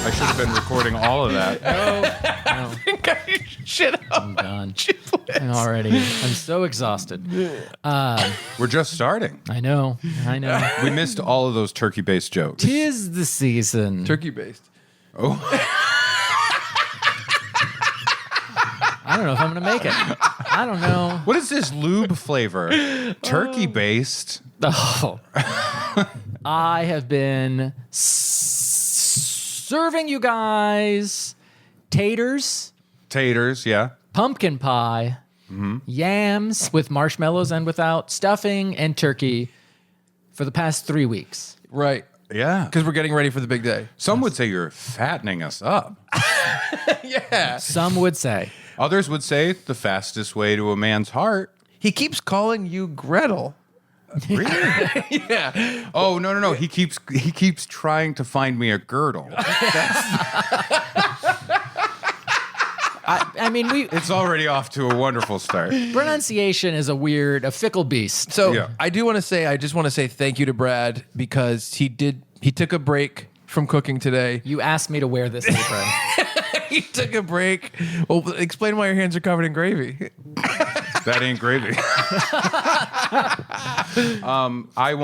I should have been recording all of that. No. Shit up. I'm done. Already. I'm so exhausted. We're just starting. I know. We missed all of those turkey-based jokes. 'Tis the season. Turkey based. Oh, I don't know if I'm going to make it. I don't know. what is this lube flavor? Turkey-based. Oh. I have been serving you guys taters, Yeah. pumpkin pie, yams with marshmallows and without, stuffing, and turkey for the past 3 weeks. Right. Yeah. Because we're getting ready for the big day. Some would say you're fattening us up. Yeah. Some would say. Others would say the fastest way to a man's heart. He keeps calling you Gretel. Really? Yeah. Oh, no. He keeps trying to find me a girdle. I mean, It's already off to a wonderful start. pronunciation is a fickle beast. So Yeah. I just want to say thank you to Brad because he took a break from cooking today. You asked me to wear this apron. He took a break. Well, explain why your hands are covered in gravy. That ain't gravy. I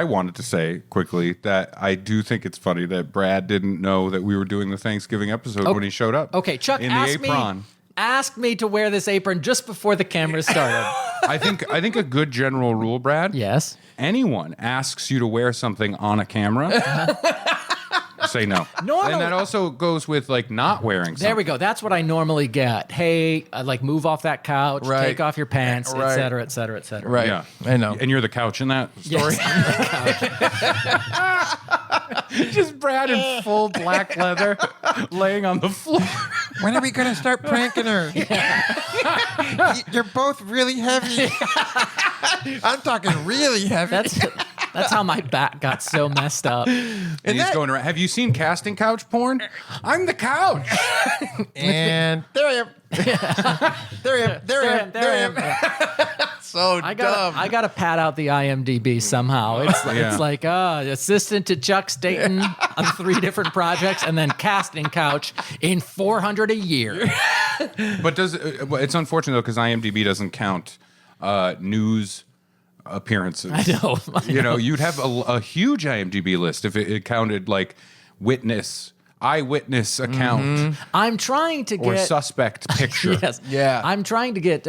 wanted to say quickly that I do think it's funny that Brad didn't know that we were doing the Thanksgiving episode when he showed up. Okay, Chuck, in the apron. asked me to wear this apron just before the camera started. I think a good general rule, Brad. Yes. Anyone asks you to wear something on a camera, say no. Normally- And that also goes with like not wearing something. There we go. That's what I normally get. Hey, move off that couch, Right. take off your pants, Right. et cetera, et cetera, et cetera. Right. Yeah, I know. And you're the couch in that story. Yes. Just Brad in full black leather, laying on the floor. When are we going to start pranking her? You're both really heavy. I'm talking really heavy. That's how my back got so messed up. And he's going around. Have you seen casting couch porn? I'm the couch. And there I am. There I am. So I dumb. gotta pad out the IMDb somehow. It's like assistant to Chuck Staten on 3 different projects, and then casting couch in $400 a year. But it's unfortunate though because IMDb doesn't count news appearances. I know. You know, you'd have a huge IMDb list if it counted like eyewitness account I'm trying to or get suspect picture. Yes. Yeah. I'm trying to get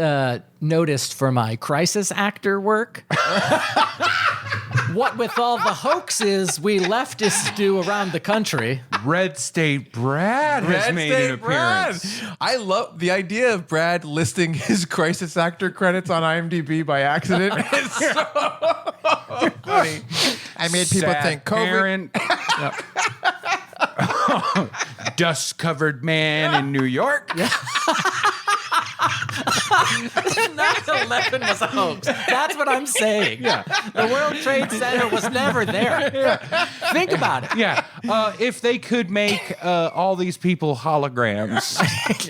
noticed for my crisis actor work. What with all the hoaxes we leftists do around the country. Red State Brad has made an appearance. I love the idea of Brad listing his crisis actor credits on IMDb by accident. It's so funny. I made people Sad think COVID. parent. Dust-covered man in New York. 9/11 was a hoax. That's what I'm saying. Yeah. The World Trade Center was never there. Think about it. Yeah, if they could make all these people holograms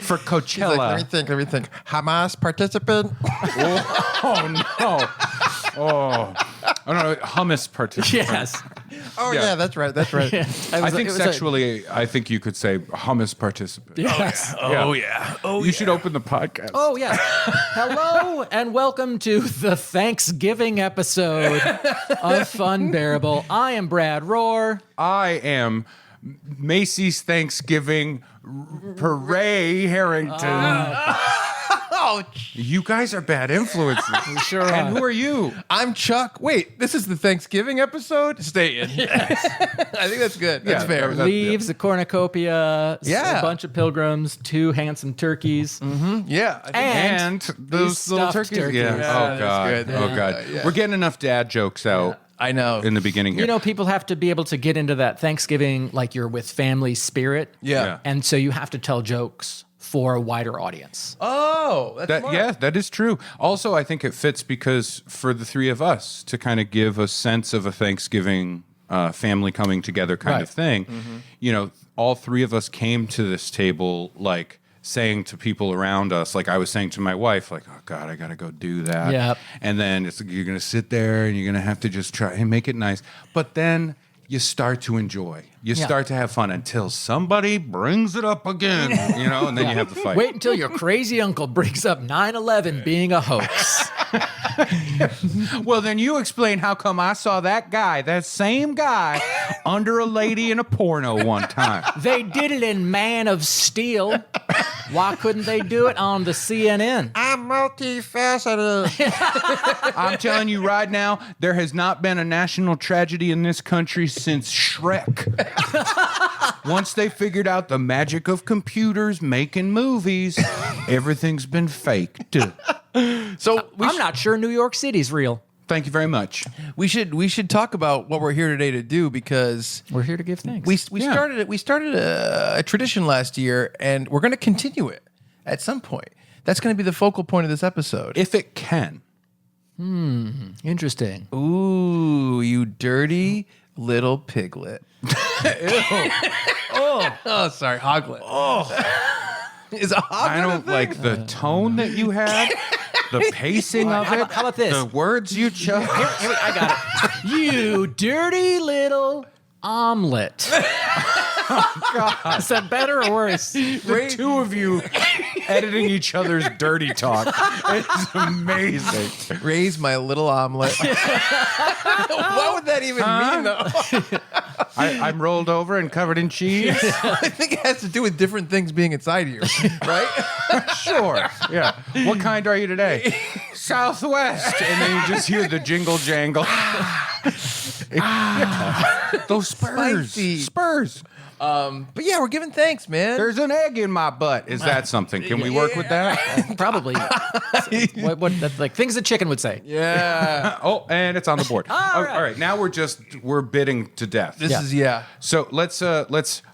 for He's Coachella. like, let me think. Hamas participant. Oh no! Oh no! Hummus participant. Yes. Oh Yeah. yeah, that's right. I think sexually, I think you could say hummus participant. Yes. Yeah. You should open the podcast. Oh, yes. Hello and welcome to the Thanksgiving episode of Funbearable. I am Brad Rohr. I am Macy's Thanksgiving Ray Harrington. You guys are bad influences. We sure are. And who are you? I'm Chuck. Wait, this is the Thanksgiving episode? Stay in. I think that's good. That's Yeah, fair. Leaves, a cornucopia, Yeah. a bunch of pilgrims, 2 handsome turkeys. Yeah. I think And those these little stuffed turkeys. turkeys. Yeah. Yeah, Oh that's god. good. Oh Yeah. god. Yeah. We're getting enough dad jokes out I know. in the beginning here. You know, people have to be able to get into that Thanksgiving like you're with family spirit. Yeah. And so you have to tell jokes for a wider audience. Oh, that's smart. that is true. Also, I think it fits because for the 3 of us to kind of give a sense of a Thanksgiving family coming together kind of thing, you know, all 3 of us came to this table like saying to people around us, like I was saying to my wife, like, oh God, I got to go do that. Yep. And then it's like, you're going to sit there and you're going to have to just try and make it nice. But then you start to enjoy. You start to have fun until somebody brings it up again, and then you have the fight. Wait until your crazy uncle brings up 9/11 being a hoax. Well, then you explain how come I saw that same guy, under a lady in a porno one time. They did it in Man of Steel. Why couldn't they do it on the CNN? I'm multifaceted. I'm telling you right now, there has not been a national tragedy in this country since Shrek. Once they figured out the magic of computers making movies, everything's been faked. So I'm not sure New York City's real. Thank you very much. we should talk about what we're here today to do, because We're here to give thanks. we started a tradition last year, and we're going to continue it at some point. That's going to be the focal point of this episode. If it can. Interesting. Ooh, you dirty little piglet. Oh, sorry, hoglet. Oh, is a hoglet? I don't like the tone that you had, the pacing of it. How about this? The words you chose. Here, I got it. You dirty little omelet. God. Is that better or worse? The two of you editing each other's dirty talk. It's amazing. Raise my little omelet. What would that even mean, though? I'm rolled over and covered in cheese. I think it has to do with different things being inside you, right? Sure. Yeah. What kind are you today? Southwest. And then you just hear the jingle jangle. Those spurs. Spicy. Spurs. But yeah, we're giving thanks, man. There's an egg in my butt. Is that something? Can we work with that? Probably. What that's like things a chicken would say. Yeah. Oh, and it's on the board. All right. Now we're bidding to death. This is, yeah. So let's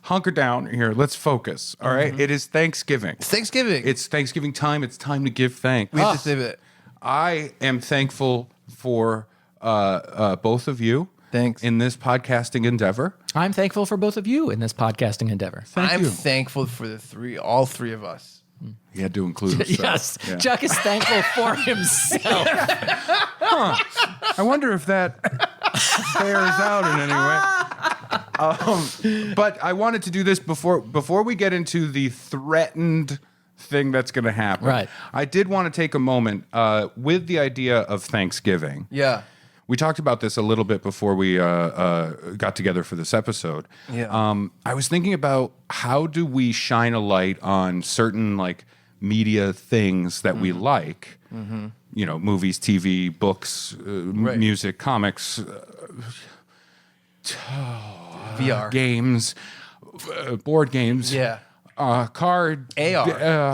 hunker down here. Let's focus. All right. It is Thanksgiving. It's Thanksgiving. It's Thanksgiving time. It's time to give thanks. We have to save it. I am thankful for both of you. Thanks. In this podcasting endeavor. I'm thankful for both of you in this podcasting endeavor. I'm thankful for all three of us. You had to include himself. Yes. Yeah. Chuck is thankful for himself. I wonder if that bears out in any way. But I wanted to do this before we get into the threatened thing that's going to happen. Right. I did want to take a moment with the idea of Thanksgiving. Yeah. We talked about this a little bit before we got together for this episode. Yeah. I was thinking about how do we shine a light on certain like media things that we like, movies, TV, books, music, comics, VR. games, board games. Yeah. Card. AR.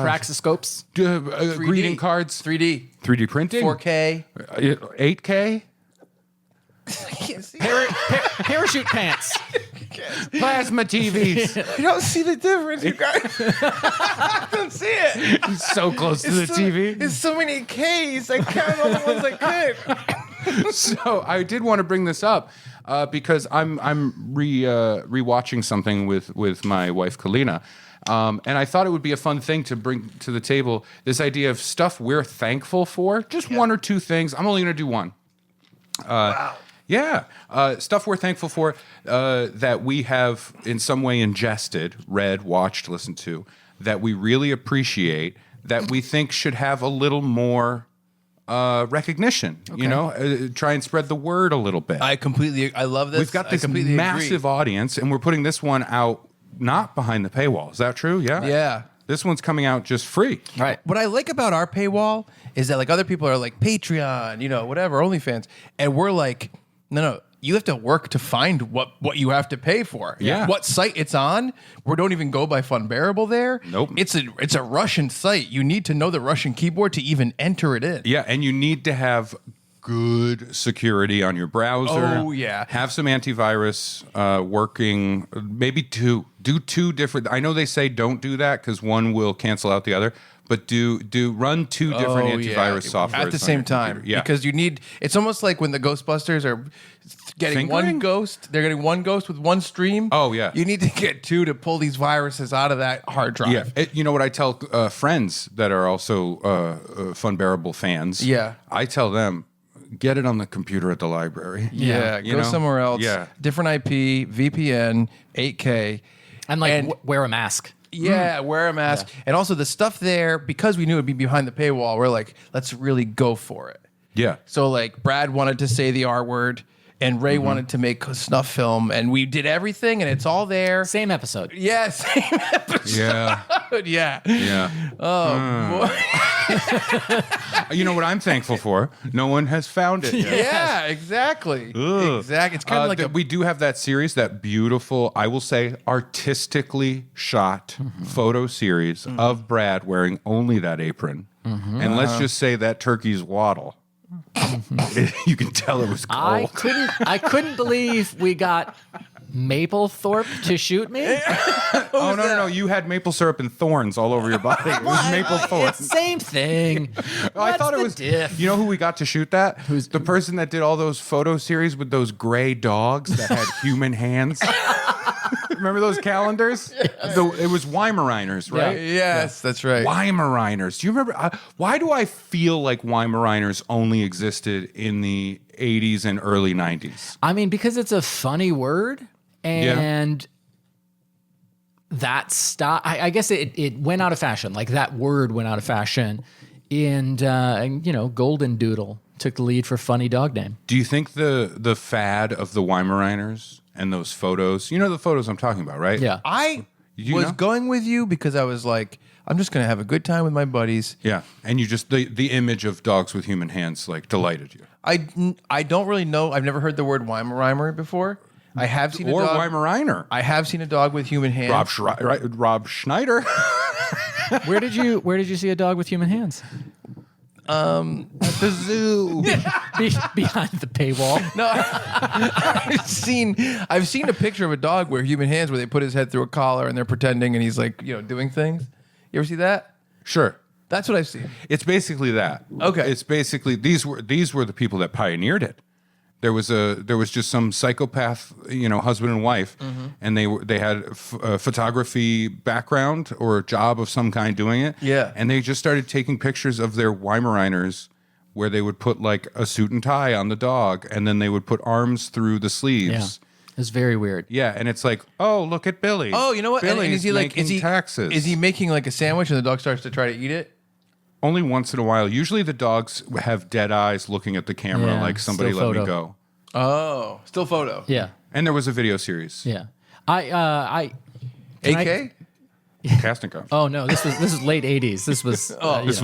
Praxiscopes. Greeting cards. 3D printing. 4K. 8K. I can't see. Parachute pants. Plasma TVs. You don't see the difference, you guys. I don't see it. He's so close to the TV. It's so many Ks. I counted all the ones I could. So I did want to bring this up because I'm rewatching something with my wife Kalina, and I thought it would be a fun thing to bring to the table. This idea of stuff we're thankful for. Just one or two things. I'm only going to do one. Wow. Yeah, stuff we're thankful for that we have in some way ingested, read, watched, listened to, that we really appreciate, that we think should have a little more recognition. Okay. Try and spread the word a little bit. I love this. We've got this massive audience, and we're putting this one out not behind the paywall. Is that true? Yeah. Yeah. This one's coming out just free. Right. What I like about our paywall is that like other people are like Patreon, whatever, OnlyFans, and we're like, no, you have to work to find what you have to pay for. Yeah. What site it's on. We don't even go by Funbearable there. Nope. It's a Russian site. You need to know the Russian keyboard to even enter it in. Yeah, and you need to have good security on your browser. Oh, yeah. Have some antivirus working. Maybe two. Do two different. I know they say don't do that because one will cancel out the other. But run two different antivirus software at the same time. Yeah, because you need. It's almost like when the Ghostbusters are getting one ghost. They're getting one ghost with one stream. Oh yeah. You need to get two to pull these viruses out of that hard drive. Yeah. You know what I tell friends that are also Funbearable fans? Yeah. I tell them, get it on the computer at the library. Yeah, You go know? somewhere else. Yeah. Different IP, VPN, 8K. And like wear a mask. Yeah, wear a mask. Yeah. And also the stuff there, because we knew it'd be behind the paywall, we're like, let's really go for it. Yeah. So like Brad wanted to say the R word and Ray wanted to make a snuff film and we did everything and it's all there. Same episode. Yeah, same episode. Yeah. Yeah. Yeah. Oh, boy. You know what I'm thankful for? No one has found it yet. Yeah, exactly. Ugh. Exactly. It's kind of like we do have that series, that beautiful, I will say, artistically shot photo series of Brad wearing only that apron. And let's just say that turkey's waddle. You can tell it was cold. I couldn't believe we got Maplethorpe to shoot me. Oh, no. You had maple syrup and thorns all over your body. It was maple thorns. Same thing. I thought it was. Diff? You know who we got to shoot that? Who's the person that did all those photo series with those gray dogs that had human hands? Remember those calendars? It was Weimaraners, right? yes, that's right. Weimaraners. Do you remember? Why do I feel like Weimaraners only existed in the 80s and early 90s? I mean, because it's a funny word, and that style. I guess it went out of fashion. Like that word went out of fashion, and Golden Doodle took the lead for funny dog name. Do you think the fad of the Weimaraners and those photos? You know the photos I'm talking about, right? Yeah. I You was know? going with you because I was like, I'm just going to have a good time with my buddies. Yeah. And you just the image of dogs with human hands like delighted you. I don't really know. I've never heard the word Weimaraner before. I have seen Or a dog. Weimaraner. I have seen a dog with human hands. Rob Schneider. Where did you see a dog with human hands? At the zoo. Behind the paywall. No, I've seen a picture of a dog with human hands where they put his head through a collar and they're pretending and he's like, doing things. You ever see that? Sure. That's what I've seen. It's basically that. Okay. It's basically these were the people that pioneered it. There was just some psychopath, husband and wife, and they had a photography background or a job of some kind doing it. Yeah. And they just started taking pictures of their Weimaraners where they would put like a suit and tie on the dog, and then they would put arms through the sleeves. Yeah. It's very weird. Yeah, and it's like, oh, look at Billy. Oh, you know what? Billy's and is he like making taxes. Is he making like a sandwich and the dog starts to try to eat it? Only once in a while. Usually the dogs have dead eyes looking at the camera Yeah, like somebody still let me photo. go. Oh, still photo. Yeah. And there was a video series. Yeah. I AK? Casting couch. Oh no, this is late 80s. This was This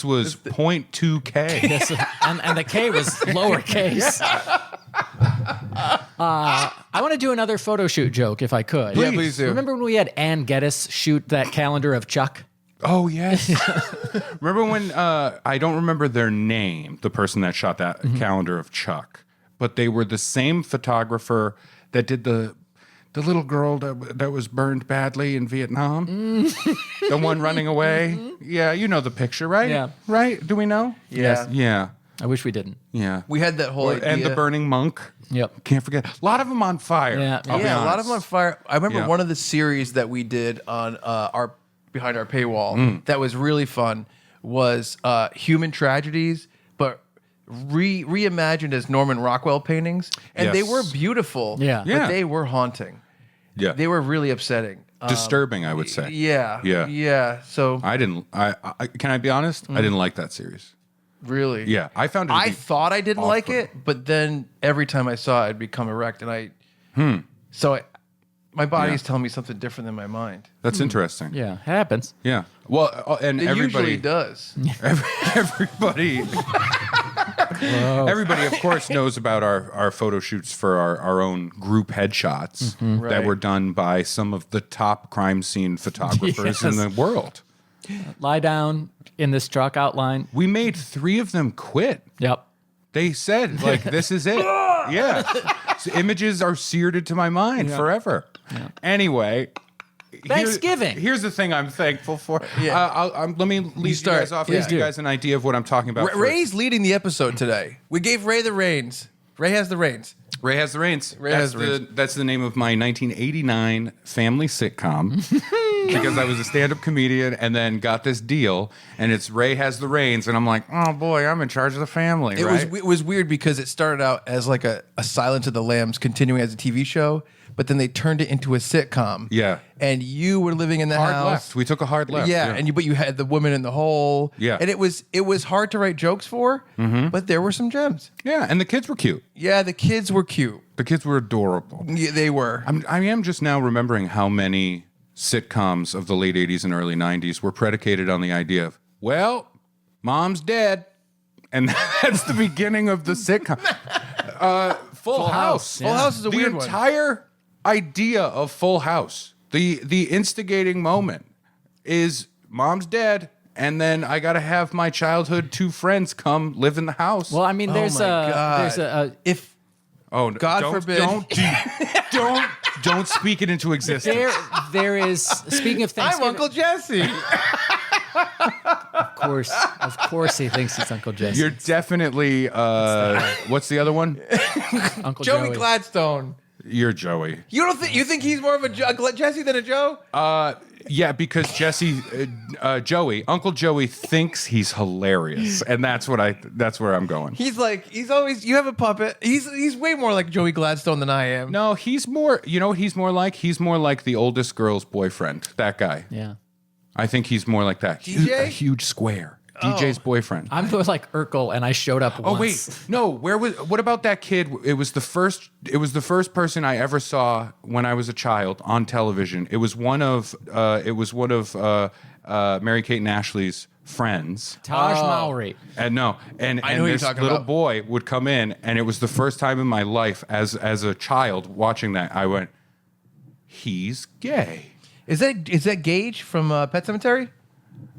was 0.2K. and the K was lowercase. I want to do another photo shoot joke if I could. Yeah, please do. Remember when we had Ann Geddes shoot that calendar of Chuck? Oh yes. Remember when I don't remember their name, the person that shot that calendar of Chuck, but they were the same photographer that did the little girl that was burned badly in Vietnam. The one running away. Yeah, you know the picture, right? Yeah. Right? Do we know? Yeah. Yeah. I wish we didn't. Yeah. We had that whole idea. And the burning monk. Yep. Can't forget. A lot of them on fire. Yeah. I'll be Yeah, a lot honest. of them on fire. I remember Yeah. one of the series that we did on our behind our paywall that was really fun was human tragedies, but reimagined as Norman Rockwell paintings, and they Yes. were beautiful. Yeah. but Yeah. they were haunting. Yeah. They were really upsetting. Disturbing, I would say. Yeah, Yeah. yeah. So I didn't. I can I be honest? I didn't like that series. really, Yeah, I found it. To I be thought I didn't like off-putting. it, but then every time I saw it, I'd become erect, and my body's telling me something different than my mind. That's interesting. Yeah, it happens. Yeah. Well, and It everybody usually does. everybody, everybody, of course, knows about our photo shoots for our own group headshots that Right. were done by some of the top crime scene photographers in the world. Lie down in this truck outline. We made 3 of them quit. Yep. They said, like, this is it. Yeah. So images are seared into my mind forever. Anyway. Thanksgiving. Here's the thing I'm thankful for. Yeah. Let me lead you start. guys off. Yeah. Give you guys an idea of what I'm talking about. first. Ray's leading the episode today. We gave Ray the reins. Ray has the reins. Ray has the reins. Ray has the reins. That's the name of my 1989 family sitcom. because I was a stand-up comedian and then got this deal, and it's Ray has the reins, and I'm like, oh boy, I'm in charge of the family. It was weird because it started out as like a Silence of the Lambs continuing as a TV show, but then they turned it into a sitcom. Yeah. And you were living in the hard house. left. We took a hard left. Yeah, but you had the woman in the hole. Yeah. And it was hard to write jokes for, but there were some gems. Yeah, and the kids were cute. Yeah, the kids were cute. The kids were adorable. Yeah, they were. I am just now remembering how many sitcoms of the late 80s and early 90s were predicated on the idea of, well, mom's dead. And that's the beginning of the sitcom. Full House. Full House is a weird one. The entire idea of Full House, the instigating moment is mom's dead, and then I got to have my childhood 2 friends come live in the house. Well, I mean, there's if oh, God forbid. Don't speak it into existence. there is, speaking of I'm Thanksgiving. Uncle Jesse. Of course he thinks it's Uncle Jesse. You're definitely, what's the other one? Uncle Joey Joey. Gladstone. You're Joey. You think he's more of a Jesse than a Joe? Yeah, because Uncle Joey thinks he's hilarious, and that's where I'm going. He's always, you have a puppet. He's way more like Joey Gladstone than I am. No, he's more, you know what he's more like? He's more like the oldest girl's boyfriend, that guy. Yeah. I think he's more like that. DJ? A huge square. DJ's boyfriend. I'm more like Urkel, and I showed up once. Oh wait, no. What about that kid? It was the first person I ever saw when I was a child on television. It was one of Mary-Kate and Ashley's friends. Taj Mowry. And I know who you're this talking little about. boy would come in, and it was the first time in my life as a child watching that I went, he's gay. Is that Gage from Pet Sematary?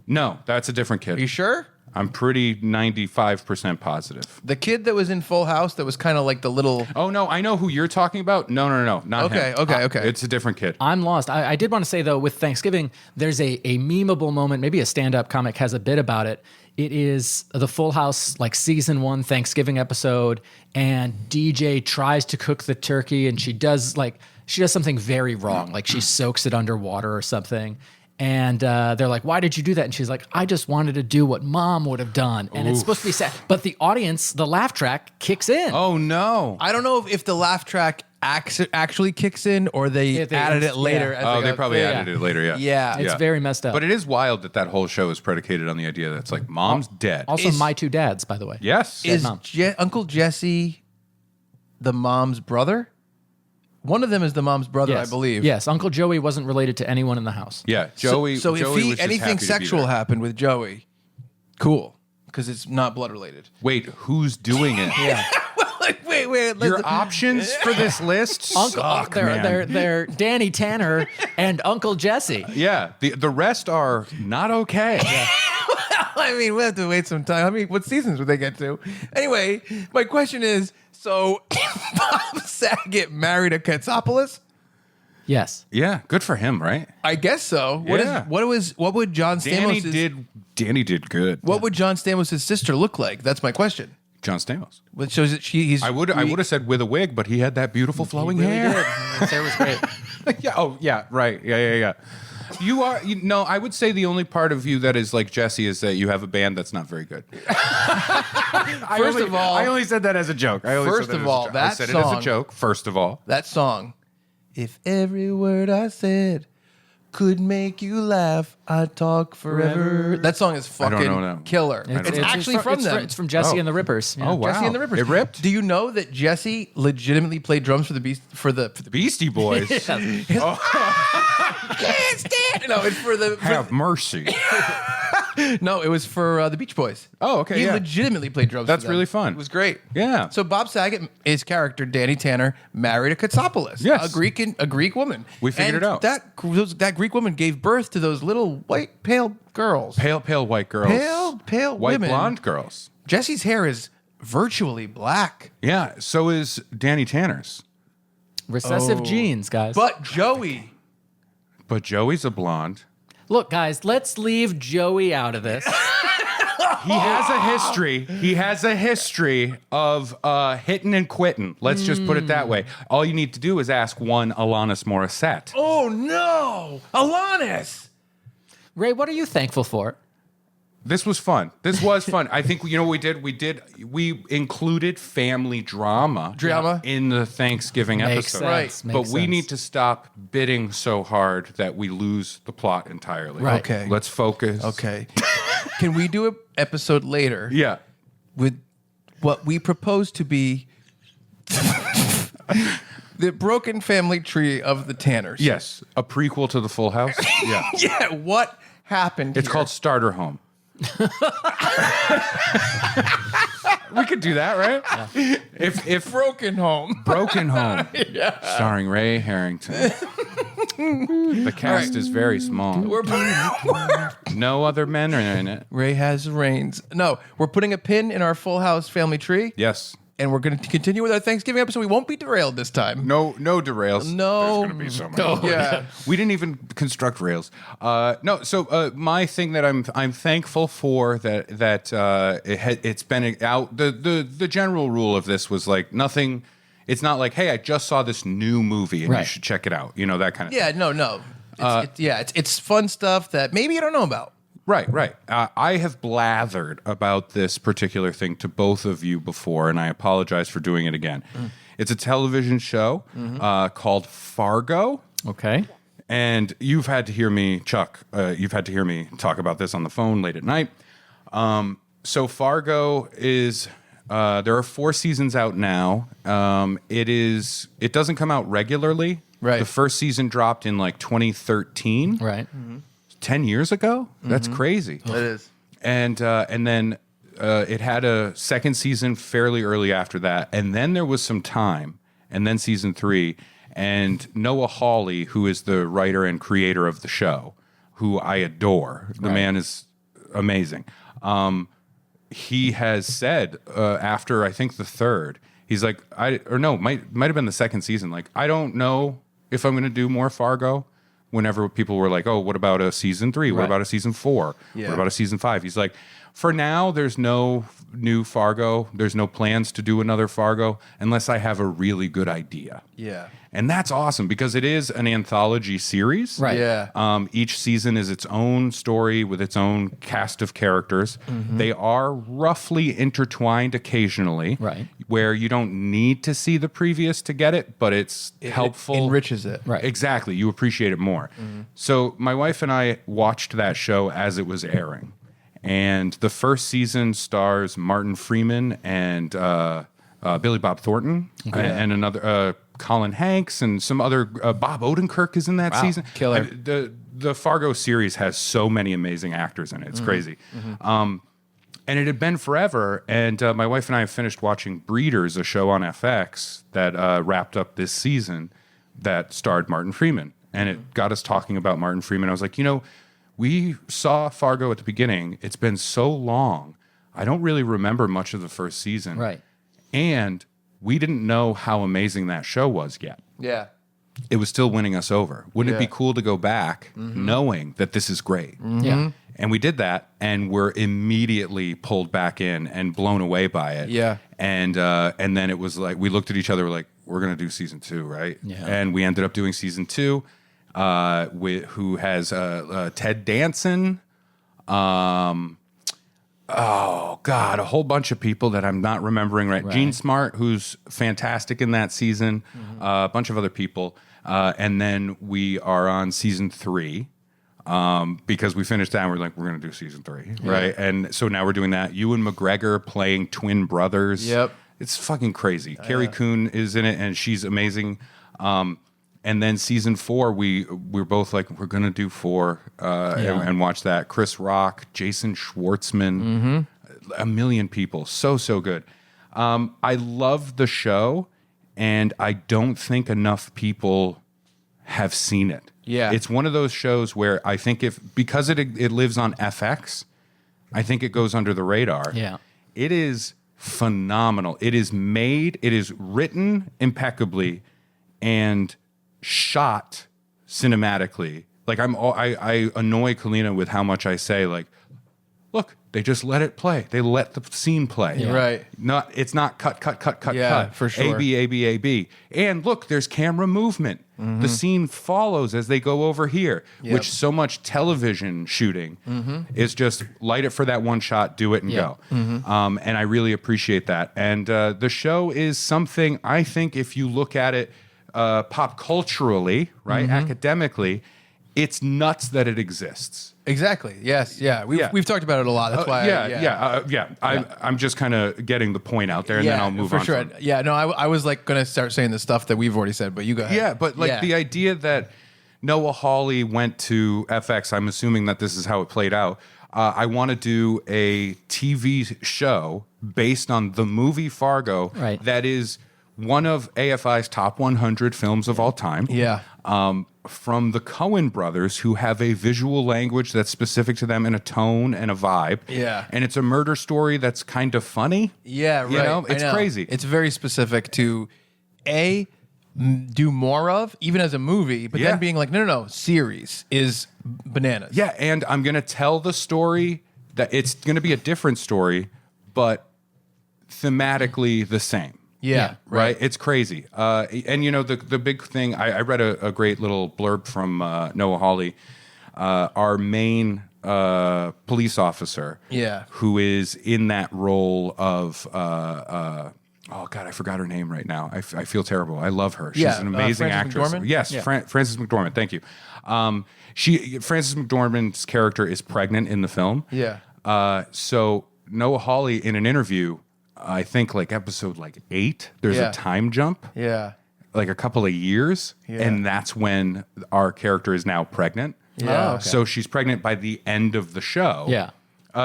No, that's a different Are you kid. sure? I'm pretty 95% positive. The kid that was in Full House that was kind of like the little. Oh no, I know who you're talking about. No, not him. Okay. It's a different kid. I'm lost. I did want to say, though, with Thanksgiving, there's a memeable moment. Maybe a stand-up comic has a bit about it. It is the Full House, like season 1 Thanksgiving episode, and DJ tries to cook the turkey, and she does something very wrong. Like she soaks it underwater or something. And they're like, why did you do that? And she's like, I just wanted to do what mom would have done. And it's supposed to be sad. But the audience, the laugh track kicks in. Oh no. I don't know if the laugh track actually kicks in or they added it later. Yeah. as Oh, like they a probably thing. added it later, yeah. Yeah. It's very messed up. But it is wild that whole show is predicated on the idea that it's like mom's dead. Also, My Two Dads, by the way. Yes. Is mom. Uncle Jesse the mom's brother? One of them is the mom's brother, Yes. I believe. Yes, Uncle Joey wasn't related to anyone in the house. Yeah, Joey. So Joey was if just anything happy to be sexual there. happened with Joey, cool, because it's not blood related. Wait, who's doing it? Yeah. wait. Your options for this list suck, man. They're Danny Tanner and Uncle Jesse. Yeah, the rest are not okay. I mean, we'll have to wait some time. I mean, what seasons would they get to? Anyway, my question is, so Bob Saget married a Katsopoulos? Yes. Yeah, good for him, right? I guess so. Yeah. What would John Danny Stamos' did good. What would John Stamos' sister look like? That's my question. John Stamos. Which shows that he's. I would have said with a wig, but he had that beautiful flowing Really hair. did. His hair was great. Yeah. Oh, yeah. Right. Yeah. I would say the only part of you that is like Jesse is that you have a band that's not very good. First of all, I only said that as a joke. I said it as a joke. First of all, that song, if every word I said could make you laugh, I'd talk forever. That song is I don't know fucking that. killer. It's actually from them. It's from Jesse Oh. and the Rippers. Yeah. Oh, wow. Jesse and the Rippers. It ripped? Do you know that Jesse legitimately played drums for the Beastie Boys. Can't stand. No, it's for the. Have mercy. No, it was for the Beach Boys. Oh, okay, He yeah. legitimately played drums. That's for them. really fun. It was great. Yeah. So Bob Saget, his character Danny Tanner, married a Katsopoulos, Yes. a Greek woman. We figured And it out. That Greek woman gave birth to those little white, pale girls. Pale white girls. Pale white women. blonde girls. Jesse's hair is virtually black, Yeah. So is Danny Tanner's. Recessive genes, guys. but Joey. But Joey's a blonde. Look, guys, let's leave Joey out of this. He has a history. He has a history of hitting and quitting. Let's just put it that way. All you need to do is ask one Alanis Morissette. Oh no, Alanis. Ray, what are you thankful for? This was fun. I think you know what we did. We included family drama in the Thanksgiving episode. Sense. But Makes we sense. need to stop bidding so hard that we lose the plot entirely. Right. Okay. Let's focus. Okay. Can we do an episode later? Yeah. With what we propose to be the broken family tree of the Tanners. Yes. A prequel to the Full House. Yeah. Yeah. What happened? It's here? called Starter Home. We could do that, right? Yeah. If Broken Home. Broken Home, starring Ray Harrington. The cast is very small. No other men are in it. Ray has reins. No, we're putting a pin in our Full House family tree, Yes. and we're going to continue with our Thanksgiving episode. We won't be derailed this time. No derails. No. There's going to be so much. Yeah. We didn't even construct rails. No. So my thing that I'm thankful for that it's been out. The general rule of this was like nothing. It's not like, hey, I just saw this new movie and you should check it out. You know, that kind of thing. Yeah. No. It's fun stuff that maybe you don't know about. Right. I have blathered about this particular thing to both of you before, and I apologize for doing it again. It's a television show called Fargo. Okay. And you've had to hear me, Chuck, you've had to hear me talk about this on the phone late at night. So Fargo is, there are 4 seasons out now. It doesn't come out regularly. Right. The first season dropped in like 2013. Right. 10 years ago? That's crazy. It is. And then it had a second season fairly early after that. And then there was some time. And then season 3. And Noah Hawley, who is the writer and creator of the show, who I adore. The man is amazing. He has said after, I think, the third, he's like, might have been the second season. Like, I don't know if I'm going to do more Fargo. Whenever people were like, oh, what about a season 3? What about a season 4? Yeah. What about a season 5? He's like, for now, there's no new Fargo. There's no plans to do another Fargo unless I have a really good idea. Yeah. And that's awesome because it is an anthology series. Right. Yeah. Each season is its own story with its own cast of characters. They are roughly intertwined occasionally, Right. where you don't need to see the previous to get it, but it's helpful. It enriches it. Right. Exactly. You appreciate it more. So my wife and I watched that show as it was airing. And the first season stars Martin Freeman and Billy Bob Thornton and another Colin Hanks and some other Bob Odenkirk is in that season. Killer. The Fargo series has so many amazing actors in it. It's crazy. And it had been forever. And my wife and I have finished watching Breeders, a show on FX that wrapped up this season that starred Martin Freeman. And it got us talking about Martin Freeman. I was like, we saw Fargo at the beginning. It's been so long. I don't really remember much of the first season. Right. And we didn't know how amazing that show was yet. Yeah. It was still winning us over. Wouldn't it be cool to go back knowing that this is great? Yeah. And we did that, and we're immediately pulled back in and blown away by it. Yeah. And then it was like, we looked at each other, we're like, we're going to do season 2, right? Yeah. And we ended up doing season 2. Who has Ted Danson, a whole bunch of people that I'm not remembering right. Gene Smart, who's fantastic in that season, a bunch of other people, and then we are on season 3 because we finished that and we're like, we're going to do season 3, right? And so now we're doing that. Ewan McGregor playing twin brothers. Yep. It's fucking crazy. Carrie Coon is in it, and she's amazing. And then season 4, we're both like, we're gonna do 4 and watch that. Chris Rock, Jason Schwartzman, a million people, so good. I love the show, and I don't think enough people have seen it. Yeah, it's one of those shows where I think because it lives on FX, I think it goes under the radar. Yeah, it is phenomenal. It is written impeccably, and shot cinematically. Like I annoy Kalina with how much I say, like, look, They just let it play. They let the scene play. Yeah. Right. It's not cut, Yeah, cut. for sure. A, B, A, B, A, B. And look, there's camera movement. The scene follows as they go over here, which so much television shooting is just light it for that one shot, do it and go. And I really appreciate that. And the show is something, I think, if you look at it pop culturally, right, academically, it's nuts that it exists. Exactly. Yes. Yeah. We've talked about it a lot. That's why. I'm just kind of getting the point out there, and then I'll move on. For sure. Yeah. No, I was like going to start saying the stuff that we've already said, but you go ahead. Yeah, but like the idea that Noah Hawley went to FX, I'm assuming that this is how it played out. I want to do a TV show based on the movie Fargo that is one of AFI's top 100 films of all time. Yeah. From the Coen brothers, who have a visual language that's specific to them and a tone and a vibe. Yeah. And it's a murder story that's kind of funny. Yeah, right. You know, it's crazy. It's very specific to do more of, even as a movie, but then being like, no, series is bananas. Yeah, and I'm going to tell the story that it's going to be a different story, but thematically the same. Yeah. Right. It's crazy. And you know, the big thing, I read a great little blurb from Noah Hawley, our main police officer. Yeah. Who is in that role of, oh God, I forgot her name right now. I feel terrible. I love her. She's an amazing Frances actress. McDormand? Yes. Frances McDormand. Thank you. Frances McDormand's character is pregnant in the film. Yeah. So Noah Hawley in an interview, I think like episode 8, there's a time jump, like a couple of years, and that's when our character is now pregnant. Yeah. Okay. So she's pregnant by the end of the show. Yeah.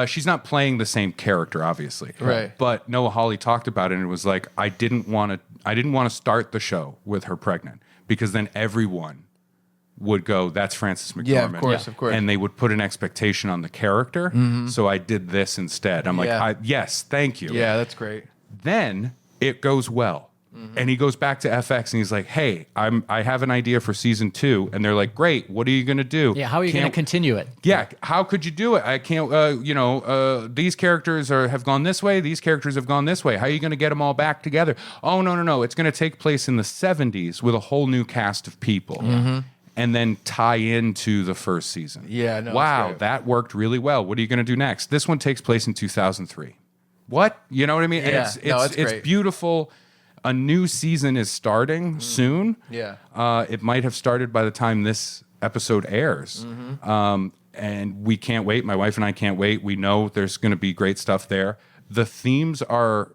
She's not playing the same character, obviously. Right. But Noah Hawley talked about it, and it was like, I didn't want to start the show with her pregnant, because then everyone would go, that's Frances McDormand. Yeah, of course. And they would put an expectation on the character. So I did this instead. I'm like, yes, thank you. Yeah, that's great. Then it goes well. And he goes back to FX and he's like, hey, I have an idea for season 2. And they're like, great, what are you going to do? Yeah, how are you going to continue it? Yeah, how could you do it? I can't, these characters have gone this way. These characters have gone this way. How are you going to get them all back together? Oh, no. It's going to take place in the 70s with a whole new cast of people. And then tie into the first season. Yeah, no. Wow, that worked really well. What are you going to do next? This one takes place in 2003. What? You know what I mean? Yeah, And it's beautiful. A new season is starting soon. Yeah. It might have started by the time this episode airs. And we can't wait. My wife and I can't wait. We know there's going to be great stuff there. The themes are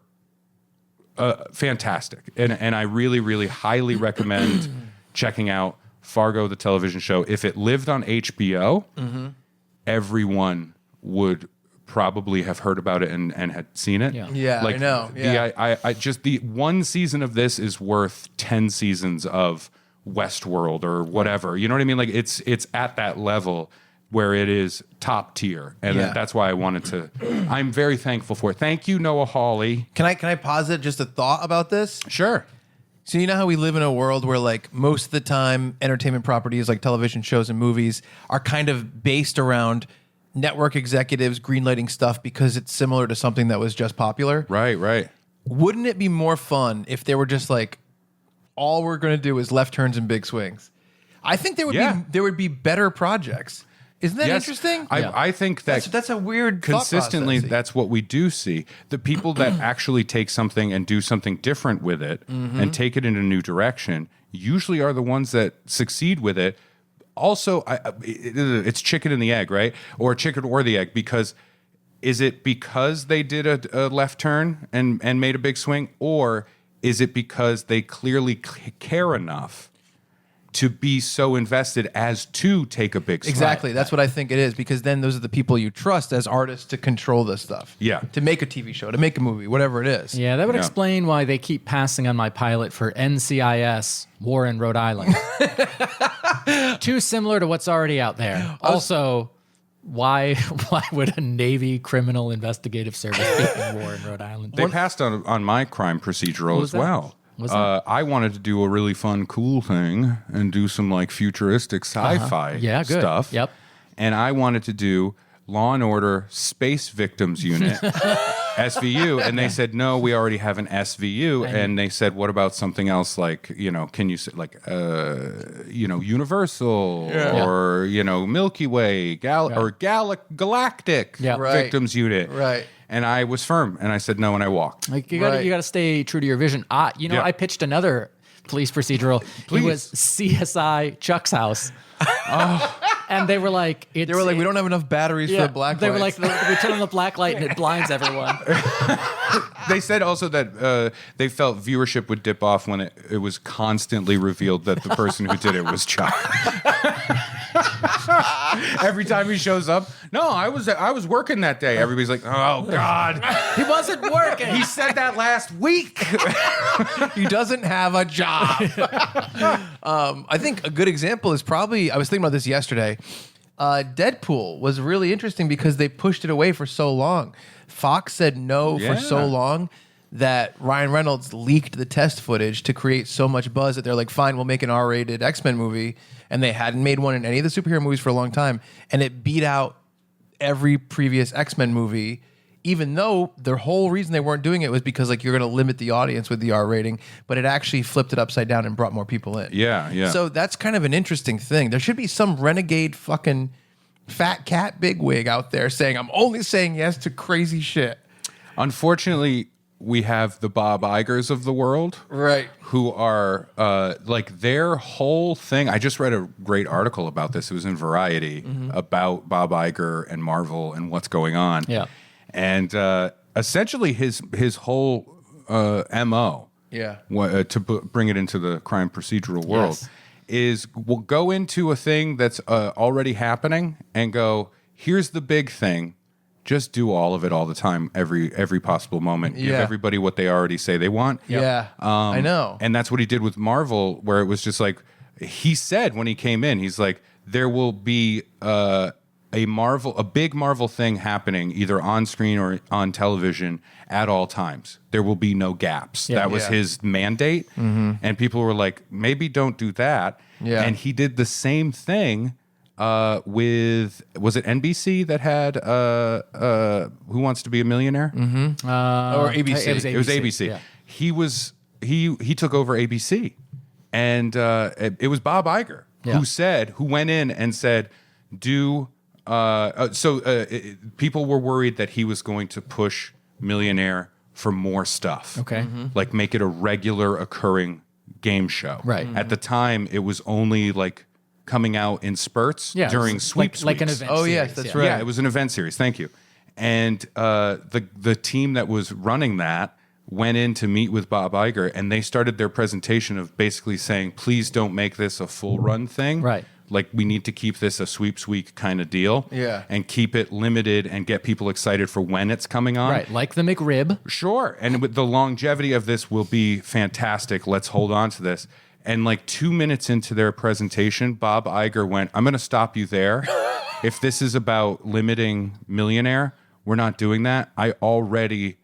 fantastic. And I really, really highly recommend checking out Fargo, the television show. If it lived on HBO, everyone would probably have heard about it and had seen it. Yeah, I know. Yeah. I just, the one season of this is worth 10 seasons of Westworld or whatever. You know what I mean? Like it's at that level where it is top tier. And that's why I wanted to, I'm very thankful for it. Thank you, Noah Hawley. Can I posit just a thought about this? Sure. So you know how we live in a world where like most of the time entertainment properties like television shows and movies are kind of based around network executives greenlighting stuff because it's similar to something that was just popular. Right. Wouldn't it be more fun if they were just like, all we're going to do is left turns and big swings? I think there would be better projects. Isn't that interesting? I think that's a weird consistently thought process. that's what we do see. The people that actually take something and do something different with it and take it in a new direction usually are the ones that succeed with it. Also, it's chicken and the egg, right? Or chicken or the egg, because is it because they did a left turn and made a big swing, or is it because they clearly care enough to be so invested as to take a big swing? Exactly. That's what I think it is, because then those are the people you trust as artists to control this stuff. Yeah. To make a TV show, to make a movie, whatever it is. Yeah, that would explain why they keep passing on my pilot for NCIS, War in Rhode Island. Too similar to what's already out there. Also, why would a Navy criminal investigative service be in War in Rhode Island? They passed on my crime procedural as well. I wanted to do a really fun, cool thing and do some like futuristic sci-fi good. stuff. Yep. And I wanted to do Law and Order Space Victims Unit, SVU, and they said, no, we already have an SVU. And they said, what about something else like, can you say like, Universal or, Milky Way, Galactic Victims Unit. Right. And I was firm, and I said no, and I walked. Like you got to stay true to your vision. I pitched another police procedural. It was CSI Chuck's House. And they were like, we don't have enough batteries for the black lights. They were like, we turn on the black light and it blinds everyone. They said also that they felt viewership would dip off when it was constantly revealed that the person who did it was Chuck. Every time he shows up, no, I was working that day. Everybody's like, oh God, he wasn't working. He said that last week. He doesn't have a job. I think a good example is probably, I was thinking about this yesterday. Deadpool was really interesting because they pushed it away for so long. Fox said no for so long that Ryan Reynolds leaked the test footage to create so much buzz that they're like, fine, we'll make an R-rated X-Men movie. And they hadn't made one in any of the superhero movies for a long time. And it beat out every previous X-Men movie, even though their whole reason they weren't doing it was because like you're going to limit the audience with the R rating, but it actually flipped it upside down and brought more people in. Yeah. So that's kind of an interesting thing. There should be some renegade fucking fat cat bigwig out there saying, I'm only saying yes to crazy shit. Unfortunately, we have the Bob Igers of the world, right? Who are like their whole thing. I just read a great article about this. It was in Variety about Bob Iger and Marvel and what's going on. Yeah, and essentially his whole MO, to bring it into the crime procedural world, is we'll go into a thing that's already happening and go, here's the big thing. Just do all of it all the time, every possible moment. Give everybody what they already say they want. I know. And that's what he did with Marvel, where it was just like, he said when he came in, he's like, there will be a big Marvel thing happening either on screen or on television at all times. There will be no gaps. That was his mandate. And people were like, maybe don't do that. And he did the same thing with, was it NBC that had Who Wants to Be a Millionaire? Or ABC. It was ABC. Yeah. He took over ABC, and it was Bob Iger who went in and said, people were worried that he was going to push Millionaire for more stuff. Okay. Like make it a regular occurring game show. Right. At the time, it was only like coming out in spurts during sweeps. Like an event. Oh, series, yes, that's right. Yeah, it was an event series. Thank you. And the team that was running that went in to meet with Bob Iger, and they started their presentation of basically saying, please don't make this a full run thing. Right. Like, we need to keep this a sweeps week kind of deal. Yeah. And keep it limited and get people excited for when it's coming on. Right, like the McRib. Sure. And with the longevity of this will be fantastic. Let's hold on to this. And like 2 minutes into their presentation, Bob Iger went, I'm going to stop you there. If this is about limiting Millionaire, we're not doing that. I already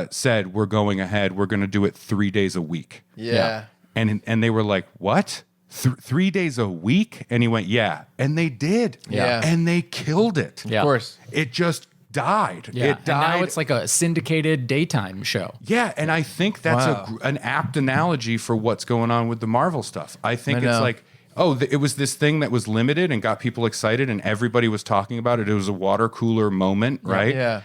said we're going ahead. We're going to do it 3 days a week. Yeah. And they were like, what? 3 days a week? And he went, yeah. And they did. Yeah. And they killed it. Yeah. Of course. It just died. Yeah. It died. And now it's like a syndicated daytime show. Yeah, and I think that's an apt analogy for what's going on with the Marvel stuff. I think it's like, it was this thing that was limited and got people excited, and everybody was talking about it. It was a water cooler moment, right? Yeah.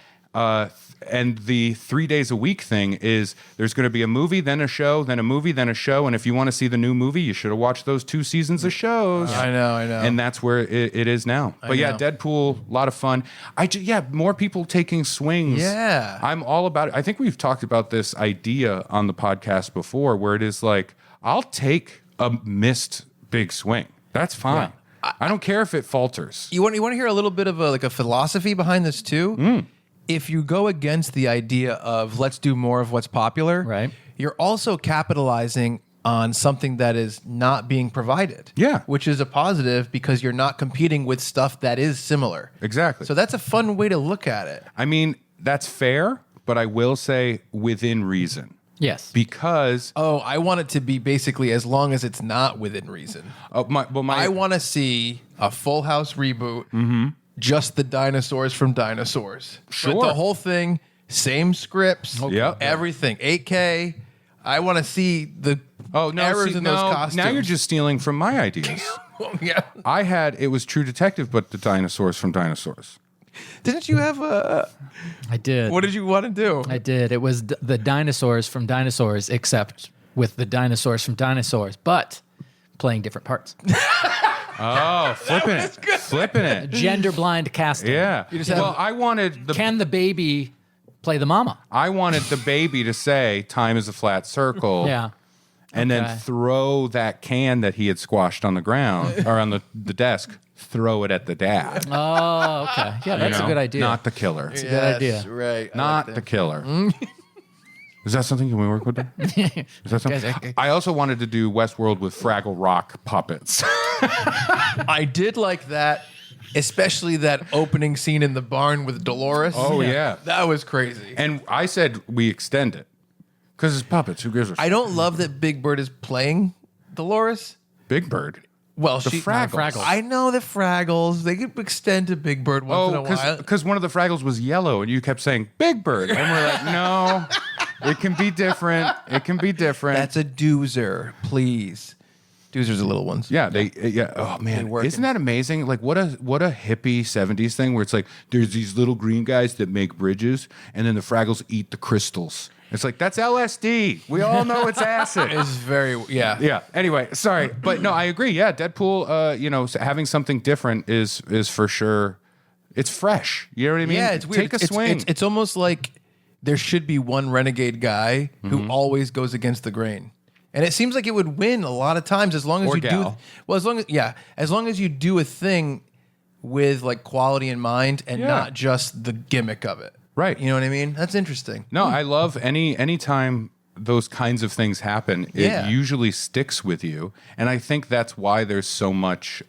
And the 3 days a week thing is there's going to be a movie, then a show, then a movie, then a show. And if you want to see the new movie, you should have watched those 2 seasons of shows. I know. And that's where it is now. But yeah, Deadpool, a lot of fun. More people taking swings. Yeah. I'm all about it. I think we've talked about this idea on the podcast before where it is like, I'll take a missed big swing. That's fine. Yeah. I don't care if it falters. You want to hear a little bit of a philosophy behind this too? If you go against the idea of let's do more of what's popular, right, you're also capitalizing on something that is not being provided. Yeah. Which is a positive because you're not competing with stuff that is similar. Exactly. So that's a fun way to look at it. I mean, that's fair, but I will say within reason. Yes. Because... I want it to be basically as long as it's not within reason. I want to see a Full House reboot just the dinosaurs from Dinosaurs. Sure. But the whole thing, same scripts, Yep. everything, 8K. I want to see the Oh no! errors in those costumes. Now you're just stealing from my ideas. Yeah. It was True Detective, but the dinosaurs from Dinosaurs. Didn't you have a? I did. What did you want to do? I did. It was the dinosaurs from Dinosaurs, except with the dinosaurs from Dinosaurs, but playing different parts. Oh, flipping it. Gender blind casting. Yeah. just have- Well, I wanted Can the baby play the mama? I wanted the baby to say "Time is a flat circle." Yeah. And Okay. then throw that can that he had squashed on the ground or on the desk. Throw it at the dad. Oh, okay. Yeah, that's You know? a good idea. Not the killer. a good idea. Right. Not the killer. Is that something? Can we work with that? Is that something? I also wanted to do Westworld with Fraggle Rock puppets. I did like that, especially that opening scene in the barn with Dolores. Oh, yeah. That was crazy. And I said we extend it because it's puppets. Who gives a I don't love that Big Bird is playing Dolores. Big Bird? Well, The she Fraggles. I know the Fraggles. They could extend to Big Bird once in a while. Because one of the Fraggles was yellow, and you kept saying Big Bird, and we're like, no, it can be different. It can be different. That's a doozer, please. Doozer's the little ones. Yeah, oh man, working. isn't that amazing? Like what a hippie '70s thing where it's like there's these little green guys that make bridges, and then the Fraggles eat the crystals. It's like that's LSD. We all know it's acid. It's very Yeah. Anyway, sorry, but no, I agree. Yeah, Deadpool. Having something different is for sure. It's fresh. You know what I mean? Yeah, it's weird. Take a swing. It's almost like there should be one renegade guy who always goes against the grain. And it seems like it would win a lot of times as long as Or you gal. do as long as you do a thing with like quality in mind and Yeah. not just the gimmick of it. Right. You know what I mean? That's interesting. No, I love anytime those kinds of things happen, it Yeah. usually sticks with you. And I think that's why there's so much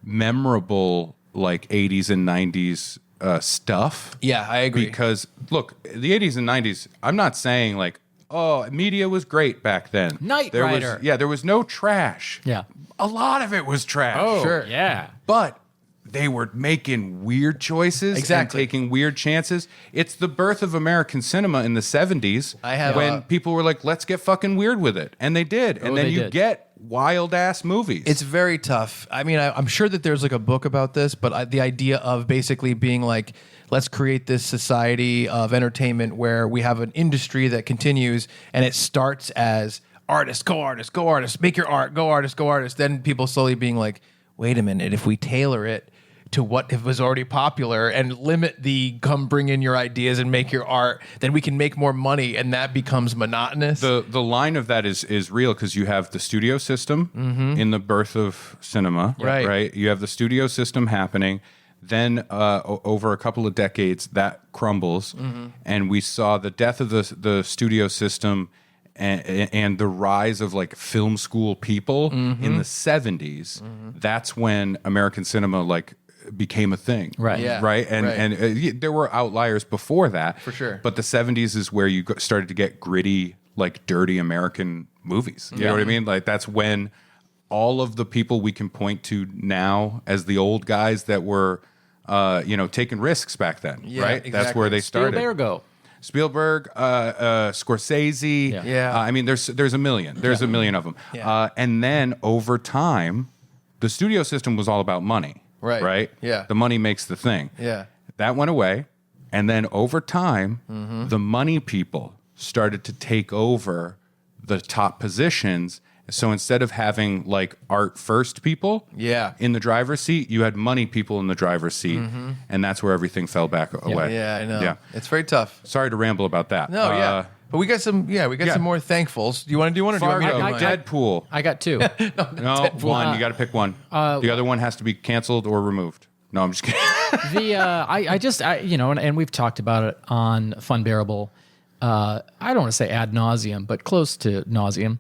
memorable like 80s and 90s stuff. Yeah, I agree. Because look, the 80s and 90s, I'm not saying like, oh, media was great back then. Knight there Rider. there was no trash. Yeah. A lot of it was trash. Oh, Sure. Yeah. But they were making weird choices Exactly. and taking weird chances. It's the birth of American cinema in the 70s I have, when people were like, let's get fucking weird with it. And they did. And then they you did. get wild ass movies. It's very tough. I mean, I'm sure that there's like a book about this, but the idea of basically being like, let's create this society of entertainment where we have an industry that continues and it starts as artist, go artist, go artist, make your art, go artist, go artist. Then people slowly being like, wait a minute, if we tailor it to what was already popular and limit the come bring in your ideas and make your art, then we can make more money and that becomes monotonous. the line of that is real because you have the studio system in the birth of cinema, Right. You have the studio system happening. Then over a couple of decades, that crumbles, and we saw the death of the studio system and the rise of like film school people in the 70s. That's when American cinema like became a thing, Right. Yeah. right, and there were outliers before that, For sure. But the 70s is where you started to get gritty, like dirty American movies. You know what I mean? Like that's when all of the people we can point to now as the old guys that were, taking risks back then, Yeah, right? That's exactly. where they started. Spielberg, Scorsese. Yeah. I mean, there's a million. There's a million of them. Yeah. And then over time, the studio system was all about money. Right. Right. Yeah. The money makes the thing. Yeah. That went away, and then over time, the money people started to take over the top positions. So instead of having like art first people Yeah. in the driver's seat, you had money people in the driver's seat, and that's where everything fell back away. Yeah, I know. Yeah. It's very tough. Sorry to ramble about that. No, yeah. But we got some more thankfuls. Do you want to do one or do you want me to Fargo, do mine? Deadpool. I got two. No, one. You got to pick one. The other one has to be canceled or removed. No, I'm just kidding. And we've talked about it on Funbearable. I don't want to say ad nauseum, but close to nauseum.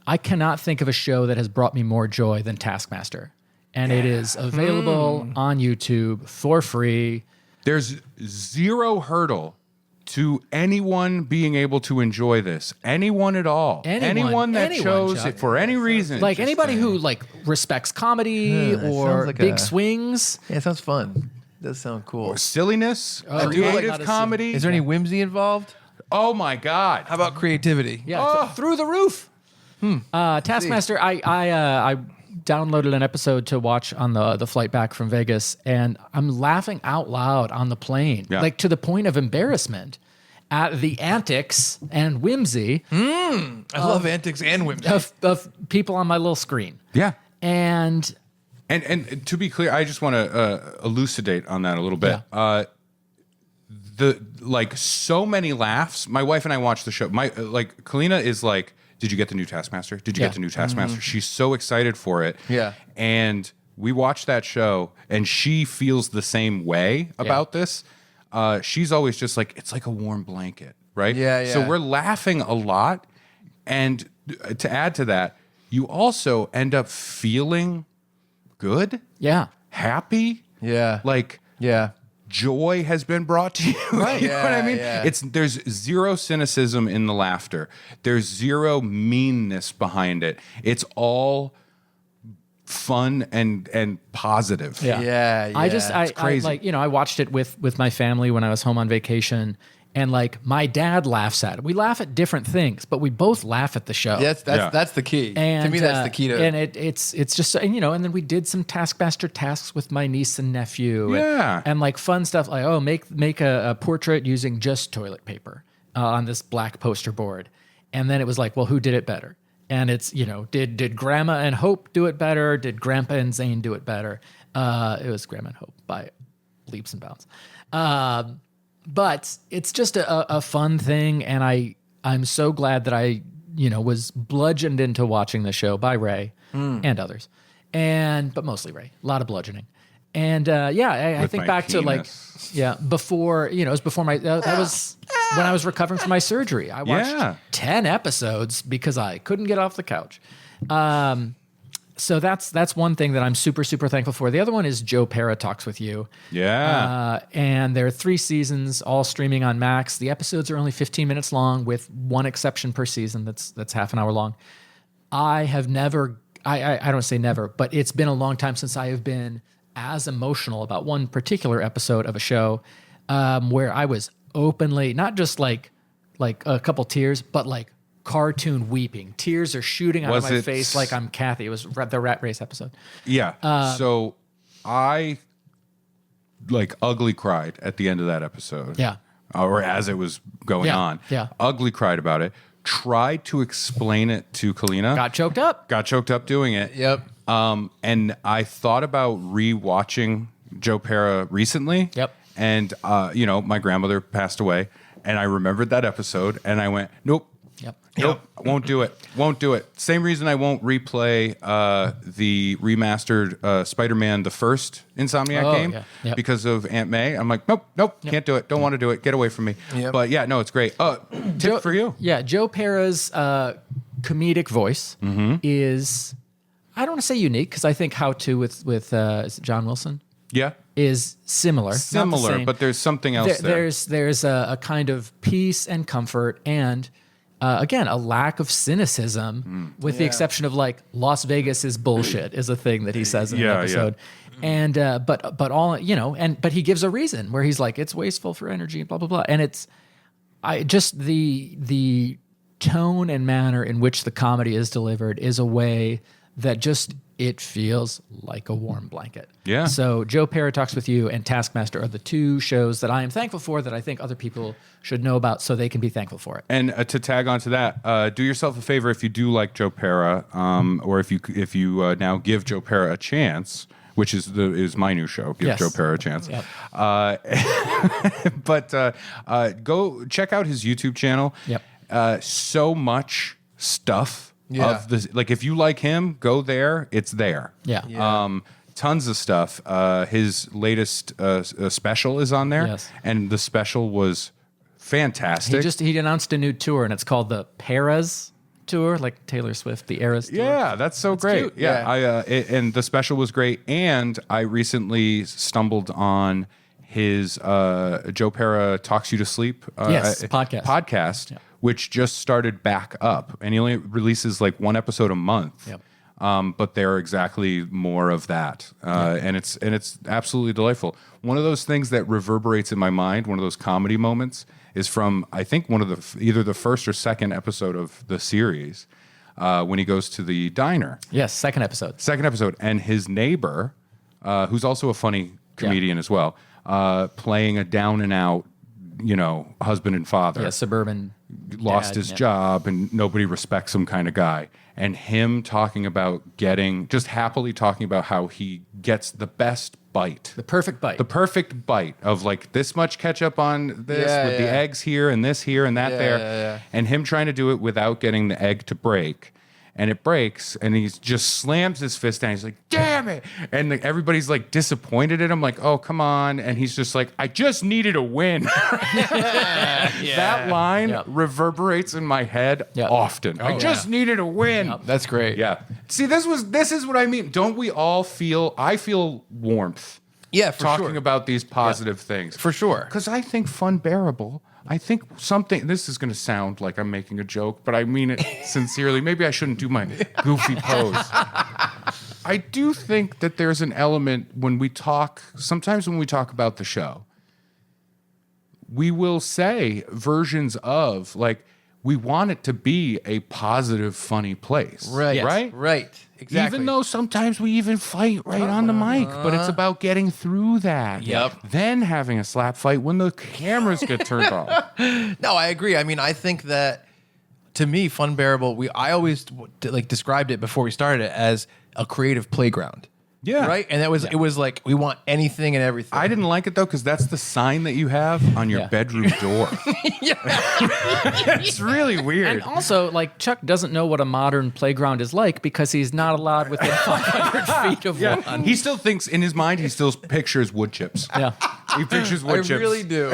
I cannot think of a show that has brought me more joy than Taskmaster. And it is available on YouTube for free. There's zero hurdle to anyone being able to enjoy this, anyone at all, anyone that chose Chuck. it for any reason, Like anybody who like respects comedy that or sounds like big a- swings. Yeah, it sounds fun. It does sound cool. silliness, Oh, creative not a comedy. Is there any whimsy involved? Oh my God! How about creativity? Yeah, through the roof. Taskmaster, I downloaded an episode to watch on the flight back from Vegas, and I'm laughing out loud on the plane, like to the point of embarrassment at the antics and whimsy I love antics and whimsy. of people on my little screen. Yeah. And And to be clear, I just want to elucidate on that a little bit. Yeah. So many laughs. My wife and I watched the show. Kalina is like, "Did you get the new Taskmaster? Did you get the new Taskmaster?" She's so excited for it. Yeah. And we watched that show, and she feels the same way about this. She's always just like, it's like a warm blanket, right? Yeah. So we're laughing a lot, and to add to that, you also end up feeling good, yeah, happy, Yeah. like Yeah. joy has been brought to you. Right. You know what I mean? Yeah. There's zero cynicism in the laughter. There's zero meanness behind it. It's all fun and positive. Yeah. I crazy. I watched it with my family when I was home on vacation, and like my dad laughs at it. We laugh at different things, but we both laugh at the show. That's the key. And to me, that's the key to and it's just, and and then we did some Taskmaster tasks with my niece and nephew. Yeah. And like fun stuff like, make a portrait using just toilet paper on this black poster board. And then it was like, well, who did it better? And it's, did Grandma and Hope do it better? Did Grandpa and Zane do it better? It was Grandma and Hope by leaps and bounds. But it's just a fun thing, and I'm so glad that I was bludgeoned into watching the show by Ray and others, but mostly Ray. A lot of bludgeoning, and I think my back penis. to before it was before my that was when I was recovering from my surgery. I watched 10 episodes because I couldn't get off the couch. So that's one thing that I'm super, super thankful for. The other one is Joe Pera Talks With You. Yeah. And there are 3 seasons, all streaming on Max. The episodes are only 15 minutes long, with one exception per season that's half an hour long. I have never, I don't say never, but it's been a long time since I have been as emotional about one particular episode of a show where I was openly, not just like a couple tears, but like cartoon weeping. Tears are shooting out of my face like I'm Kathy. It was the Rat Race episode. Yeah. So I ugly cried at the end of that episode. Yeah. Or as it was going on. Yeah. Ugly cried about it. Tried to explain it to Kalina. Got choked up. Got choked up doing it. Yep. And I thought about rewatching Joe Pera recently. Yep. And my grandmother passed away, and I remembered that episode, and I went, nope. Nope, won't do it. Won't do it. Same reason I won't replay the remastered Spider-Man the first Insomniac game because of Aunt May. I'm like, nope, can't do it. Don't want to do it. Get away from me. Yep. But yeah, no, it's great. Tip for you. Yeah, Joe Pera's comedic voice is, I don't want to say unique, because I think How To with is it John Wilson Yeah. is similar. Not the Similar, same. but there's something else there. There's a kind of peace and comfort, and again, a lack of cynicism, with the exception of like Las Vegas is bullshit is a thing that he says in an episode. And but all but he gives a reason where he's like, it's wasteful for energy and blah blah blah. And it's just the tone and manner in which the comedy is delivered is a way that just it feels like a warm blanket. Yeah. So Joe Pera Talks With You and Taskmaster are the 2 shows that I am thankful for, that I think other people should know about so they can be thankful for it. And to tag on to that, do yourself a favor if you do like Joe Pera, or if you now give Joe Pera a chance, which is my new show, Give Joe Pera a Chance. Yep. But go check out his YouTube channel. Yep. So much stuff. Yeah. Of this, like if you like him, go there. It's there. Yeah. Tons of stuff. His latest special is on there, Yes. and the special was fantastic. He announced a new tour, and it's called the Peras Tour, like Taylor Swift, the Eras Tour. Yeah, that's so great. cute. Yeah, and the special was great. And I recently stumbled on his Joe Pera Talks You to Sleep podcast, which just started back up, and he only releases like one episode a month. Yep. But they're exactly more of that, and it's absolutely delightful. One of those things that reverberates in my mind, one of those comedy moments, is from I think one of the either the first or second episode of the series, when he goes to the diner. Yes, second episode. Second episode, and his neighbor, who's also a funny comedian as well, playing a down and out, husband and father. Yeah, suburban. Lost his job and nobody respects him kind of guy. And him talking about just happily talking about how he gets the best bite. The perfect bite. The perfect bite of like this much ketchup on this with the eggs here and this here and that there. Yeah. And him trying to do it without getting the egg to break. And it breaks, and he just slams his fist down. He's like, damn it. And everybody's like disappointed at him, like, oh, come on. And he's just like, I just needed a win. That line reverberates in my head often. I just needed a win. Yep. That's great. Yeah. See, this is what I mean. Don't we all I feel warmth. Yeah, for talking sure. about these positive things. For sure. Because I think Funbearable, I think something, this is going to sound like I'm making a joke, but I mean it sincerely. Maybe I shouldn't do my goofy pose. I do think that there's an element sometimes when we talk about the show, we will say versions of, like, we want it to be a positive, funny place. Right. Yes. Right? Right. Exactly. Even though sometimes we even fight right on the mic, but it's about getting through that. Yep. Then having a slap fight when the cameras get turned off. No, I agree. I mean, I think that to me, Funbearable, I always described it before we started it as a creative playground. Yeah. Right? And it was like we want anything and everything. I didn't like it though, because that's the sign that you have on your bedroom door. It's really weird. And also, like, Chuck doesn't know what a modern playground is like because he's not allowed within 500 feet of one. He still thinks in his mind, he still pictures wood chips. Yeah. He pictures I wood chips. really do.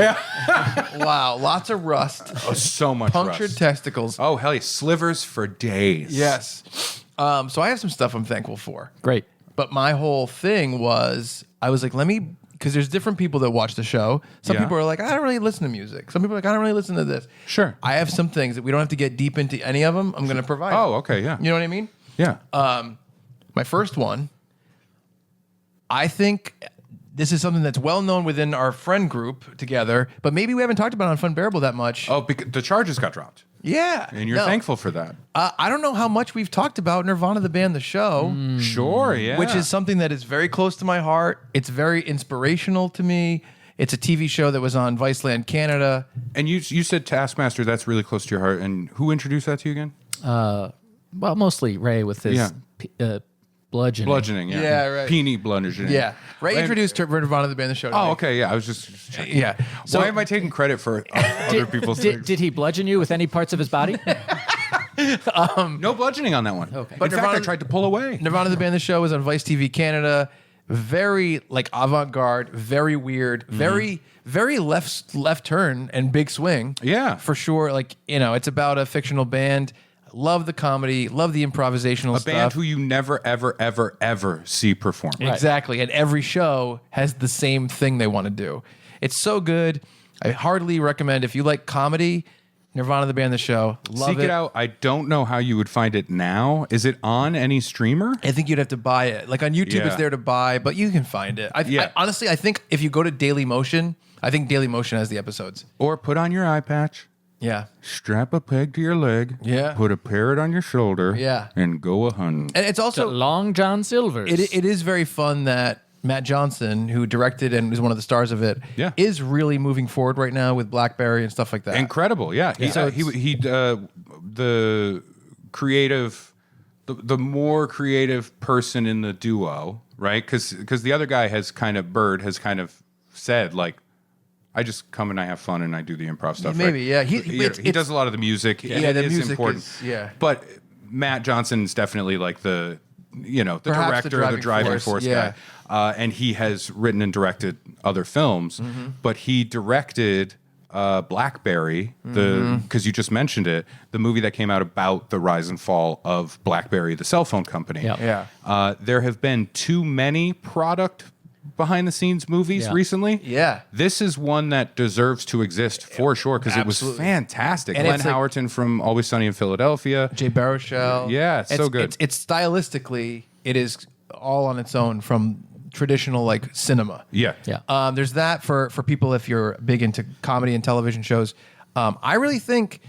Wow, lots of rust, Oh, so much punctured rust. testicles. Oh, hell yeah. Slivers for days. Yes. So I have some stuff I'm thankful for. Great. But my whole thing was, I was like, because there's different people that watch the show. Some Yeah. people are like, I don't really listen to music. Some people are like, I don't really listen to this. Sure. I have some things that we don't have to get deep into any of them. I'm going to provide. Oh, okay, yeah. You know what I mean? Yeah. My first one, I think this is something that's well known within our friend group together, but maybe we haven't talked about it on Funbearable that much. Oh, because the charges got dropped. Yeah. And you're No. thankful for that. I don't know how much we've talked about Nirvana the band, the show. Sure, yeah. Which is something that is very close to my heart. It's very inspirational to me. It's a TV show that was on Viceland Canada. And you said Taskmaster, that's really close to your heart. And who introduced that to you again? Well, mostly Ray with his bludgeoning. Bludgeoning, yeah. Yeah, right. Peony bludgeoning. Yeah. Ray And- introduced Nirvana the band, the show. To Oh, me. okay, yeah. I was just checking. Yeah. So Why am I taking credit for other people's things? Did he bludgeon you with any parts of his body? No bludgeoning on that one. Okay. But in fact, I Nirvana- tried to pull away. Nirvana the band, the show was on Vice TV Canada. Very like avant-garde, very weird, very left turn and big swing. Yeah. For sure. Like, it's about a fictional band. Love the comedy, love the improvisational A stuff. band who you never, ever, ever, ever see perform. Exactly. And every show has the same thing they want to do. It's so good. I heartily recommend, if you like comedy, Nirvana the band, the show. Love Seek it out. I don't know how you would find it now. Is it on any streamer? I think you'd have to buy it. Like on YouTube, Yeah. it's there to buy, but you can find it. Yeah. Honestly, I think if you go to Dailymotion, I think Dailymotion has the episodes. Or put on your eye patch, Yeah. strap a peg to your leg, Yeah. put a parrot on your shoulder, Yeah. and go a hunting. And it's also, Long John Silver's. it is very fun that Matt Johnson, who directed and is one of the stars of it, Yeah. is really moving forward right now with BlackBerry and stuff like that. Incredible, yeah. The creative, the more creative person in the duo, right? Because the other guy has kind of said, like, I just come and I have fun and I do the improv stuff. Maybe, right? yeah. He does a lot of the music. Yeah, and the it's music important. is- But Matt Johnson's definitely like the Perhaps the director, the driving driving force yeah. guy. And he has written and directed other films, Mm-hmm. but he directed BlackBerry, because you just mentioned it, the movie that came out about the rise and fall of BlackBerry, the cell phone company. Yep. Yeah. There have been too many product behind the scenes movies Yeah. recently. Yeah. This is one that deserves to exist for sure because it was Absolutely. fantastic. And Glenn it's like- Howerton from Always Sunny in Philadelphia. Jay Baruchel. Yeah, it's so good. It's stylistically, it is all on its own from traditional like cinema. Yeah. Yeah. There's that for people if you're big into comedy and television shows. I really think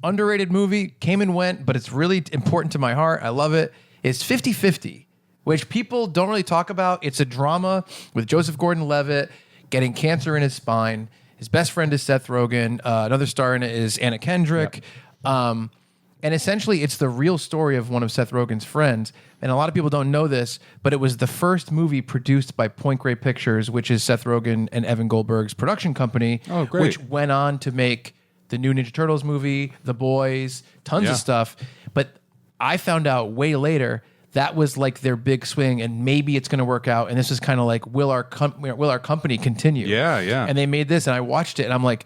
underrated movie came and went, but it's really important to my heart. I love it. It's 50-50, which people don't really talk about. It's a drama with Joseph Gordon-Levitt getting cancer in his spine. His best friend is Seth Rogen. Another star in it is Anna Kendrick. And essentially, it's the real story of one of Seth Rogen's friends. And a lot of people don't know this, but it was the first movie produced by Point Grey Pictures, which is Seth Rogen and Evan Goldberg's production company, Oh, great. which went on to make the new Ninja Turtles movie, The Boys, tons Yeah. of stuff. But I found out way later that was like their big swing, and maybe it's going to work out. And this is kind of like, will our company continue? Yeah, yeah. And they made this, and I watched it, and I'm like,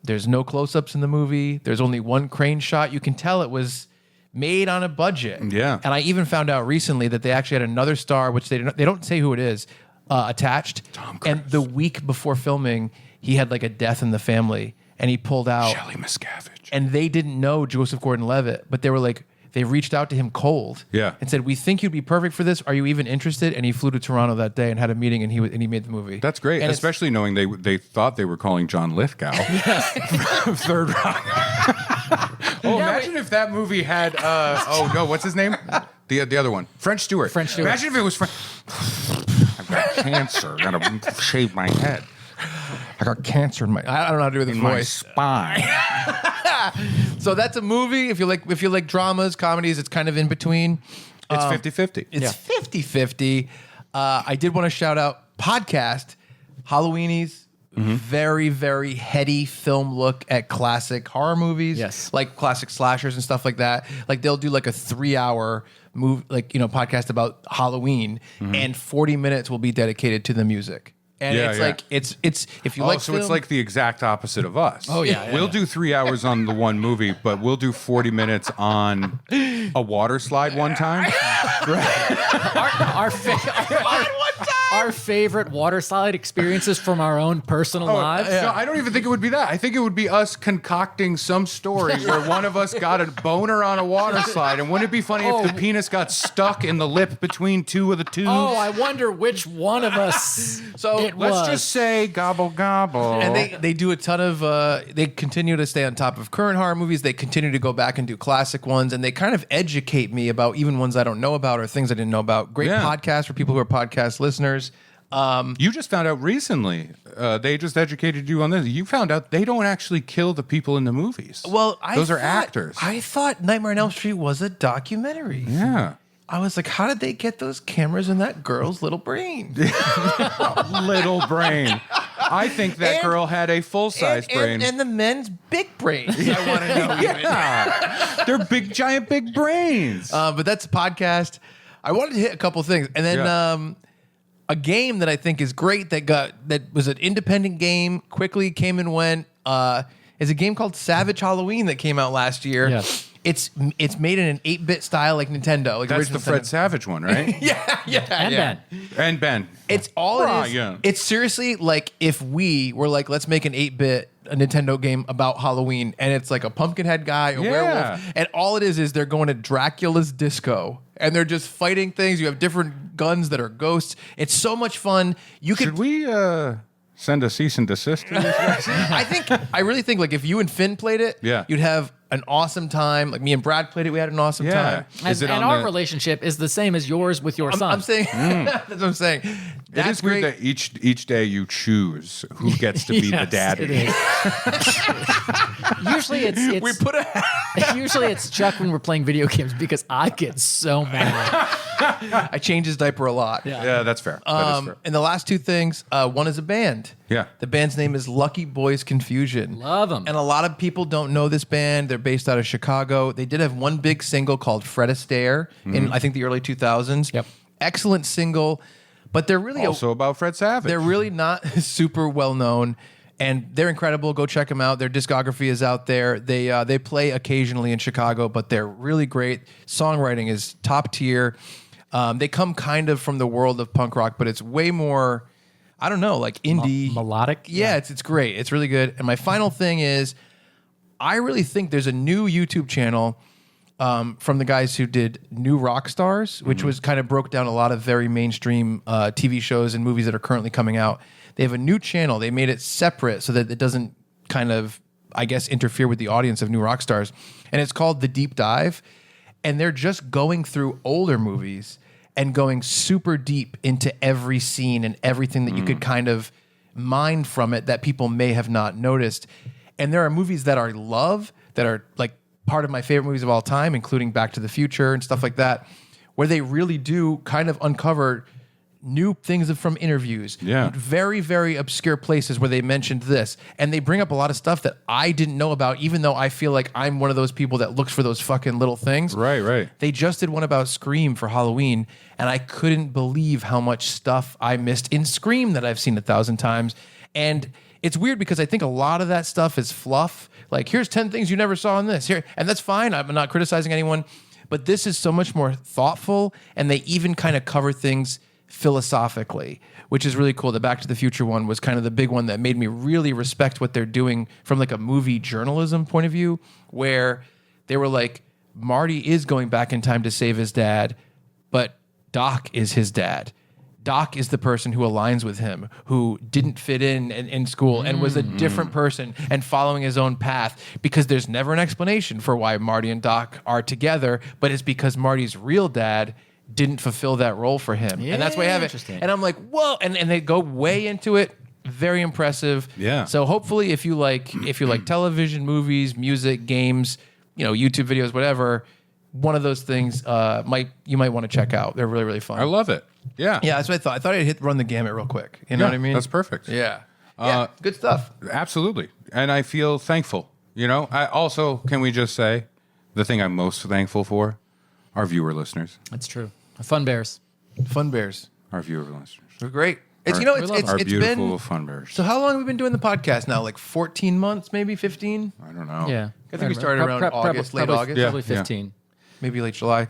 there's no close-ups in the movie. There's only one crane shot. You can tell it was made on a budget. Yeah. And I even found out recently that they actually had another star, which they don't say who it is, attached. Tom Cruise. And the week before filming, he had like a death in the family, and he pulled out. Shelley Miscavige. And they didn't know Joseph Gordon-Levitt, but they were like, they reached out to him cold, Yeah. and said, "We think you'd be perfect for this. Are you even interested?" And he flew to Toronto that day and had a meeting, and he made the movie. That's great, And it's- especially knowing they thought they were calling John Lithgow. Third Rock. Imagine if that movie had what's his name? The other one, French Stewart. French Stewart. Imagine if it was I've got cancer. Gotta shave my head. I got cancer in my. I don't know how to do this In my voice. spine. So that's a movie. If you like dramas, comedies, it's kind of in between. It's 50-50. It's 50-50. I did want to shout out podcast Halloweenies. Very, very heady film look at classic horror movies. Yes. Like classic slashers and stuff like that. Like they'll do like a 3-hour podcast about Halloween, and 40 minutes will be dedicated to the music. And Yeah, it's yeah. like it's if you like so film, it's like the exact opposite of us. Oh, yeah, yeah, we'll yeah. do 3 hours on the one movie, but we'll do 40 minutes on a water slide one time. Our favorite water slide experiences from our own personal lives. No, I don't even think it would be that. I think it would be us concocting some story where one of us got a boner on a water slide. And wouldn't it be funny if the penis got stuck in the lip between two of the tubes? Oh, I wonder which one of us. So it Let's was. just say gobble gobble. And they do a ton of they continue to stay on top of current horror movies. They continue to go back and do classic ones, and they kind of educate me about even ones I don't know about or things I didn't know about. Great Yeah. podcast for people who are podcast listeners. You just found out recently. They just educated you on this. You found out they don't actually kill the people in the movies. Well, those are actors. I thought Nightmare on Elm Street was a documentary. Yeah. I was like, how did they get those cameras in that girl's little brain? Little brain. I think that And- girl had a full-size brain. And the men's big brains. I want to know even. Yeah. They're big, giant, big brains. But that's a podcast. I wanted to hit a couple things, and then Yeah. a game that I think is great that was an independent game, quickly came and went. Is a game called Savage Halloween that came out last year. Yes. It's made in an 8-bit style like Nintendo. Like That's original the Fred Nintendo. Savage one, right? And Ben. And Ben. It's all it is. Brian. It's seriously like if we were like, let's make an 8-bit a Nintendo game about Halloween, and it's like a Pumpkinhead guy, a Yeah. werewolf, and all it is they're going to Dracula's disco, and they're just fighting things. You have different guns that are ghosts. It's so much fun. You could. Should we send a cease and desist to these guys? I really think like if you and Finn played it, Yeah. you'd have an awesome time. Like me and Brad played it, we had an awesome Yeah. time. Is it and on our the- relationship is the same as yours with your son. I'm saying that's what I'm saying. It That's is great. weird that each day you choose who gets to be the Yes, daddy. it is. Usually it's we put a usually it's Chuck when we're playing video games because I get so mad. I change his diaper a lot. Yeah, that's fair. That is fair. And the last two things, one is a band. Yeah. The band's name is Lucky Boys Confusion. Love 'em. And a lot of people don't know this band. They're based out of Chicago. They did have one big single called Fred Astaire in, I think, the early 2000s. Yep. Excellent single. But they're really Also about Fred Savage. they're really not super well known, and they're incredible. Go check them out. Their discography is out there. They play occasionally in Chicago, but they're really great. Songwriting is top tier. They come kind of from the world of punk rock, but it's way more I don't know, like indie melodic. Yeah, it's great. It's really good. And my final thing is, I really think there's a new YouTube channel from the guys who did New Rock Stars, which was kind of broke down a lot of very mainstream TV shows and movies that are currently coming out. They have a new channel. They made it separate so that it doesn't kind of, I guess, interfere with the audience of New Rock Stars. And it's called The Deep Dive. And they're just going through older movies and going super deep into every scene and everything that you could kind of mine from it that people may have not noticed. And there are movies that I love that are like part of my favorite movies of all time, including Back to the Future and stuff like that, where they really do kind of uncover new things from interviews. Yeah. Very, very obscure places where they mentioned this. And they bring up a lot of stuff that I didn't know about, even though I feel like I'm one of those people that looks for those fucking little things. Right. They just did one about Scream for Halloween, and I couldn't believe how much stuff I missed in Scream that I've seen 1,000 times. And it's weird because I think a lot of that stuff is fluff. Like, here's 10 things you never saw in this. Here, and that's fine. I'm not criticizing anyone. But this is so much more thoughtful, and they even kind of cover things philosophically, which is really cool. The Back to the Future one was kind of the big one that made me really respect what they're doing from like a movie journalism point of view, where they were like, Marty is going back in time to save his dad, but Doc is his dad. Doc is the person who aligns with him, who didn't fit in school and was a different person and following his own path, because there's never an explanation for why Marty and Doc are together, but it's because Marty's real dad didn't fulfill that role for him. And that's why I have it. And I'm like, whoa. And they go way into it. Very impressive. Yeah. So hopefully if you like television, movies, music, games, YouTube videos, whatever, one of those things you might want to check out. They're really, really fun. I love it. Yeah. Yeah, that's what I thought. I thought I'd run the gamut real quick. You know what I mean? That's perfect. Yeah. Yeah, good stuff. Absolutely. And I feel thankful. I also, can we just say, the thing I'm most thankful for? Our viewer listeners. That's true. Funbears. Funbears. Our viewer listeners. They're great. It's Our it's beautiful been Funbears. So how long have we been doing the podcast now? Like 14 months, maybe 15? I don't know. Yeah. I think we started around August, late August. Probably 15. Maybe late July.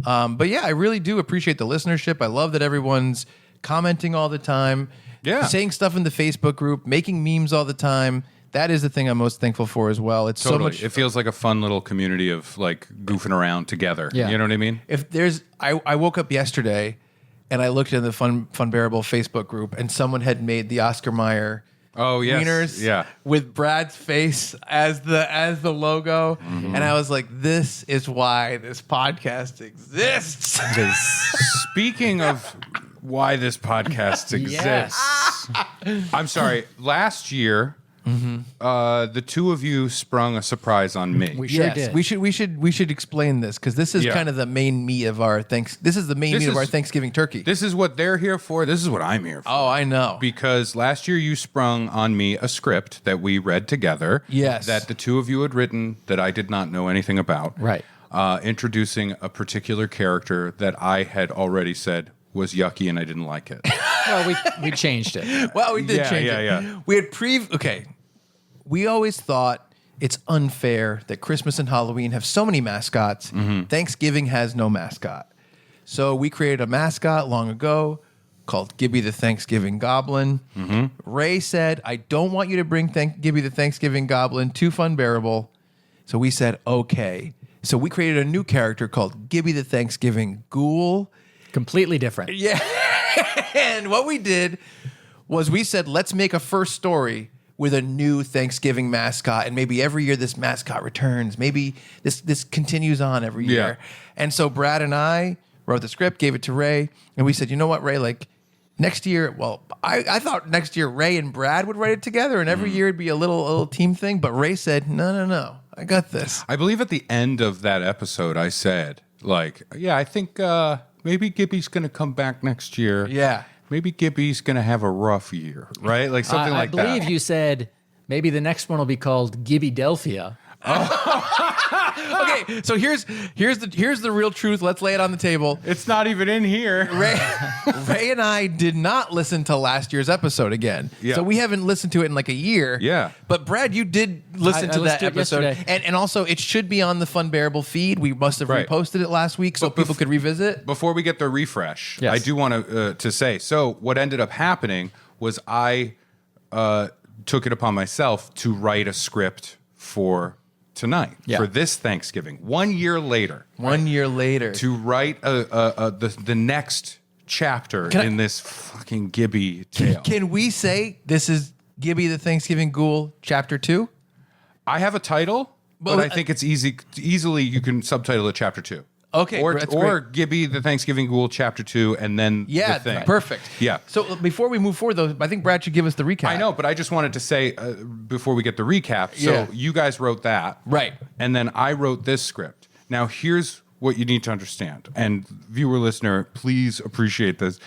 But yeah, I really do appreciate the listenership. I love that everyone's commenting all the time. Yeah. Saying stuff in the Facebook group, making memes all the time. That is the thing I'm most thankful for as well. It's Totally. so much. It feels like a fun little community of like goofing around together. Yeah. You know what I mean? If there's, I woke up yesterday and I looked in the Funbearable Facebook group, and someone had made the Oscar Mayer wieners with Brad's face as the logo. Mm-hmm. And I was like, this is why this podcast exists. Speaking of why this podcast exists, I'm sorry, last year, the two of you sprung a surprise on me. We sure did. We should explain this, because this is kind of the main meat of our Thanksgiving turkey. This is what they're here for. This is what I'm here for. Oh, I know. Because last year you sprung on me a script that we read together. Yes. That the two of you had written that I did not know anything about. Right. Introducing a particular character that I had already said was yucky and I didn't like it. Well, we changed it. Well, we did change it. Yeah. We had we always thought it's unfair that Christmas and Halloween have so many mascots. Mm-hmm. Thanksgiving has no mascot. So we created a mascot long ago called Gibby the Thanksgiving Goblin. Mm-hmm. Ray said, I don't want you to bring Gibby the Thanksgiving Goblin to Funbearable. So we said, okay. So we created a new character called Gibby the Thanksgiving Ghoul. Completely different. Yeah. And what we did was we said, let's make a first story with a new Thanksgiving mascot. And maybe every year this mascot returns. Maybe this continues on every year. And so Brad and I wrote the script, gave it to Ray. And we said, you know what, Ray, like next year, I thought next year Ray and Brad would write it together. And every year it'd be a little team thing. But Ray said, no, I got this. I believe at the end of that episode, I said, I think maybe Gibby's going to come back next year. Yeah. Maybe Gibby's going to have a rough year, right? Like something like that. I believe you said maybe the next one will be called Gibby Delphia. Okay, so here's the real truth. Let's lay it on the table. It's not even in here. Ray and I did not listen to last year's episode again. Yeah. So we haven't listened to it in like a year. Yeah. But Brad, you did listen to that episode. Yesterday. And also it should be on the Funbearable feed. We must have reposted it last week so people could revisit. Before we get the refresh, Yes. I do want to say, so what ended up happening was I took it upon myself to write a script for tonight, for this Thanksgiving. 1 year later. 1 year later. To write the next chapter in this fucking Gibby tale. Can we say this is Gibby the Thanksgiving Ghoul Chapter 2? I have a title, but I think it's easily you can subtitle it Chapter 2. Okay, or that's great. Gibby the Thanksgiving Ghoul Chapter 2, and then the thing. Perfect. Yeah. So before we move forward, though, I think Brad should give us the recap. I know, but I just wanted to say before we get the recap. So you guys wrote that, right? And then I wrote this script. Now here's what you need to understand, and viewer listener, please appreciate this.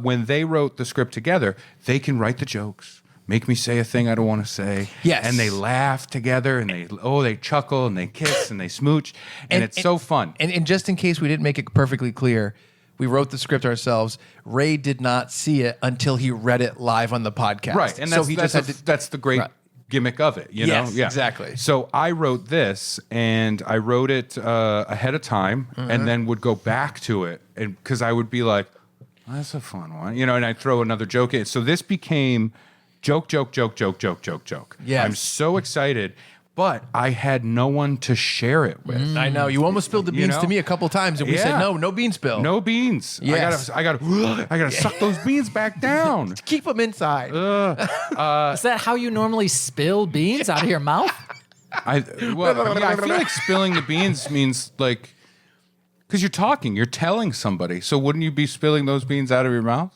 When they wrote the script together, they can write the jokes. Make me say a thing I don't want to say. Yes. And they laugh together and they chuckle and they kiss and they smooch. And it's so fun. And just in case we didn't make it perfectly clear, we wrote the script ourselves. Ray did not see it until he read it live on the podcast. Right. And that's the great gimmick of it, you know? Yeah, exactly. So I wrote this and I wrote it ahead of time and then would go back to it and because I would be like, oh, that's a fun one, you know, and I'd throw another joke in. So this became joke. Yes. I'm so excited, but I had no one to share it with. I know. You almost spilled the beans to me a couple times, and we said, no bean spill. No beans. Yes. I gotta suck those beans back down. Keep them inside. Is that how you normally spill beans out of your mouth? I feel like spilling the beans means like, because you're talking, you're telling somebody. So wouldn't you be spilling those beans out of your mouth?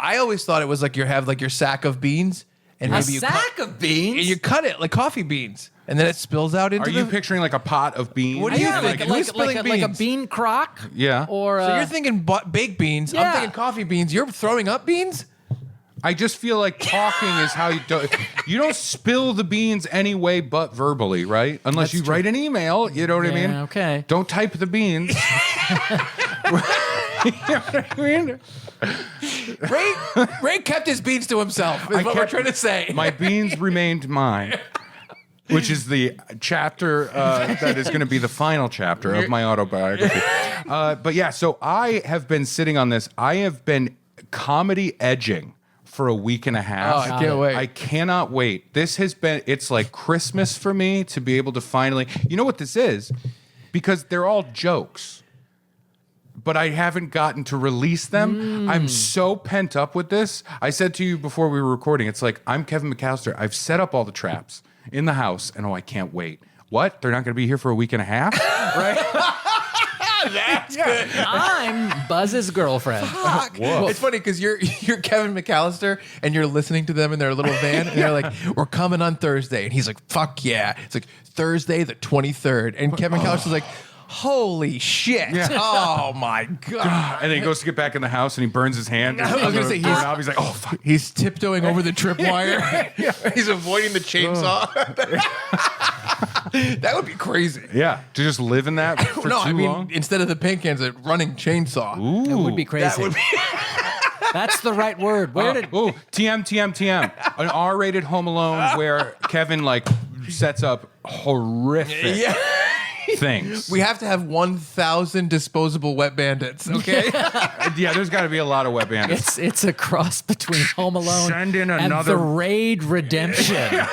I always thought it was like you have like your sack of beans, and maybe you sack of beans. and you cut it like coffee beans, and then it spills out into. Are you picturing like a pot of beans? What do you think? Like, Who's spilling like a beans? bean crock? Yeah. Or So you're thinking baked beans. I'm Yeah. thinking coffee beans. You're throwing up beans. I just feel like talking is how you do. You don't spill the beans anyway, but verbally, right? Unless you write an email. You know what I mean? Okay. Don't type the beans. You know what I mean? Ray kept his beans to himself. Is what we're trying to say. My beans remained mine, which is the chapter that is going to be the final chapter of my autobiography. But yeah, so I have been sitting on this. I have been comedy edging for a week and a half. Oh, I can't wait. I cannot wait. This has been, it's like Christmas for me to be able to finally, you know what this is? Because they're all jokes, but I haven't gotten to release them. I'm so pent up with this. I said to you before we were recording, it's like, I'm Kevin McAllister. I've set up all the traps in the house, and I can't wait. What? They're not going to be here for a week and a half? Right? That's good. I'm Buzz's girlfriend. Whoa. It's funny because you're Kevin McAllister and you're listening to them in their little van and they're like, we're coming on Thursday. And he's like, fuck yeah. It's like Thursday the 23rd. And Kevin McAllister's like, holy shit. Yeah. Oh my God. And then he goes to get back in the house and he burns his hand. I was going to say, he's like, oh, fuck. He's tiptoeing over the tripwire. He's avoiding the chainsaw. That would be crazy. Yeah, to just live in that for No, too I mean, long. instead of the paint cans, a running chainsaw. Ooh. It would be crazy. That would be. That's the right word. Where did TM. An R-rated Home Alone where Kevin like sets up horrific things. We have to have 1,000 disposable wet bandits, okay? Yeah, there's got to be a lot of wet bandits. it's a cross between Home Alone Send in and another- the Raid Redemption.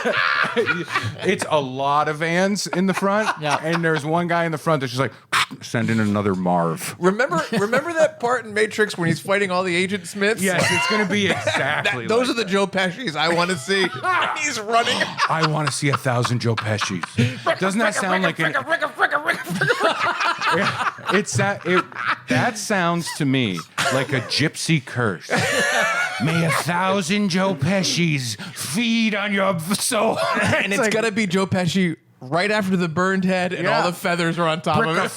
It's a lot of vans in the front, and there's one guy in the front that's just like, send in another Marv. Remember that part in Matrix when he's fighting all the Agent Smiths? Yes, it's going to be exactly Those like are the Joe Pescis I want to see. He's running. I want to see 1,000 Joe Pescis. Doesn't that sound like an... That sounds to me like a gypsy curse. May 1,000 Joe Pescis feed on your soul. And it's going to be Joe Pesci right after the burned head and all the feathers are on top of it.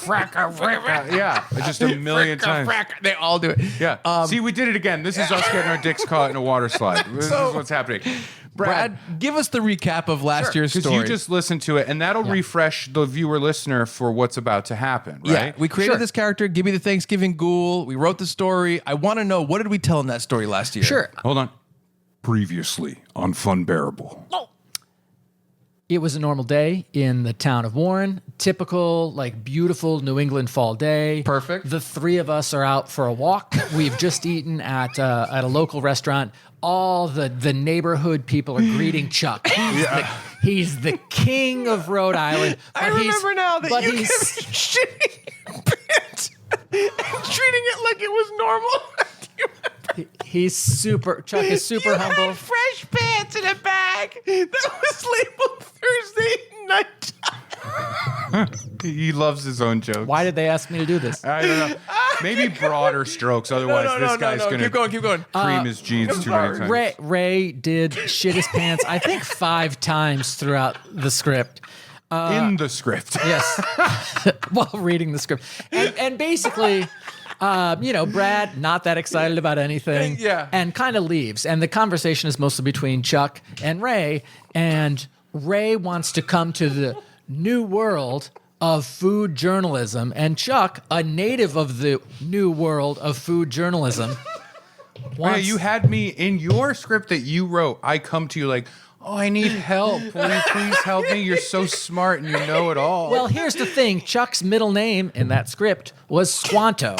Yeah, just a million times. They all do it. Yeah. See, we did it again. This is us getting our dicks caught in a water slide. This is what's happening. Brad, give us the recap of last year's story. Because you just listened to it, and that'll refresh the viewer listener for what's about to happen, right? Yeah, we created this character, Gibby the Thanksgiving Ghoul. We wrote the story. I want to know, what did we tell in that story last year? Sure. Hold on. Previously on Funbearable. It was a normal day in the town of Warren. Typical, like, beautiful New England fall day. Perfect. The three of us are out for a walk. We've just eaten at a local restaurant. All the neighborhood people are greeting Chuck. He's the king of Rhode Island. I remember now that you kept shitting pants and treating it like it was normal. Chuck is super humble. Had fresh pants in a bag that was labeled Thursday night. He loves his own jokes. Why did they ask me to do this? I don't know. Maybe broader strokes. Otherwise, this guy's going to keep going. cream his jeans too many times. Ray did shit his pants, I think 5 times throughout the script. In the script. Yes. While reading the script. And basically, Brad, not that excited about anything. Yeah. And kind of leaves. And the conversation is mostly between Chuck and Ray. And Ray wants to come to the new world of food journalism. And Chuck, a native of the new world of food journalism, Hey, you had me in your script that you wrote. I come to you like, oh, I need help. Will you please help me? You're so smart and you know it all. Well, here's the thing. Chuck's middle name in that script was Squanto.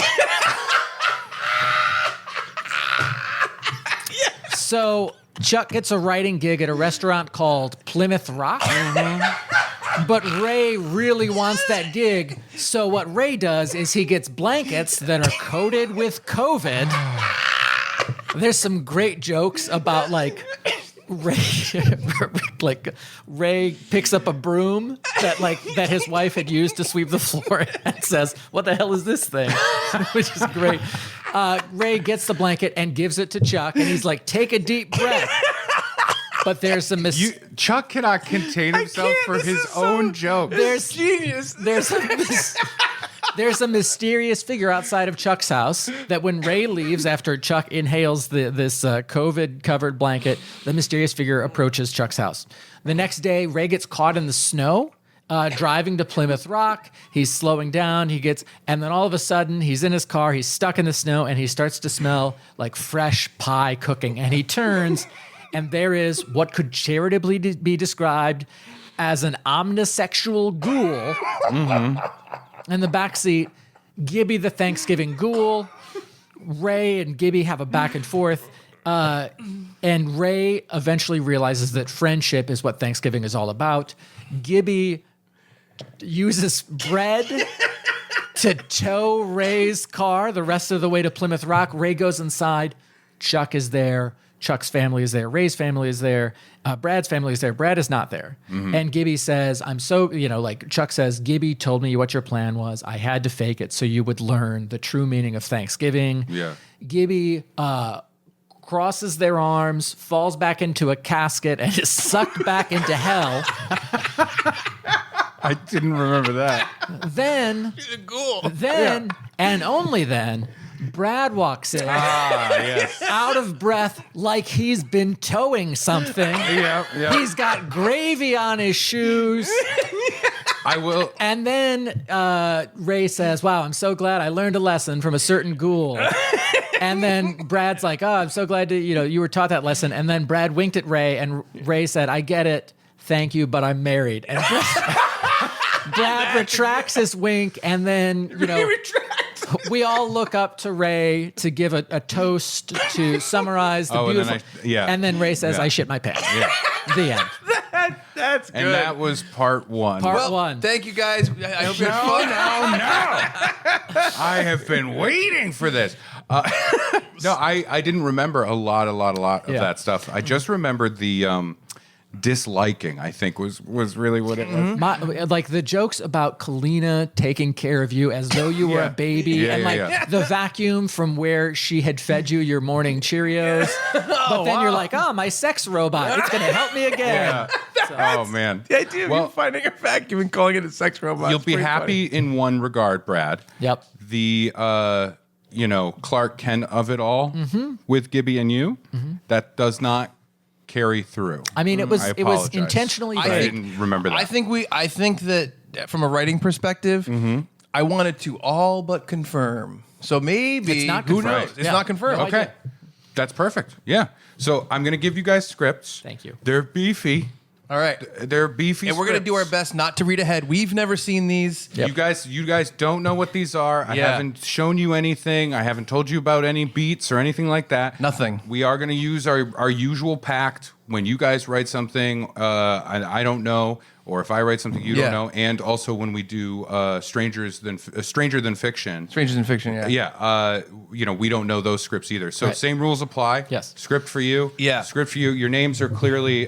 So Chuck gets a writing gig at a restaurant called Plymouth Rock. But Ray really wants that gig. So what Ray does is he gets blankets that are coated with COVID. There's some great jokes about Ray picks up a broom that his wife had used to sweep the floor and says, "What the hell is this thing?" Which is great. Ray gets the blanket and gives it to Chuck, and he's like, "Take a deep breath." But there's a Chuck cannot contain himself for his own joke. There's genius. There's a mysterious figure outside of Chuck's house that when Ray leaves after Chuck inhales this COVID-covered blanket, the mysterious figure approaches Chuck's house. The next day, Ray gets caught in the snow, driving to Plymouth Rock. He's slowing down. And then all of a sudden, he's in his car. He's stuck in the snow, and he starts to smell like fresh pie cooking. And he turns, and there is what could charitably be described as an omnisexual ghoul. In the backseat, Gibby the Thanksgiving Ghoul. Ray and Gibby have a back and forth. And Ray eventually realizes that friendship is what Thanksgiving is all about. Gibby uses bread to tow Ray's car the rest of the way to Plymouth Rock. Ray goes inside. Chuck is there. Chuck's family is there. Ray's family is there. Brad's family is there. Brad is not there. And Gibby says, Chuck says, Gibby told me what your plan was. I had to fake it so you would learn the true meaning of Thanksgiving. Yeah. Gibby crosses their arms, falls back into a casket, and is sucked back into hell. I didn't remember that. Then, He's a ghoul. And only then, Brad walks in, Yes. out of breath, like he's been towing something. Yeah. He's got gravy on his shoes. I will. And then Ray says, "Wow, I'm so glad I learned a lesson from a certain ghoul." And then Brad's like, "Oh, I'm so glad you were taught that lesson." And then Brad winked at Ray, and Ray said, "I get it. Thank you, but I'm married." And Brad retracts his wink, and then we all look up to Ray to give a toast to summarize the beautiful. And then Ray says, "I shit my pants." Yeah. The end. That's good. And that was part one. Part one. Thank you guys. I hope you had fun. No. I have been waiting for this. No, I didn't remember a lot of that stuff. I just remembered the disliking, I think, was really what it was. Like the jokes about Kalina taking care of you as though you were a baby, and the vacuum from where she had fed you your morning Cheerios. But then you're like, "Oh, my sex robot, it's going to help me again." Oh, man. The idea of you finding a vacuum and calling it a sex robot. You'll be happy in one regard, Brad. Yep. The Clark Kent of it all with Gibby and you, that does not carry through. I mean, it was apologize. intentionally. I didn't remember that. I think that from a writing perspective, I wanted to all but confirm. So maybe It's not who confirmed. knows? It's Yeah. not confirmed. No idea. Okay. That's perfect. Yeah. So I'm going to give you guys scripts. Thank you. They're beefy. All right. They're beefy. And we're going to do our best not to read ahead. We've never seen these. Yep. You guys don't know what these are. I haven't shown you anything. I haven't told you about any beats or anything like that. Nothing. We are going to use our usual pact when you guys write something I don't know, or if I write something you don't know, and also when we do Stranger Than Fiction. Strangers in Fiction, yeah. Yeah, we don't know those scripts either. So same rules apply. Yes. Script for you. Yeah. Script for you. Your names are clearly,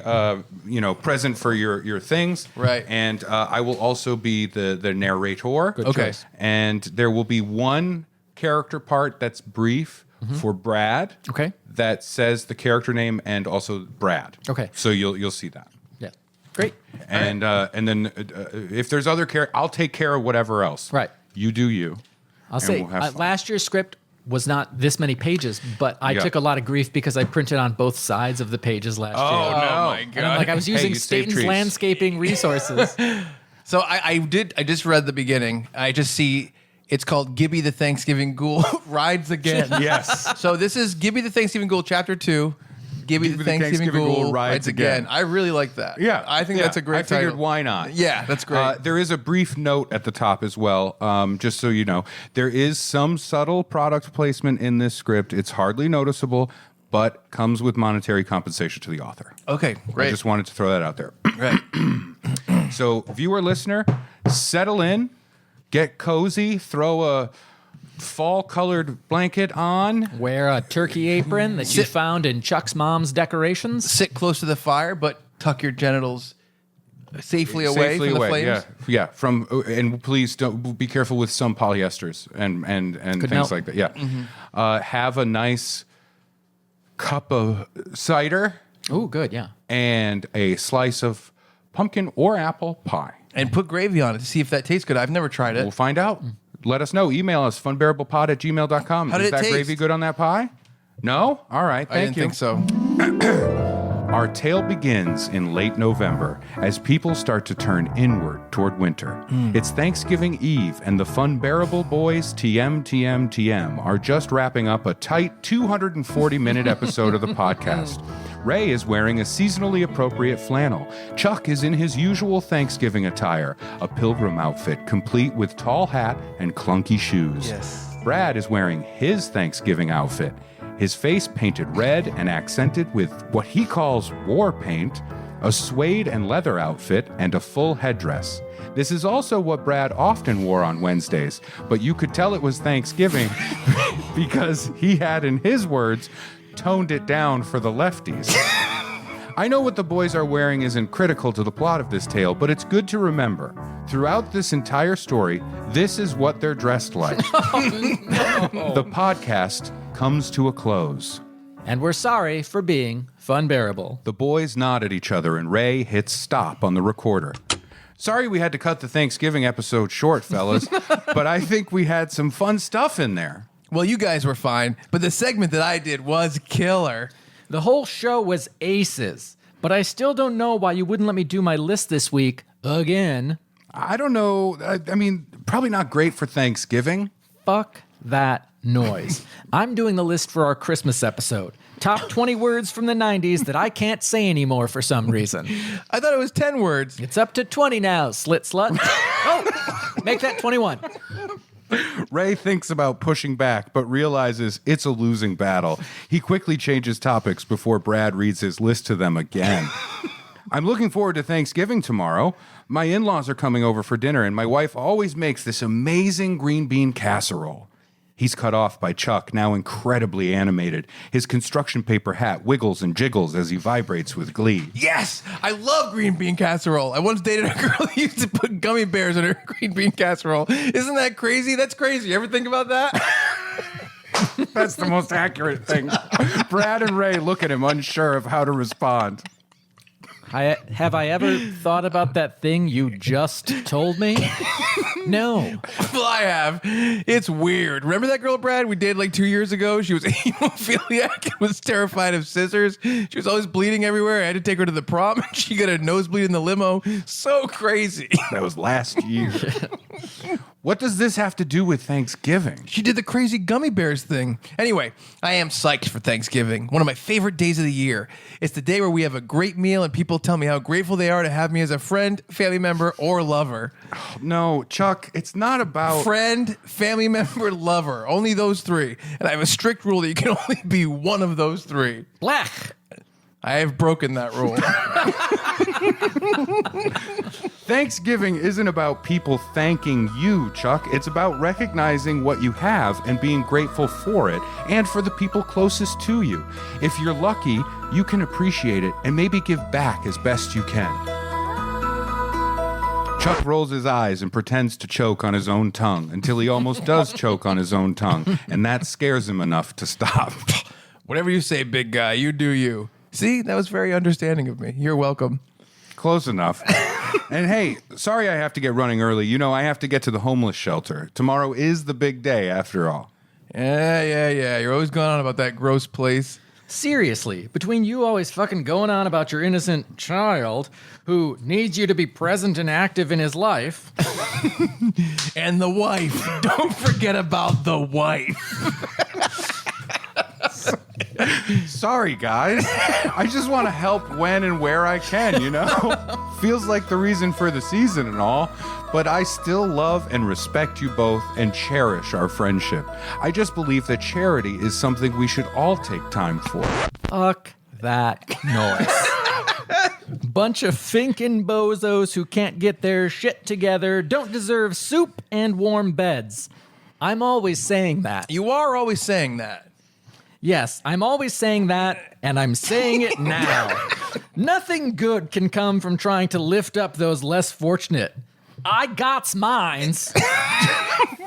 present for your things. Right. And I will also be the narrator. Good Okay. choice. And there will be one character part that's brief for Brad. Okay. That says the character name and also Brad. Okay. So you'll see that. Yeah. Great. And then if there's other I'll take care of whatever else. Right. You do you. I'll say we'll have fun. last year's script was not this many pages, but I took a lot of grief because I printed on both sides of the pages last year. Oh, my And I'm like, I was using you saved Staten's trees. landscaping resources. So I just read the beginning. I just see it's called Gibby the Thanksgiving Ghoul Rides Again. Yes. So this is Gibby the Thanksgiving Ghoul Chapter 2. Gibby the Thanksgiving Ghoul Rides Again. I really like that. Yeah, I think that's a great I figured, title. why not? Yeah, that's great. There is a brief note at the top as well, just so you know. There is some subtle product placement in this script. It's hardly noticeable, but comes with monetary compensation to the author. Okay, great. I just wanted to throw that out there. Right. So, viewer, listener, settle in, get cozy, throw a fall-colored blanket on. Wear a turkey apron that you found in Chuck's mom's decorations. Sit close to the fire, but tuck your genitals safely away from the flames. Yeah. And please don't be careful with some polyesters and things help. like that. Yeah. Have a nice cup of cider Oh, good. Yeah. and a slice of pumpkin or apple pie. And put gravy on it to see if that tastes good. I've never tried it. We'll find out. Let us know. Email us, funbearablepod@gmail.com. How did Is it that taste? gravy good on that pie? No? All right. I Thank didn't you. think so. Our tale begins in late November as people start to turn inward toward winter. It's Thanksgiving Eve, and the Funbearable boys, TM, are just wrapping up a tight 240-minute episode of the podcast. Ray is wearing a seasonally appropriate flannel. Chuck is in his usual Thanksgiving attire, a pilgrim outfit complete with tall hat and clunky shoes. Yes. Brad is wearing his Thanksgiving outfit, his face painted red and accented with what he calls war paint, a suede and leather outfit, and a full headdress. This is also what Brad often wore on Wednesdays, but you could tell it was Thanksgiving because he had, in his words, toned it down for the lefties. I know what the boys are wearing isn't critical to the plot of this tale, but it's good to remember. Throughout this entire story, this is what they're dressed like. The podcast comes to a close. And we're sorry for being Funbearable. The boys nod at each other and Ray hits stop on the recorder. Sorry we had to cut the Thanksgiving episode short, fellas, but I think we had some fun stuff in there. Well, you guys were fine, but the segment that I did was killer. The whole show was aces, but I still don't know why you wouldn't let me do my list this week again. I don't know. I mean, probably not great for Thanksgiving. Fuck that noise. I'm doing the list for our Christmas episode. Top 20 words from the 90s that I can't say anymore for some reason. I thought it was 10 words. It's up to 20 now, slit slut. Oh, make that 21. Ray thinks about pushing back, but realizes it's a losing battle. He quickly changes topics before Brad reads his list to them again. I'm looking forward to Thanksgiving tomorrow. My in-laws are coming over for dinner, and my wife always makes this amazing green bean casserole. He's cut off by Chuck, now incredibly animated. His construction paper hat wiggles and jiggles as he vibrates with glee. Yes, I love green bean casserole. I once dated a girl who used to put gummy bears in her green bean casserole. Isn't that crazy? That's crazy. You ever think about that? That's the most accurate thing. Brad and Ray look at him, unsure of how to respond. Have I ever thought about that thing you just told me? No. Well, I have. It's weird. Remember that girl, Brad, we dated like 2 years ago? She was hemophiliac and was terrified of scissors. She was always bleeding everywhere. I had to take her to the prom, and she got a nosebleed in the limo. So crazy. That was last year. What does this have to do with Thanksgiving? She did the crazy gummy bears thing. Anyway, I am psyched for Thanksgiving. One of my favorite days of the year. It's the day where we have a great meal and people tell me how grateful they are to have me as a friend, family member, or lover. No, Chuck, it's not about... Friend, family member, lover. Only those three. And I have a strict rule that you can only be one of those three. Black. I have broken that rule. Thanksgiving isn't about people thanking you, Chuck. It's about recognizing what you have and being grateful for it and for the people closest to you. If you're lucky, you can appreciate it and maybe give back as best you can. Chuck rolls his eyes and pretends to choke on his own tongue until he almost does choke on his own tongue, and that scares him enough to stop. Whatever you say, big guy, you do you. See, that was very understanding of me. You're welcome. Close enough. And hey, sorry I have to get running early. You know, I have to get to the homeless shelter. Tomorrow is the big day, after all. Yeah. You're always going on about that gross place. Seriously, between you always fucking going on about your innocent child who needs you to be present and active in his life. And the wife. Don't forget about the wife. Sorry, guys. I just want to help when and where I can, you know? Feels like the reason for the season and all, but I still love and respect you both and cherish our friendship. I just believe that charity is something we should all take time for. Fuck that noise. Bunch of finkin' bozos who can't get their shit together don't deserve soup and warm beds. I'm always saying that. You are always saying that. Yes, I'm always saying that, and I'm saying it now. Nothing good can come from trying to lift up those less fortunate. I gots mines.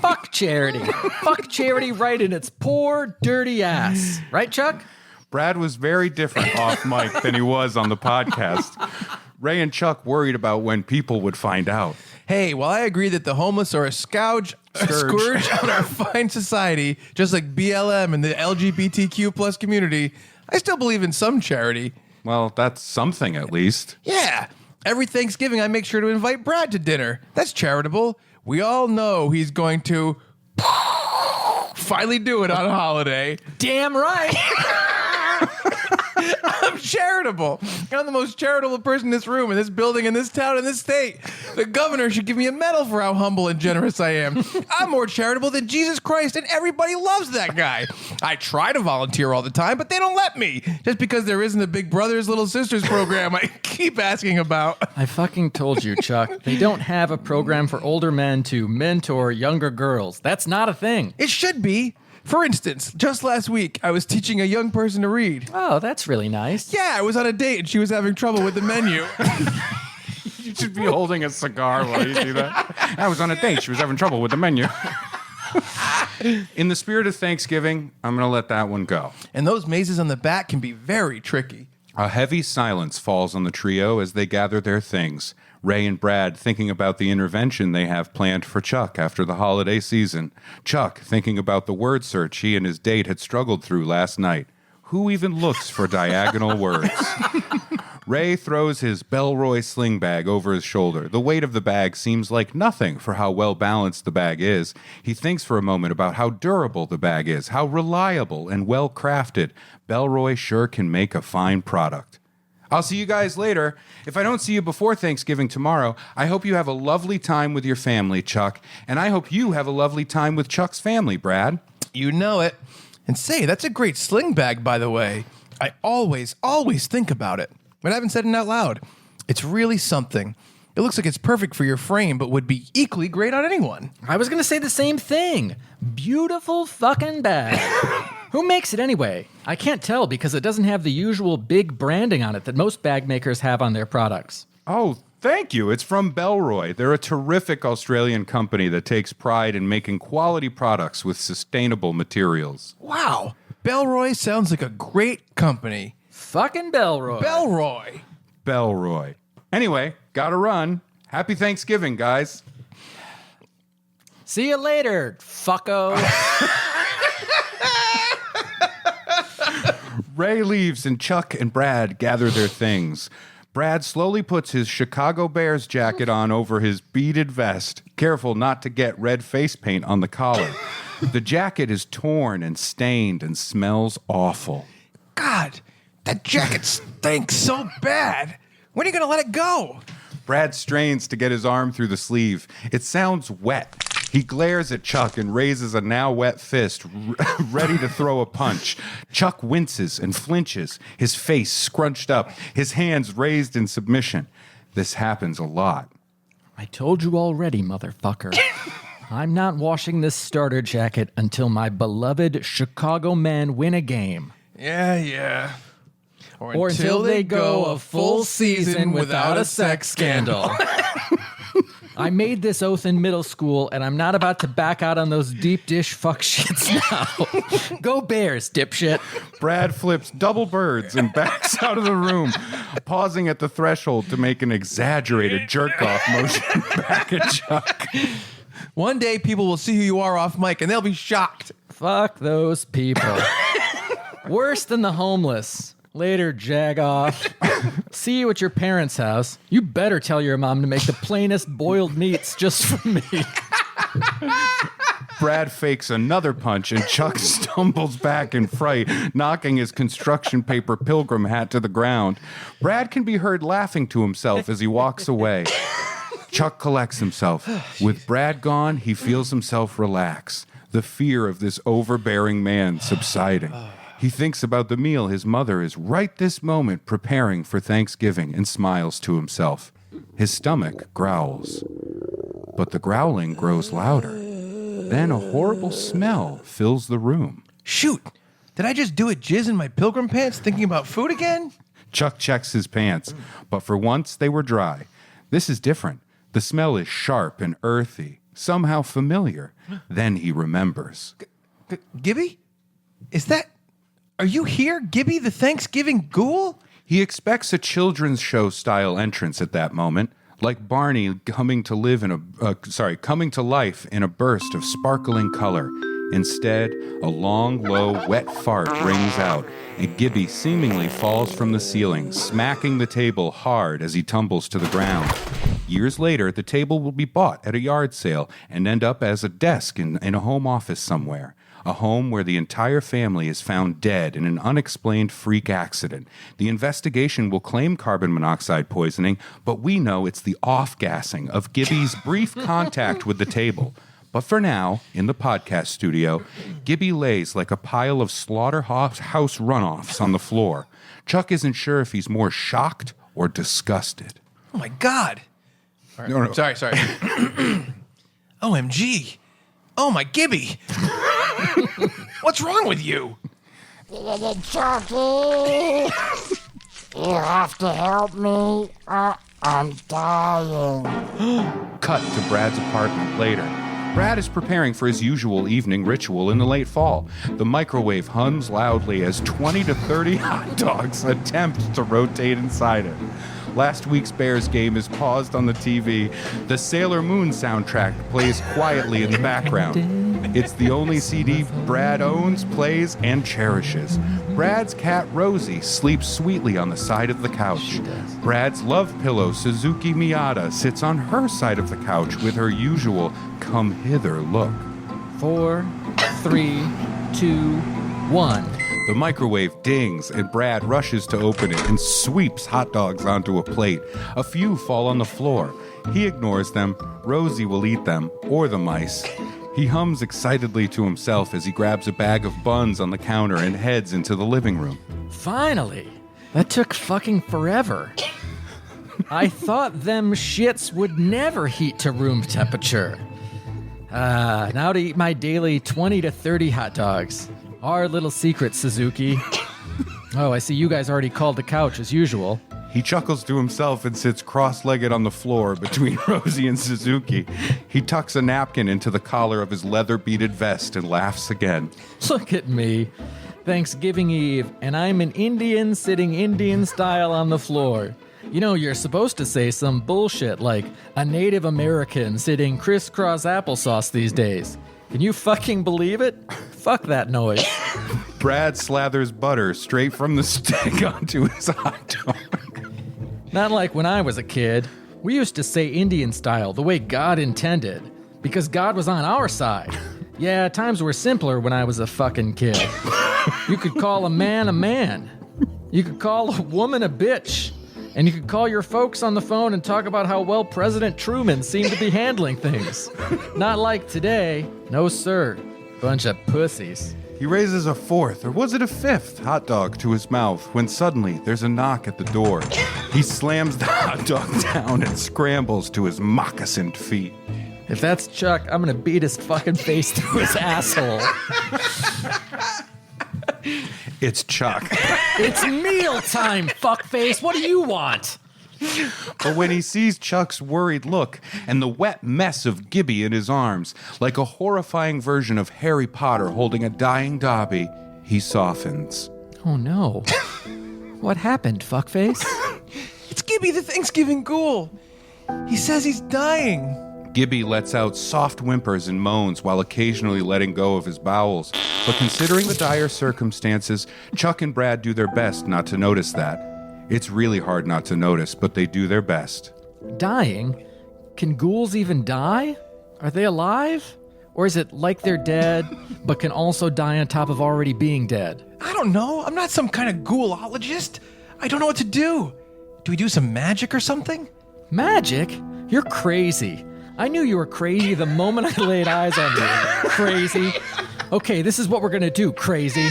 Fuck charity. Fuck charity right in its poor, dirty ass. Right, Chuck? Brad was very different off mic than he was on the podcast. Ray and Chuck worried about when people would find out. Hey, while I agree that the homeless are a scourge on our fine society, just like BLM and the LGBTQ plus community, I still believe in some charity. Well, that's something at least. Yeah. Every Thanksgiving, I make sure to invite Brad to dinner. That's charitable. We all know he's going to finally do it on a holiday. Damn right. I'm charitable. I'm the most charitable person in this room, in this building, in this town, in this state. The governor should give me a medal for how humble and generous I am. I'm more charitable than Jesus Christ, and everybody loves that guy. I try to volunteer all the time, but they don't let me. Just because there isn't a Big Brothers Little Sisters program I keep asking about. I fucking told you, Chuck. They don't have a program for older men to mentor younger girls. That's not a thing. It should be. For instance, just last week, I was teaching a young person to read. Oh, that's really nice. Yeah, I was on a date and she was having trouble with the menu. You should be holding a cigar while you do that. I was on a date. She was having trouble with the menu. In the spirit of Thanksgiving, I'm going to let that one go. And those mazes on the back can be very tricky. A heavy silence falls on the trio as they gather their things. Ray and Brad thinking about the intervention they have planned for Chuck after the holiday season. Chuck thinking about the word search he and his date had struggled through last night. Who even looks for diagonal words? Ray throws his Belroy sling bag over his shoulder. The weight of the bag seems like nothing for how well balanced the bag is. He thinks for a moment about how durable the bag is, how reliable and well crafted. Belroy sure can make a fine product. I'll see you guys later. If I don't see you before Thanksgiving tomorrow, I hope you have a lovely time with your family, Chuck. And I hope you have a lovely time with Chuck's family, Brad. You know it. And say, that's a great sling bag, by the way. I always think about it, but I haven't said it out loud. It's really something. It looks like it's perfect for your frame, but would be equally great on anyone. I was going to say the same thing. Beautiful fucking bag. Who makes it anyway? I can't tell because it doesn't have the usual big branding on it that most bag makers have on their products. Oh, thank you. It's from Belroy. They're a terrific Australian company that takes pride in making quality products with sustainable materials. Wow. Belroy sounds like a great company. Fucking Belroy. Belroy. Belroy. Anyway, gotta run. Happy Thanksgiving, guys. See you later, fucko. Ray leaves and Chuck and Brad gather their things. Brad slowly puts his Chicago Bears jacket on over his beaded vest, careful not to get red face paint on the collar. The jacket is torn and stained and smells awful. God, that jacket stinks so bad. When are you going to let it go? Brad strains to get his arm through the sleeve. It sounds wet. He glares at Chuck and raises a now wet fist, ready to throw a punch. Chuck winces and flinches, his face scrunched up, his hands raised in submission. This happens a lot. I told you already, motherfucker. I'm not washing this starter jacket until my beloved Chicago men win a game. Yeah. Or until they go a full season without a sex scandal. I made this oath in middle school, and I'm not about to back out on those deep dish fuck shits now. Go Bears, dipshit. Brad flips double birds and backs out of the room, pausing at the threshold to make an exaggerated jerk-off motion back at Chuck. One day people will see who you are off mic, and they'll be shocked. Fuck those people. Worse than the homeless. Later, jag off. See you at your parents' house. You better tell your mom to make the plainest boiled meats just for me. Brad fakes another punch, and Chuck stumbles back in fright, knocking his construction paper pilgrim hat to the ground. Brad can be heard laughing to himself as he walks away. Chuck collects himself. With Brad gone, he feels himself relax, the fear of this overbearing man subsiding. He thinks about the meal his mother is right this moment preparing for Thanksgiving and smiles to himself. His stomach growls. But the growling grows louder. Then a horrible smell fills the room. Shoot, did I just do a jizz in my pilgrim pants thinking about food again? Chuck checks his pants, but for once they were dry. This is different. The smell is sharp and earthy, somehow familiar. Then he remembers. Gibby? Are you here, Gibby the Thanksgiving Ghoul? He expects a children's show style entrance at that moment, like Barney coming to life in a burst of sparkling color. Instead, a long, low, wet fart rings out, and Gibby seemingly falls from the ceiling, smacking the table hard as he tumbles to the ground. Years later, the table will be bought at a yard sale and end up as a desk in a home office somewhere. A home where the entire family is found dead in an unexplained freak accident. The investigation will claim carbon monoxide poisoning, but we know it's the off-gassing of Gibby's brief contact with the table. But for now, in the podcast studio, Gibby lays like a pile of slaughterhouse runoffs on the floor. Chuck isn't sure if he's more shocked or disgusted. Oh my God. Right. No. Sorry. OMG. Oh my Gibby. What's wrong with you? Chucky, you have to help me. I'm dying. Cut to Brad's apartment later. Brad is preparing for his usual evening ritual in the late fall. The microwave hums loudly as 20 to 30 hot dogs attempt to rotate inside it. Last week's Bears game is paused on the TV. The Sailor Moon soundtrack plays quietly in the background. It's the only CD Brad owns, plays, and cherishes. Brad's cat Rosie sleeps sweetly on the side of the couch. Brad's love pillow Suzuki Miata sits on her side of the couch with her usual come hither look. 4, 3, 2, 1. The microwave dings, and Brad rushes to open it and sweeps hot dogs onto a plate. A few fall on the floor. He ignores them. Rosie will eat them, or the mice. He hums excitedly to himself as he grabs a bag of buns on the counter and heads into the living room. Finally! That took fucking forever. I thought them shits would never heat to room temperature. Now to eat my daily 20 to 30 hot dogs. Our little secret, Suzuki. Oh, I see you guys already called the couch as usual. He chuckles to himself and sits cross-legged on the floor between Rosie and Suzuki. He tucks a napkin into the collar of his leather-beaded vest and laughs again. Look at me. Thanksgiving Eve, and I'm an Indian sitting Indian style on the floor. You know, you're supposed to say some bullshit like a Native American sitting crisscross applesauce these days. Can you fucking believe it? Fuck that noise. Brad slathers butter straight from the stick onto his hot dog. Not like when I was a kid. We used to say Indian style the way God intended, because God was on our side. Yeah, times were simpler when I was a fucking kid. You could call a man a man. You could call a woman a bitch. And you could call your folks on the phone and talk about how well President Truman seemed to be handling things. Not like today. No, sir. Bunch of pussies. He raises a fourth, or was it a fifth, hot dog to his mouth when suddenly there's a knock at the door. He slams the hot dog down and scrambles to his moccasined feet. If that's Chuck, I'm gonna beat his fucking face through his asshole. It's Chuck. It's mealtime, fuckface. What do you want? But when he sees Chuck's worried look and the wet mess of Gibby in his arms, like a horrifying version of Harry Potter holding a dying Dobby, he softens. Oh no. What happened, fuckface? It's Gibby the Thanksgiving Ghoul. He says he's dying. Gibby lets out soft whimpers and moans while occasionally letting go of his bowels. But considering the dire circumstances, Chuck and Brad do their best not to notice that. It's really hard not to notice, but they do their best. Dying? Can ghouls even die? Are they alive? Or is it like they're dead, but can also die on top of already being dead? I don't know. I'm not some kind of ghoulologist. I don't know what to do. Do we do some magic or something? Magic? You're crazy. I knew you were crazy the moment I laid eyes on you. Crazy. Okay, this is what we're gonna do, crazy.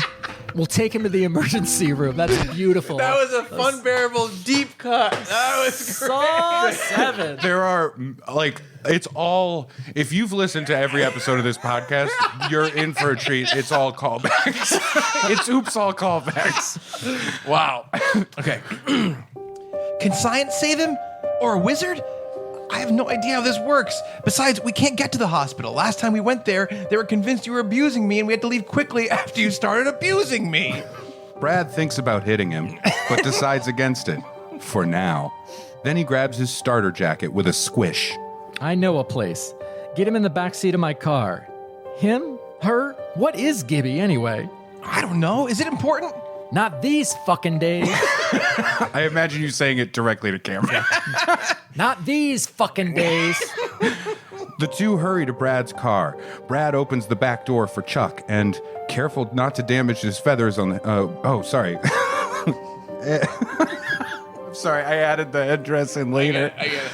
We'll take him to the emergency room. That's beautiful. That was a Funbearable deep cut. That was great. Saw 7. There are, it's all, if you've listened to every episode of this podcast, you're in for a treat. It's all callbacks. It's oops, all callbacks. Wow. Okay. Can science save him? Or a wizard? I have no idea how this works. Besides, we can't get to the hospital. Last time we went there, they were convinced you were abusing me and we had to leave quickly after you started abusing me. Brad thinks about hitting him, but decides against it. For now. Then he grabs his starter jacket with a squish. I know a place. Get him in the backseat of my car. Him? Her? What is Gibby anyway? I don't know. Is it important? Not these fucking days. I imagine you saying it directly to camera. Not these fucking days. The two hurry to Brad's car. Brad opens the back door for Chuck and, careful not to damage his feathers on the... sorry. Sorry, I added the headdress in later. I get it.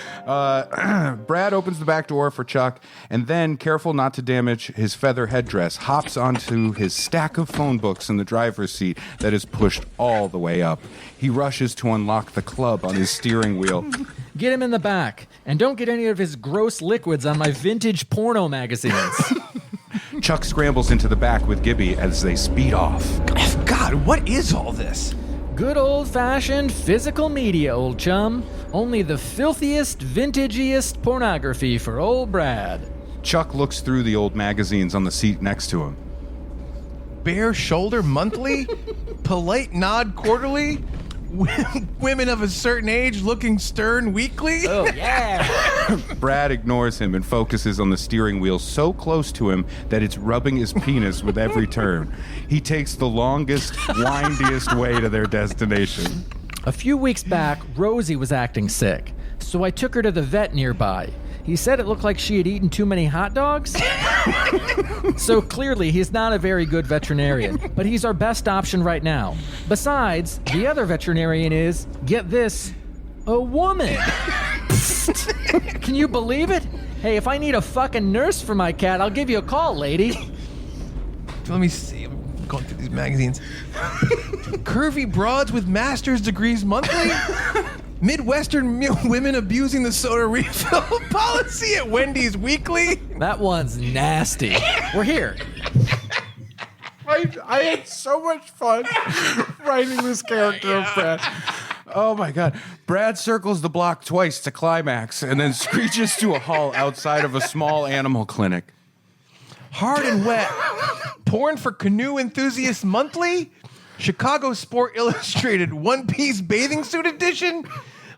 Brad opens the back door for Chuck and then, careful not to damage his feather headdress, hops onto his stack of phone books in the driver's seat that is pushed all the way up. He rushes to unlock the club on his steering wheel. Get him in the back, and don't get any of his gross liquids on my vintage porno magazines. Chuck scrambles into the back with Gibby as they speed off. God, what is all this? Good old-fashioned physical media, old chum. Only the filthiest, vintagiest pornography for old Brad. Chuck looks through the old magazines on the seat next to him. Bare Shoulder Monthly? Polite Nod Quarterly? Women of a certain age looking stern weekly? Oh, yeah. Brad ignores him and focuses on the steering wheel so close to him that it's rubbing his penis with every turn. He takes the longest, windiest way to their destination. A few weeks back, Rosie was acting sick, so I took her to the vet nearby. He said it looked like she had eaten too many hot dogs. So clearly, he's not a very good veterinarian, but he's our best option right now. Besides, the other veterinarian is, get this, a woman. Can you believe it? Hey, if I need a fucking nurse for my cat, I'll give you a call, lady. Let me see. I'm going through these magazines. Curvy Broads with Master's Degrees Monthly? Midwestern women abusing the soda refill policy at Wendy's Weekly? That one's nasty. We're here. I had so much fun writing this character of Brad. Oh my God. Brad circles the block twice to climax and then screeches to a halt outside of a small animal clinic. Hard and Wet. Porn for Canoe Enthusiasts Monthly? Chicago Sport Illustrated one-piece bathing suit edition?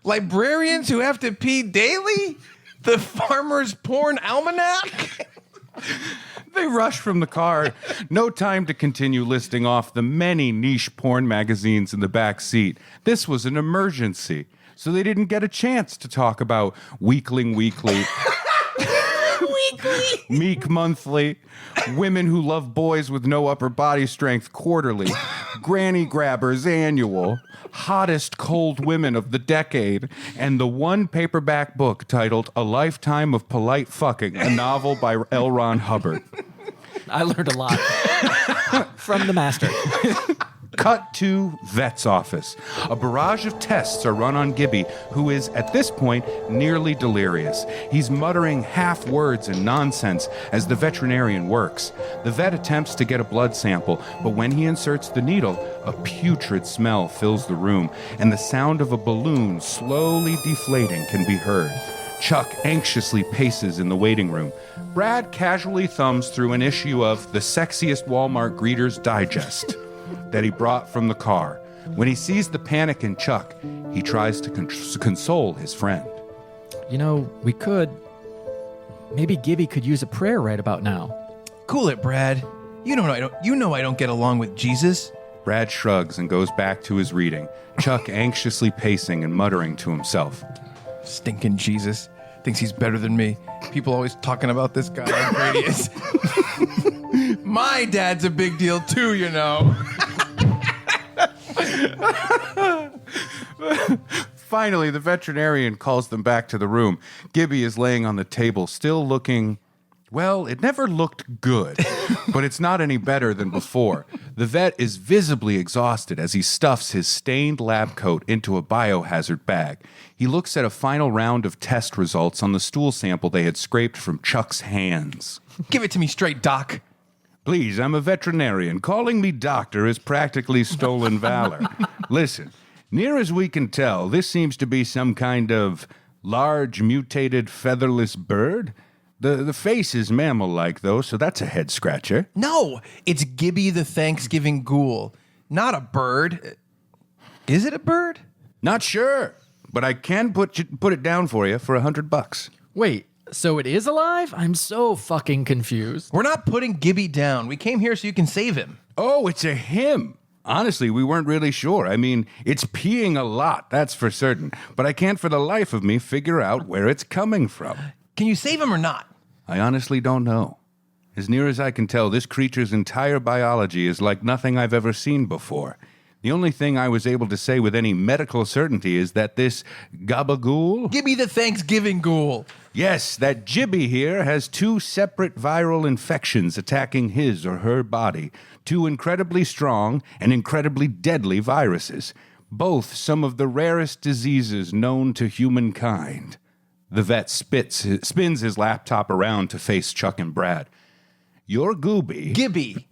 Librarians who have to pee daily? The Farmer's Porn Almanac? They rush from the car. No time to continue listing off the many niche porn magazines in the back seat. This was an emergency. so they didn't get a chance to talk about Weakling Weekly, Meek Monthly, Women Who Love Boys with No Upper Body Strength Quarterly, Granny Grabbers Annual, Hottest Cold Women of the Decade, and the one paperback book titled A Lifetime of Polite Fucking, a novel by L. Ron Hubbard. I learned a lot from the master. Cut to vet's office. A barrage of tests are run on Gibby, who is, at this point, nearly delirious. He's muttering half words and nonsense as the veterinarian works. The vet attempts to get a blood sample, but when he inserts the needle, a putrid smell fills the room, and the sound of a balloon slowly deflating can be heard. Chuck anxiously paces in the waiting room. Brad casually thumbs through an issue of The Sexiest Walmart Greeters Digest that he brought from the car. When he sees the panic in Chuck, he tries to console his friend. You know, maybe Gibby could use a prayer right about now. Cool it, Brad. You know I don't get along with Jesus. Brad shrugs and goes back to his reading, Chuck anxiously pacing and muttering to himself. Stinking Jesus. Thinks he's better than me. People always talking about this guy how great he is. My dad's a big deal too, you know. Finally, the veterinarian calls them back to the room. Gibby is laying on the table, still looking... Well, it never looked good, but it's not any better than before. The vet is visibly exhausted as he stuffs his stained lab coat into a biohazard bag. He looks at a final round of test results on the stool sample they had scraped from Chuck's hands. Give it to me straight, Doc. Please, I'm a veterinarian. Calling me doctor is practically stolen valor. Listen, near as we can tell, this seems to be some kind of large, mutated, featherless bird. The face is mammal-like, though, so that's a head-scratcher. No, it's Gibby the Thanksgiving Ghoul, not a bird. Is it a bird? Not sure, but I can put it down for you for $100. Wait, so it is alive? I'm so fucking confused. We're not putting Gibby down. We came here so you can save him. Oh, it's a him. Honestly, we weren't really sure. I mean, it's peeing a lot, that's for certain. But I can't for the life of me figure out where it's coming from. Can you save him or not? I honestly don't know. As near as I can tell, this creature's entire biology is like nothing I've ever seen before. The only thing I was able to say with any medical certainty is that this gabagool... Gibby the Thanksgiving Ghoul. Yes, that Gibby here has 2 separate viral infections attacking his or her body. 2 incredibly strong and incredibly deadly viruses. Both some of the rarest diseases known to humankind. The vet spins his laptop around to face Chuck and Brad. Your Gooby... Gibby.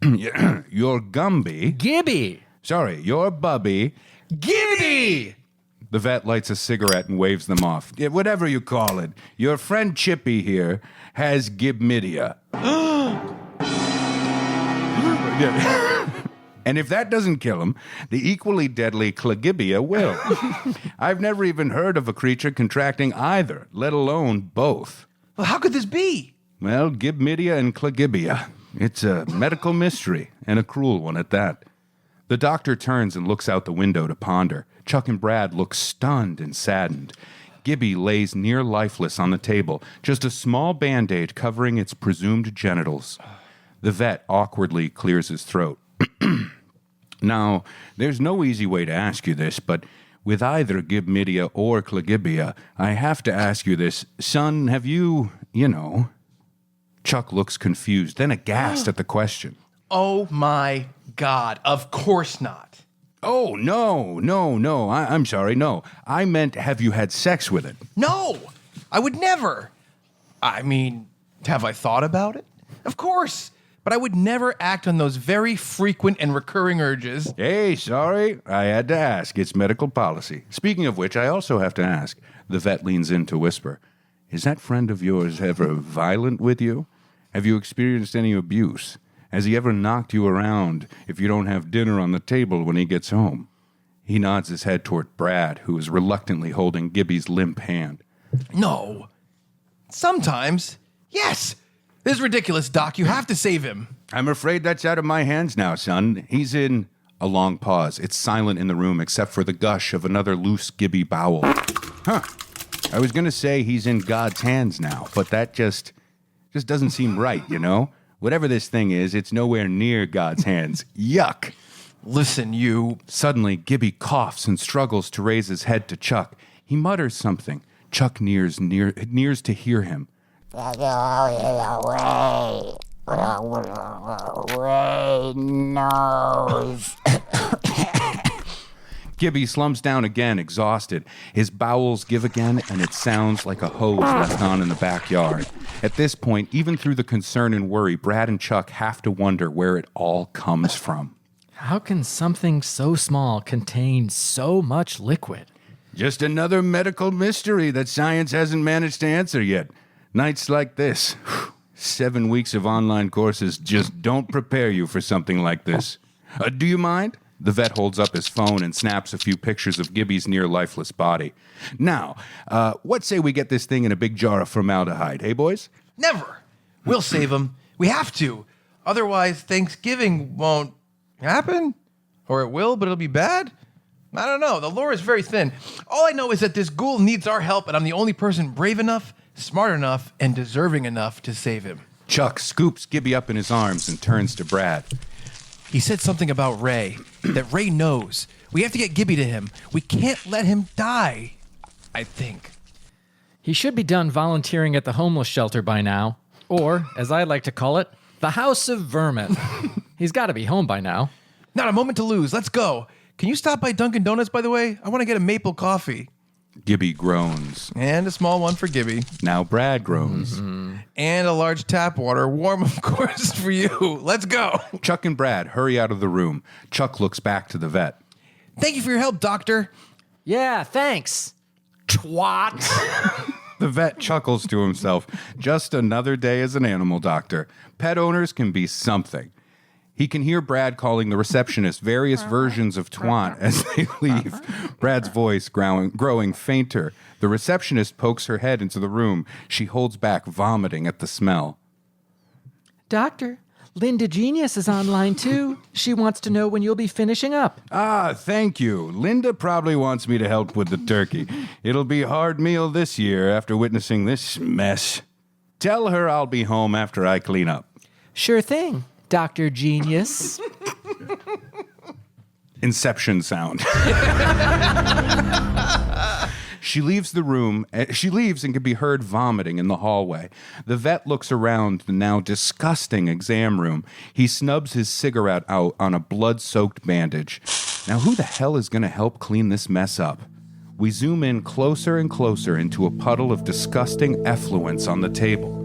Your Gumby... Gibby! Sorry, your Bubby... Gibby! The vet lights a cigarette and waves them off. Yeah, whatever you call it. Your friend Chippy here has gibmidia. And if that doesn't kill him, the equally deadly Clagibia will. I've never even heard of a creature contracting either, let alone both. Well, how could this be? Well, gibmidia and Clagibia. It's a medical mystery, and a cruel one at that. The doctor turns and looks out the window to ponder. Chuck and Brad look stunned and saddened. Gibby lays near lifeless on the table, just a small Band-Aid covering its presumed genitals. The vet awkwardly clears his throat. Now, there's no easy way to ask you this, but with either gibmidia or Clagibia, I have to ask you this. Son, have you... Chuck looks confused, then aghast at the question. Oh my God, of course not. Oh, no. I'm sorry, no. I meant, have you had sex with it? No, I would never. I mean, have I thought about it? Of course. But I would never act on those very frequent and recurring urges. Hey, sorry. I had to ask. It's medical policy. Speaking of which, I also have to ask. The vet leans in to whisper. Is that friend of yours ever violent with you? Have you experienced any abuse? Has he ever knocked you around if you don't have dinner on the table when he gets home? He nods his head toward Brad, who is reluctantly holding Gibby's limp hand. No. Sometimes. Yes. This is ridiculous, Doc. You have to save him. I'm afraid that's out of my hands now, son. He's in A long pause. It's silent in the room except for the gush of another loose Gibby bowel. Huh. I was going to say he's in God's hands now, but that just doesn't seem right, you know? Whatever this thing is, it's nowhere near God's hands. Yuck. Listen, you. Suddenly, Gibby coughs and struggles to raise his head to Chuck. He mutters something. Chuck nears to hear him. Ray knows. Gibby slumps down again, exhausted. His bowels give again, and it sounds like a hose left on in the backyard. At this point, even through the concern and worry, Brad and Chuck have to wonder where it all comes from. How can something so small contain so much liquid? Just another medical mystery that science hasn't managed to answer yet. Nights like this, 7 weeks of online courses just don't prepare you for something like this. Do you mind? The vet holds up his phone and snaps a few pictures of Gibby's near-lifeless body. Now, what say we get this thing in a big jar of formaldehyde, hey, boys? Never. We'll save him. We have to. Otherwise, Thanksgiving won't happen. Or it will, but it'll be bad. I don't know. The lore is very thin. All I know is that this ghoul needs our help, and I'm the only person brave enough, smart enough, and deserving enough to save him. Chuck scoops Gibby up in his arms and turns to Brad. He said something about Ray, that Ray knows. We have to get Gibby to him. We can't let him die, I think. He should be done volunteering at the homeless shelter by now. Or, as I like to call it, the House of Vermin. He's got to be home by now. Not a moment to lose. Let's go. Can you stop by Dunkin' Donuts, by the way? I want to get a maple coffee. Gibby groans. And a small one for Gibby. Now Brad groans. And a large tap water, warm, of course, for you. Let's go. Chuck and Brad hurry out of the room. Chuck looks back to the vet. Thank you for your help, doctor. Yeah, thanks. Twat. The vet chuckles to himself. Just another day as an animal doctor. Pet owners can be something. He can hear Brad calling the receptionist various versions of twant as they leave. Brad's voice growing fainter. The receptionist pokes her head into the room. She holds back, vomiting at the smell. Doctor, Linda Genius is online too. She wants to know when you'll be finishing up. Ah, thank you. Linda probably wants me to help with the turkey. It'll be a hard meal this year after witnessing this mess. Tell her I'll be home after I clean up. Sure thing, Dr. Genius. Inception sound. She leaves the room. She leaves and can be heard vomiting in the hallway. The vet looks around the now disgusting exam room. He snubs his cigarette out on a blood-soaked bandage. Now, who the hell is going to help clean this mess up? We zoom in closer and closer into a puddle of disgusting effluence on the table.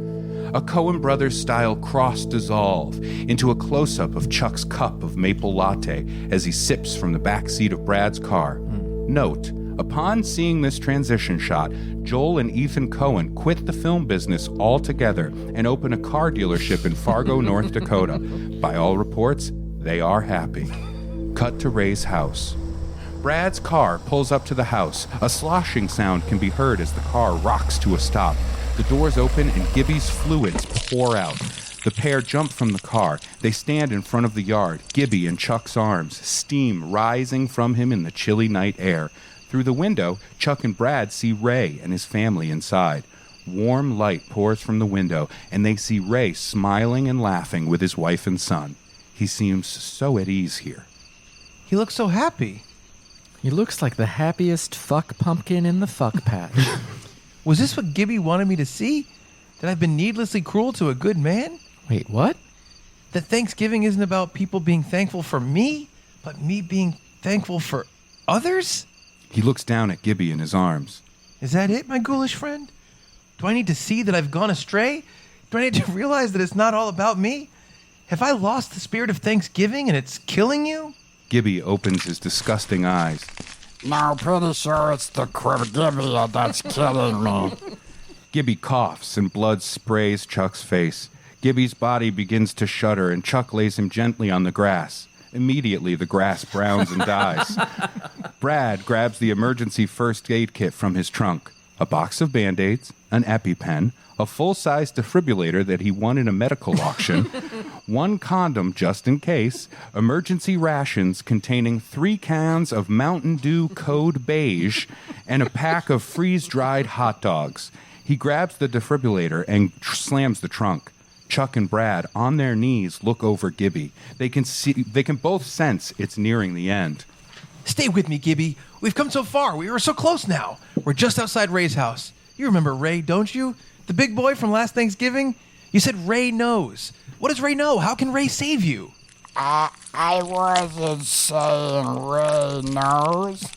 A Coen Brothers-style cross-dissolve into a close-up of Chuck's cup of maple latte as he sips from the back seat of Brad's car. Note, upon seeing this transition shot, Joel and Ethan Coen quit the film business altogether and open a car dealership in Fargo, North Dakota. By all reports, they are happy. Cut to Ray's house. Brad's car pulls up to the house. A sloshing sound can be heard as the car rocks to a stop. The doors open and Gibby's fluids pour out. The pair jump from the car. They stand in front of the yard, Gibby in Chuck's arms, steam rising from him in the chilly night air. Through the window, Chuck and Brad see Ray and his family inside. Warm light pours from the window, and they see Ray smiling and laughing with his wife and son. He seems so at ease here. He looks so happy. He looks like the happiest fuck pumpkin in the fuck patch. Was this what Gibby wanted me to see? That I've been needlessly cruel to a good man? Wait, what? That Thanksgiving isn't about people being thankful for me, but me being thankful for others? He looks down at Gibby in his arms. Is that it, my ghoulish friend? Do I need to see that I've gone astray? Do I need to realize that it's not all about me? Have I lost the spirit of Thanksgiving and it's killing you? Gibby opens his disgusting eyes. No, pretty sure it's the Gibby that's killing me. Gibby coughs and blood sprays Chuck's face. Gibby's body begins to shudder and Chuck lays him gently on the grass. Immediately, the grass browns and dies. Brad grabs the emergency first aid kit from his trunk. A box of Band-Aids, an EpiPen, a full-size defibrillator that he won in a medical auction, 1 condom just in case, emergency rations containing 3 cans of Mountain Dew Code Beige, and a pack of freeze-dried hot dogs. He grabs the defibrillator and slams the trunk. Chuck and Brad, on their knees, look over Gibby. They can both sense it's nearing the end. Stay with me, Gibby. We've come so far. We are so close now. We're just outside Ray's house. You remember Ray, don't you? The big boy from last Thanksgiving? You said Ray knows. What does Ray know? How can Ray save you? I wasn't saying Ray knows.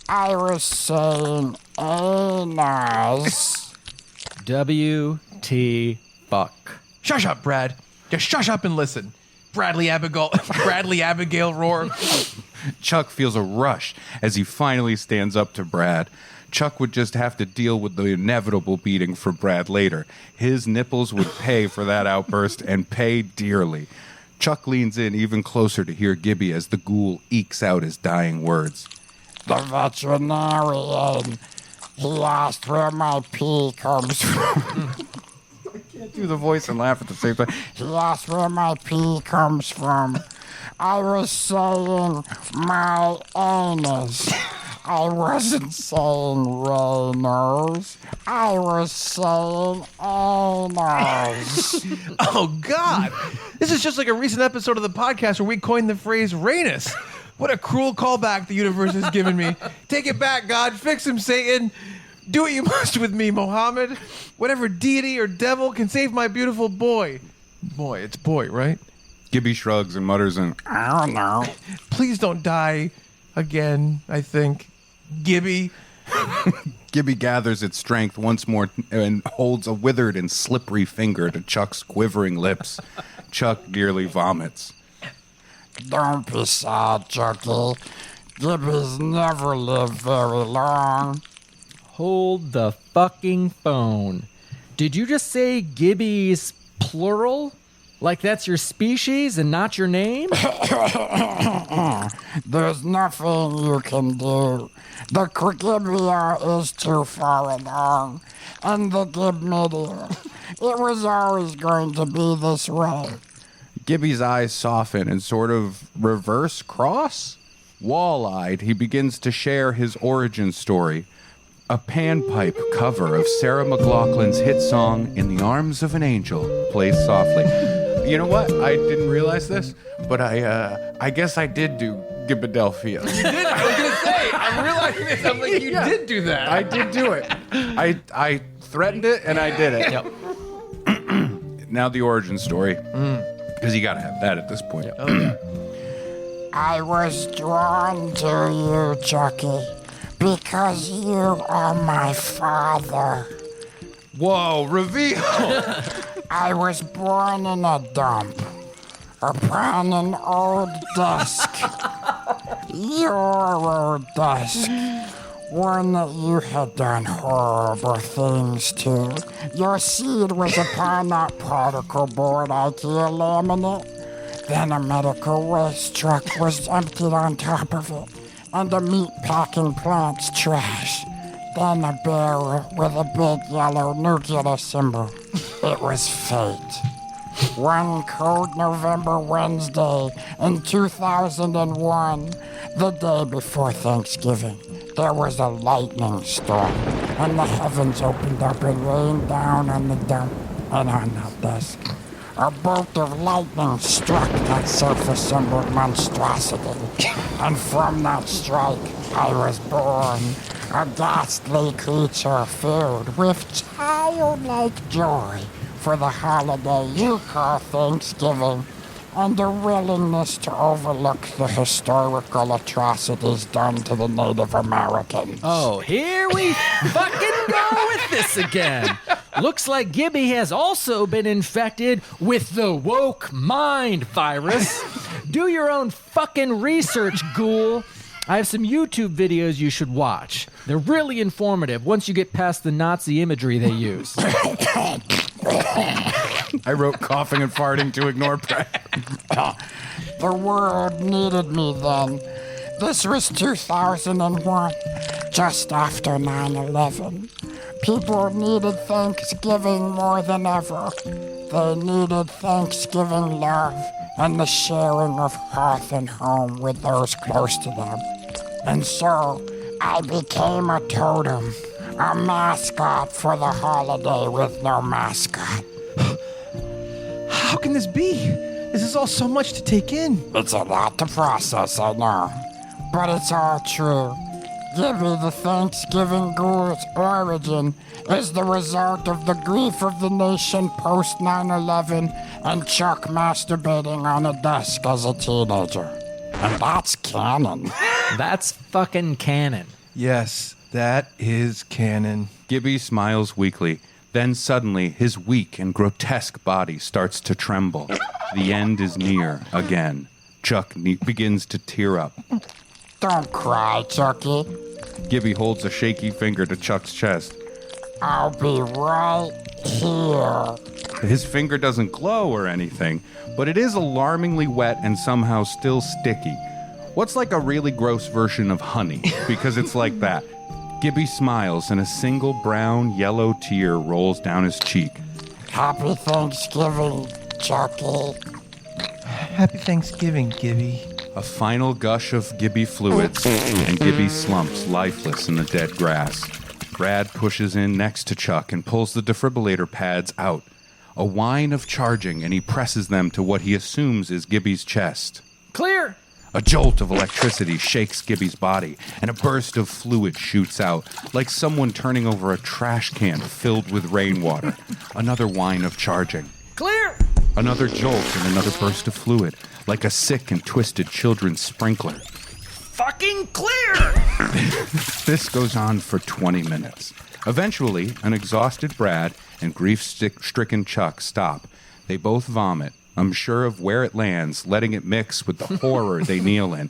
I was saying anus. WT fuck. Shush up, Brad. Just shush up and listen. Bradley Abigail roar. Chuck feels a rush as he finally stands up to Brad. Chuck would just have to deal with the inevitable beating for Brad later. His nipples would pay for that outburst and pay dearly. Chuck leans in even closer to hear Gibby as the ghoul ekes out his dying words. The veterinarian, he asked where my pee comes from. Do the voice and laugh at the same time. He asked where my pee comes from. I was saying my anus. I wasn't saying Ray knows. I was saying anus. Oh, God. This is just like a recent episode of the podcast where we coined the phrase Rainus. What a cruel callback the universe has given me. Take it back, God. Fix him, Satan. Do what you must with me, Mohammed. Whatever deity or devil can save my beautiful boy. Boy, it's boy, right? Gibby shrugs and mutters and, I don't know. Please don't die again, I think. Gibby. Gibby gathers its strength once more and holds a withered and slippery finger to Chuck's quivering lips. Chuck nearly vomits. Don't be sad, Chucky. Gibby's never lived very long. Hold the fucking phone. Did you just say Gibby's plural? Like that's your species and not your name? There's nothing you can do. The Gibia is too far along. And the Gibmidia. It was always going to be this way. Gibby's eyes soften and sort of reverse cross. Wall-eyed, he begins to share his origin story. A panpipe cover of Sarah McLachlan's hit song, In the Arms of an Angel, plays softly. You know what? I didn't realize this, but I guess I did do Gibbadelphia. You did? I was going to say, I'm realizing this. I'm like, you did do that. I did do it. I threatened it, and I did it. Yep. Now the origin story, because you got to have that at this point. Oh, yeah. I was drawn to you, Chucky, because you are my father. Whoa, reveal! I was born in a dump, upon an old desk. Your old desk. One that you had done horrible things to. Your seed was upon that particle board IKEA laminate. Then a medical waste truck was emptied on top of it, and a meat packing plant's trash. Then a barrel with a big yellow nuclear symbol. It was fate. One cold November Wednesday in 2001, the day before Thanksgiving, there was a lightning storm, and the heavens opened up and rained down on the dump and on that desk. A bolt of lightning struck that self-assembled monstrosity, and from that strike, I was born, a ghastly creature filled with childlike joy for the holiday you call Thanksgiving, and a willingness to overlook the historical atrocities done to the Native Americans. Oh, here we fucking go with this again. Looks like Gibby has also been infected with the woke mind virus. Do your own fucking research, Ghoul. I have some YouTube videos you should watch. They're really informative once you get past the Nazi imagery they use. I wrote coughing and farting to ignore Brad. The world needed me then. This was 2001, just after 9/11. People needed Thanksgiving more than ever. They needed Thanksgiving love and the sharing of hearth and home with those close to them. And so, I became a totem, a mascot for the holiday with no mascot. How can this be? This is all so much to take in. It's a lot to process, I know. But it's all true. Gibby the Thanksgiving Ghoul's origin is the result of the grief of the nation post 9/11 and Chuck masturbating on a desk as a teenager. And that's canon. That's fucking canon. Yes, that is canon. Gibby smiles weakly. Then suddenly, his weak and grotesque body starts to tremble. The end is near again. Chuck begins to tear up. Don't cry, Chucky. Gibby holds a shaky finger to Chuck's chest. I'll be right here. His finger doesn't glow or anything, but it is alarmingly wet and somehow still sticky. What's like a really gross version of honey? Because it's like that. Gibby smiles and a single brown, yellow tear rolls down his cheek. Happy Thanksgiving, Chucky. Happy Thanksgiving, Gibby. A final gush of Gibby fluids, and Gibby slumps lifeless in the dead grass. Brad pushes in next to Chuck and pulls the defibrillator pads out. A whine of charging, and he presses them to what he assumes is Gibby's chest. Clear! A jolt of electricity shakes Gibby's body, and a burst of fluid shoots out, like someone turning over a trash can filled with rainwater. Another whine of charging. Clear! Another jolt and another burst of fluid, like a sick and twisted children's sprinkler. Fucking clear! This goes on for 20 minutes. Eventually, an exhausted Brad and grief-stricken Chuck stop. They both vomit, unsure of where it lands, letting it mix with the horror they kneel in.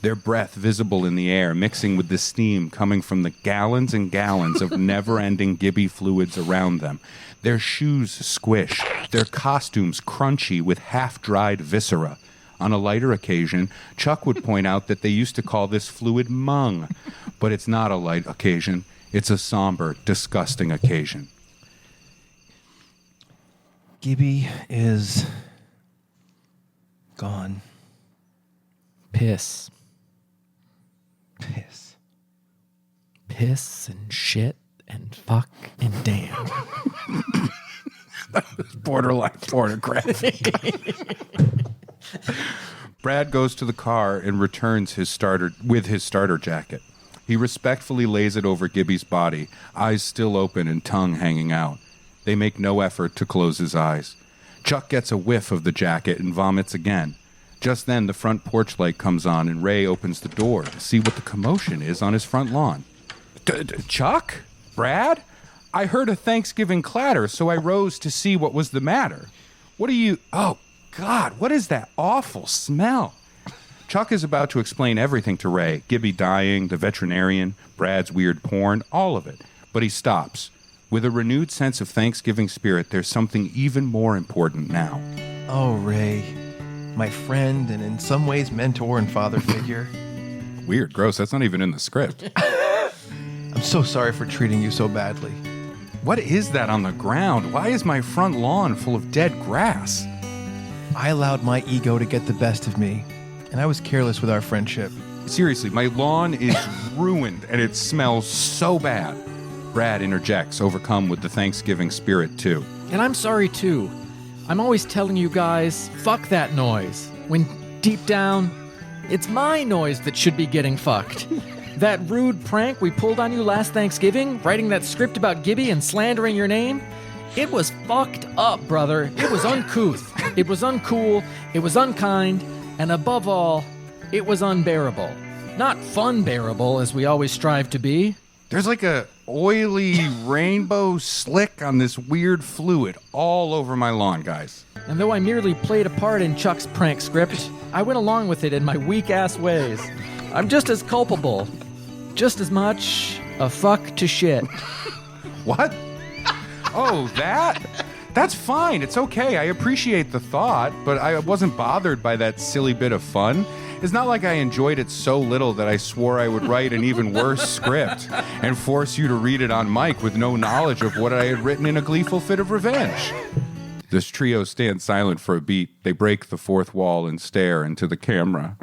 Their breath visible in the air, mixing with the steam coming from the gallons and gallons of never-ending Gibby fluids around them. Their shoes squish, their costumes crunchy with half-dried viscera. On a lighter occasion, Chuck would point out that they used to call this fluid mung. But it's not a light occasion. It's a somber, disgusting occasion. Gibby is gone. Piss. Piss. Piss and shit and fuck and damn. Borderline pornography. Brad goes to the car and returns his starter jacket. He respectfully lays it over Gibby's body, eyes still open and tongue hanging out. They make no effort to close his eyes. Chuck gets a whiff of the jacket and vomits again. Just then, the front porch light comes on and Ray opens the door to see what the commotion is on his front lawn. Chuck? Brad? I heard a Thanksgiving clatter, so I rose to see what was the matter. What are you... Oh, God, what is that awful smell? Chuck is about to explain everything to Ray. Gibby dying, the veterinarian, Brad's weird porn, all of it. But he stops. With a renewed sense of Thanksgiving spirit, there's something even more important now. Oh, Ray. My friend and in some ways mentor and father figure. Weird, gross, that's not even in the script. I'm so sorry for treating you so badly. What is that on the ground? Why is my front lawn full of dead grass? I allowed my ego to get the best of me, and I was careless with our friendship. Seriously, my lawn is ruined and it smells so bad. Brad interjects, overcome with the Thanksgiving spirit, too. And I'm sorry, too. I'm always telling you guys, fuck that noise. When deep down, it's my noise that should be getting fucked. That rude prank we pulled on you last Thanksgiving, writing that script about Gibby and slandering your name, it was fucked up, brother. It was uncouth. It was uncool. It was unkind. And above all, it was unbearable. Not fun-bearable, as we always strive to be. There's like a oily rainbow slick on this weird fluid all over my lawn, guys. And though I merely played a part in Chuck's prank script, I went along with it in my weak-ass ways. I'm just as culpable. Just as much a fuck to shit. What? Oh, that? That's fine. It's okay. I appreciate the thought, but I wasn't bothered by that silly bit of fun. It's not like I enjoyed it so little that I swore I would write an even worse script and force you to read it on mic with no knowledge of what I had written in a gleeful fit of revenge. This trio stands silent for a beat. They break the fourth wall and stare into the camera.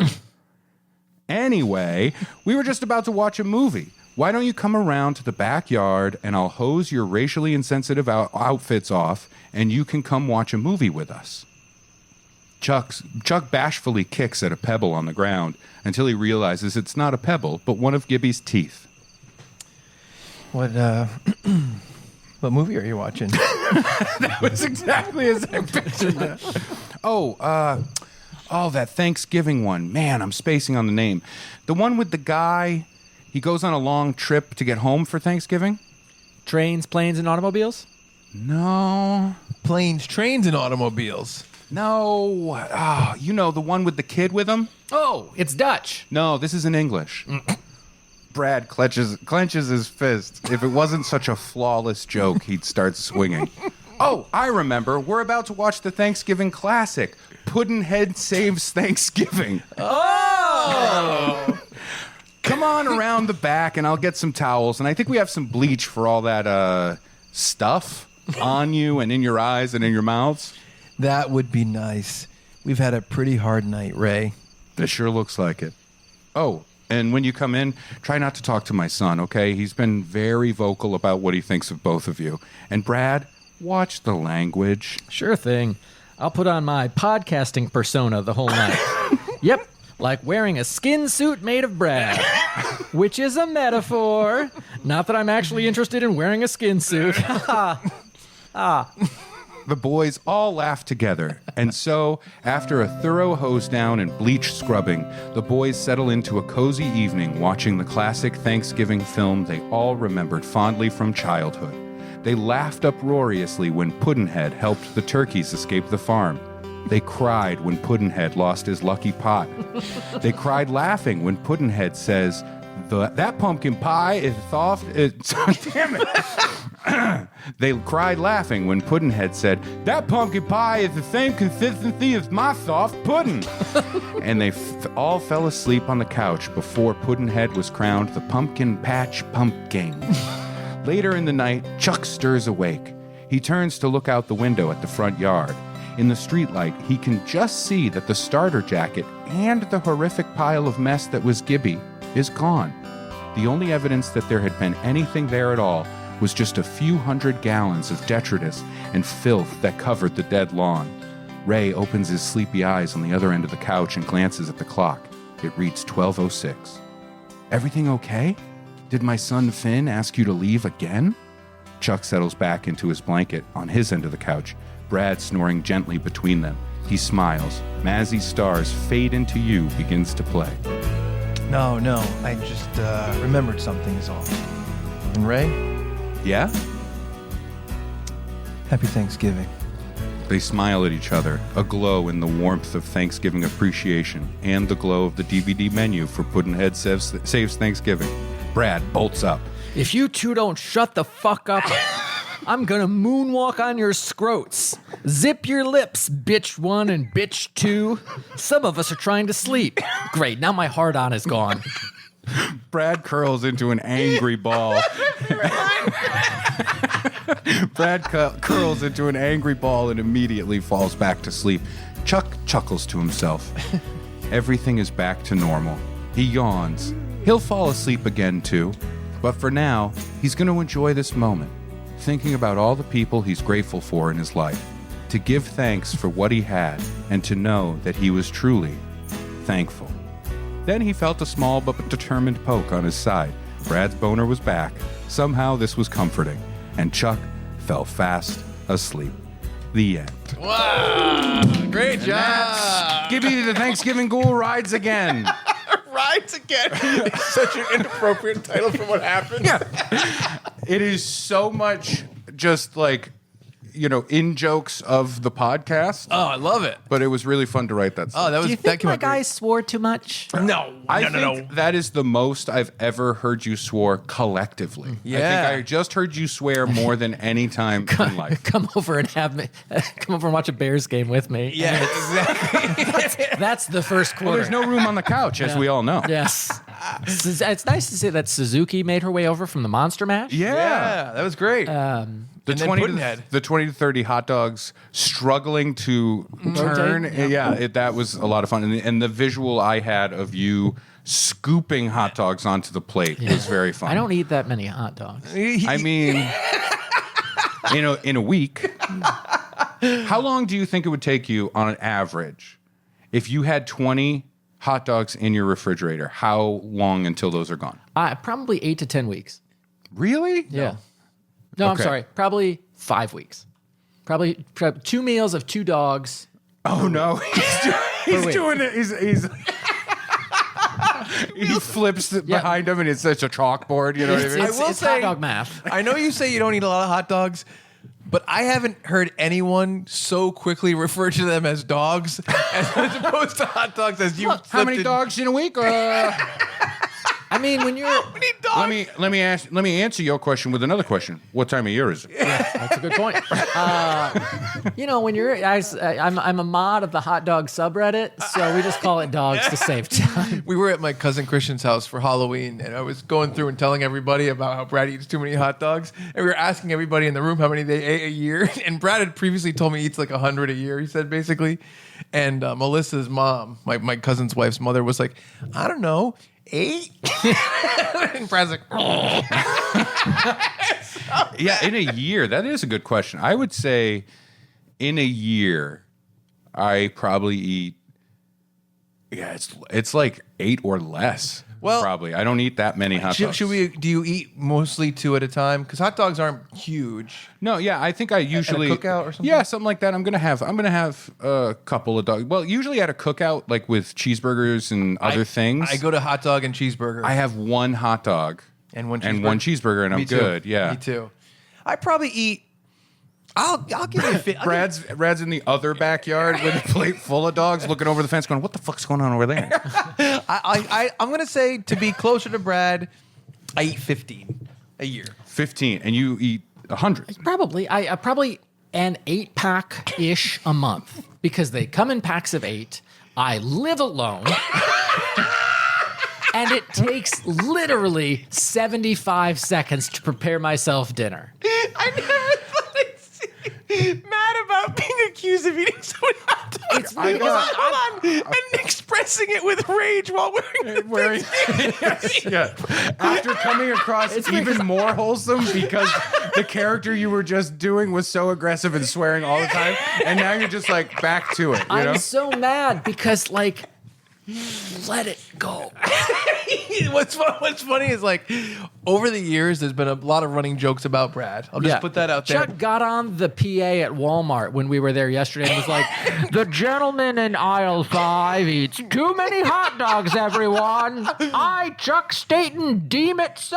Anyway, we were just about to watch a movie. Why don't you come around to the backyard and I'll hose your racially insensitive outfits off and you can come watch a movie with us. Chuck bashfully kicks at a pebble on the ground until he realizes it's not a pebble, but one of Gibby's teeth. What movie are you watching? That was exactly as I pictured that. Oh, that Thanksgiving one. Man, I'm spacing on the name. The one with the guy, he goes on a long trip to get home for Thanksgiving? Trains, planes, and automobiles? No. Planes, trains, and automobiles. No. You know, the one with the kid with him? Oh, it's Dutch. No, this is in English. Brad clenches his fist. If it wasn't such a flawless joke, he'd start swinging. Oh, I remember. We're about to watch the Thanksgiving classic, Puddinhead Saves Thanksgiving. Oh! Come on around the back, and I'll get some towels. And I think we have some bleach for all that stuff on you and in your eyes and in your mouths. That would be nice. We've had a pretty hard night, Ray. It sure looks like it. Oh, and when you come in, try not to talk to my son, okay? He's been very vocal about what he thinks of both of you. And Brad, watch the language. Sure thing. I'll put on my podcasting persona the whole night. Yep, like wearing a skin suit made of Brad, which is a metaphor. Not that I'm actually interested in wearing a skin suit. The boys all laugh together, and so, after a thorough hose down and bleach scrubbing, the boys settle into a cozy evening watching the classic Thanksgiving film they all remembered fondly from childhood. They laughed uproariously when Puddinhead helped the turkeys escape the farm. They cried when Puddinhead lost his lucky pot. They cried laughing when Puddinhead says, "That pumpkin pie is soft." Damn it. They cried laughing when Puddinhead said, "That pumpkin pie is the same consistency as my soft pudding." And they all fell asleep on the couch before Puddinhead was crowned the Pumpkin Patch Pumpkin. Later in the night, Chuck stirs awake. He turns to look out the window at the front yard. In the streetlight, he can just see that the starter jacket and the horrific pile of mess that was Gibby is gone. The only evidence that there had been anything there at all was just a few hundred gallons of detritus and filth that covered the dead lawn. Ray opens his sleepy eyes on the other end of the couch and glances at the clock. It reads 12:06. Everything okay? Did my son Finn ask you to leave again? Chuck settles back into his blanket on his end of the couch, Brad snoring gently between them. He smiles. Mazzy's Stars Fade Into You begins to play. No, I just remembered something is all. And Ray? Yeah? Happy Thanksgiving. They smile at each other, aglow in the warmth of Thanksgiving appreciation and the glow of the DVD menu for Puddinhead Saves Thanksgiving. Brad bolts up. If you two don't shut the fuck up, I'm gonna moonwalk on your scrotes. Zip your lips, bitch 1 and bitch 2. Some of us are trying to sleep. Great, now my hard-on is gone. Brad curls into an angry ball. Brad curls into an angry ball and immediately falls back to sleep. Chuck chuckles to himself. Everything is back to normal. He yawns. He'll fall asleep again, too. But for now, he's going to enjoy this moment, thinking about all the people he's grateful for in his life, to give thanks for what he had, and to know that he was truly thankful. Then he felt a small but determined poke on his side. Brad's boner was back. Somehow this was comforting, and Chuck fell fast asleep. The end. Wow! Great job! Gibby the Thanksgiving Ghoul Rides Again. Rides Again. It's such an inappropriate title for what happened. Yeah. It is so much just like, in jokes of the podcast. Oh, I love it. But it was really fun to write that stuff. Oh, that was Do you that think came my out great. guys swore too much? No, I think that is the most I've ever heard you swear collectively. Yeah. I think I just heard you swear more than any time in life. Come over and watch a Bears game with me. Yeah, exactly. That's the first quarter. Well, there's no room on the couch, as we all know. Yes. It's nice to see that Suzuki made her way over from the Monster Mash. Yeah, that was great. The And then 20 Puddinhead. the 20 to 30 hot dogs struggling to turn. Yeah. That was a lot of fun. And the visual I had of you scooping hot dogs onto the plate was very fun. I don't eat that many hot dogs. I mean, in a week, how long do you think it would take you on an average if you had 20 hot dogs in your refrigerator? How long until those are gone? Probably 8 to 10 weeks. Really? Yeah. No, I'm Okay. sorry. Probably 5 weeks. Probably 2 meals of 2 dogs. Oh no, he's wait. doing it. He's he flips it behind him, and it's such a chalkboard. You know what I mean? It's will hot say- dog math. I know you say you don't eat a lot of hot dogs, but I haven't heard anyone so quickly refer to them as dogs as opposed to hot dogs as you. How many dogs in a week? I mean, when you're... How many dogs? Let me answer your question with another question. What time of year is it? That's a good point. When you're... I'm a mod of the hot dog subreddit, so we just call it dogs to save time. We were at my cousin Christian's house for Halloween, and I was going through and telling everybody about how Brad eats too many hot dogs. And we were asking everybody in the room how many they ate a year. And Brad had previously told me he eats like 100 a year, he said, basically. And Melissa's mom, my cousin's wife's mother, was like, I don't know, 8? And Brad's like, Yeah, in a year. That is a good question. I would say in a year, I probably eat. Yeah, it's like 8 or less. Well, probably. I don't eat that many hot dogs. do you eat mostly 2 at a time? Because hot dogs aren't huge. No, yeah, I think I usually cookout or something? Yeah, something like that. I'm gonna have a couple of dogs. Well, usually at a cookout, like with cheeseburgers and other things. I go to hot dog and cheeseburger. I have one hot dog and one cheeseburger, and I'm Me too. good. Yeah, Me too. I probably eat. I'll give you a fit. Brad's in the other backyard with a plate full of dogs, looking over the fence, going, "What the fuck's going on over there?" I'm gonna say, to be closer to Brad, I eat 15 a year. 15, and you eat 100. Probably. I probably an 8-pack-ish a month because they come in packs of 8. I live alone. And it takes literally 75 seconds to prepare myself dinner. I never thought I'd see mad about being accused of eating so many hot dogs. It's because Hold on, and expressing it with rage while wearing the Yeah. After coming across even more wholesome because the character you were just doing was so aggressive and swearing all the time, and now you're just like back to it. You know? I'm so mad because, like, let it go. What's funny is, like, over the years, there's been a lot of running jokes about Brad. I'll just put that out there. Chuck got on the PA at Walmart when we were there yesterday and was like, the gentleman in aisle 5 eats too many hot dogs, everyone. I, Chuck Staten, deem it so.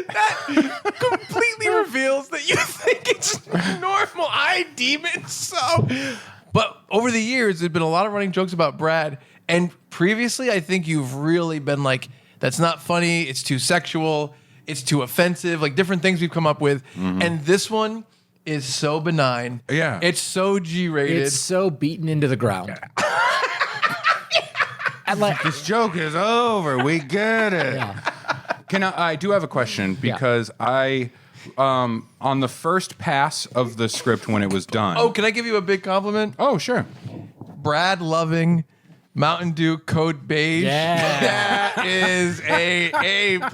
That completely reveals that you think it's normal. I deem it so. But over the years, there's been a lot of running jokes about Brad. And previously, I think you've really been like, that's not funny. It's too sexual. It's too offensive. Like, different things we've come up with. And this one is so benign. Yeah. It's so G-rated. It's so beaten into the ground. And like, This joke is over. We get it. yeah. I do have a question because I, on the first pass of the script when it was done. Oh, can I give you a big compliment? Oh, sure. Brad loving Mountain Dew Code Beige. Yeah. That is a A+ joke.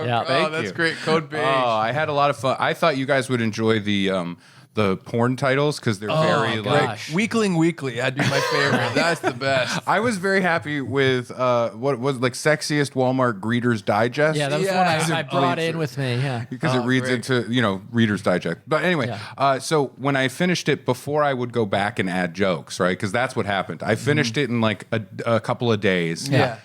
Yeah, oh, that's great. Code Beige. Oh, I had a lot of fun. I thought you guys would enjoy the porn titles because they're very my like. gosh. Weakling Weekly. That'd be my favorite. That's the best. I was very happy with what was like sexiest Walmart Greeters Digest. Yeah, that was Yeah. one I brought in with me. Yeah. because it Oh, reads great. into Reader's Digest. But anyway, so when I finished it, before I would go back and add jokes, right? Because that's what happened. I finished it in like a couple of days. Yeah.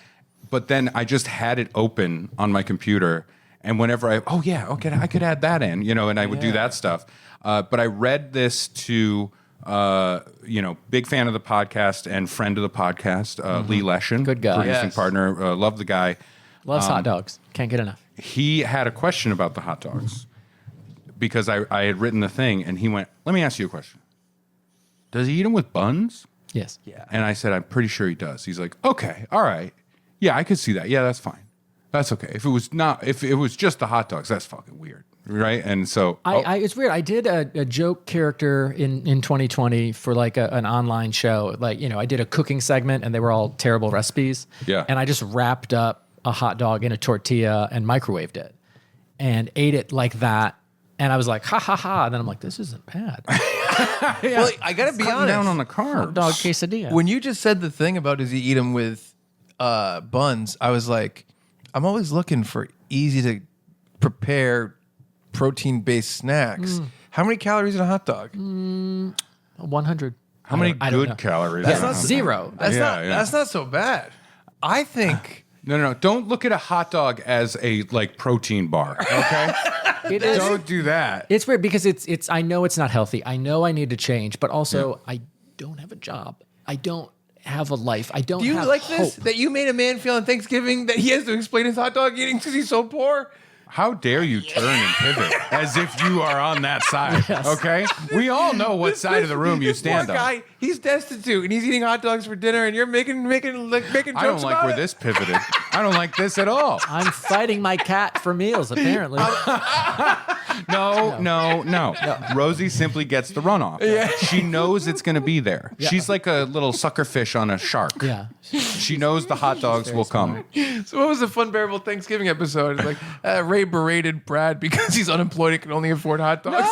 But then I just had it open on my computer, And whenever I could add that in, and I would do that stuff. But I read this to, big fan of the podcast and friend of the podcast, Lee Leshin. Good guy. Producing Yes. partner. Love the guy. Loves hot dogs. Can't get enough. He had a question about the hot dogs because I had written the thing, and he went, "Let me ask you a question. Does he eat them with buns?" Yes. Yeah. And I said, "I'm pretty sure he does." He's like, "Okay, all right. Yeah, I could see that. Yeah, that's fine. That's okay. If it was just the hot dogs, that's fucking weird." Right. And so It's weird. I did a joke character in 2020 for like an online show. Like, I did a cooking segment and they were all terrible recipes. Yeah. And I just wrapped up a hot dog in a tortilla and microwaved it and ate it like that. And I was like, ha ha ha. And then I'm like, this isn't bad. Well, I got to be cutting honest. down on the carbs. Dog quesadilla. When you just said the thing about does he eat them with buns, I was like, I'm always looking for easy to prepare protein-based snacks. How many calories in a hot dog? 100. How many I don't know. good calories? That's in a not hot dog? Zero. That's not so bad. I think No. Don't look at a hot dog as a protein bar. Okay. It is. Don't do that. It's weird because it's. I know it's not healthy. I know I need to change, but also I don't have a job. I don't have a life. I don't. Do you have like hope. this? That you made a man feel on Thanksgiving that he has to explain his hot dog eating because he's so poor? How dare you turn and pivot as if you are on that side? Yes. Okay. We all know what side of the room you This stand poor on. guy, he's destitute and he's eating hot dogs for dinner, and you're making jokes I don't like about where it. this pivoted. I don't like this at all. I'm fighting my cat for meals. Apparently, No. Rosie simply gets the runoff. Yeah. She knows it's going to be there. She's like a little sucker fish on a shark. yeah. She knows the hot dogs will come. So what was the Funbearable Thanksgiving episode? It's like Ray berated Brad because he's unemployed and can only afford hot dogs.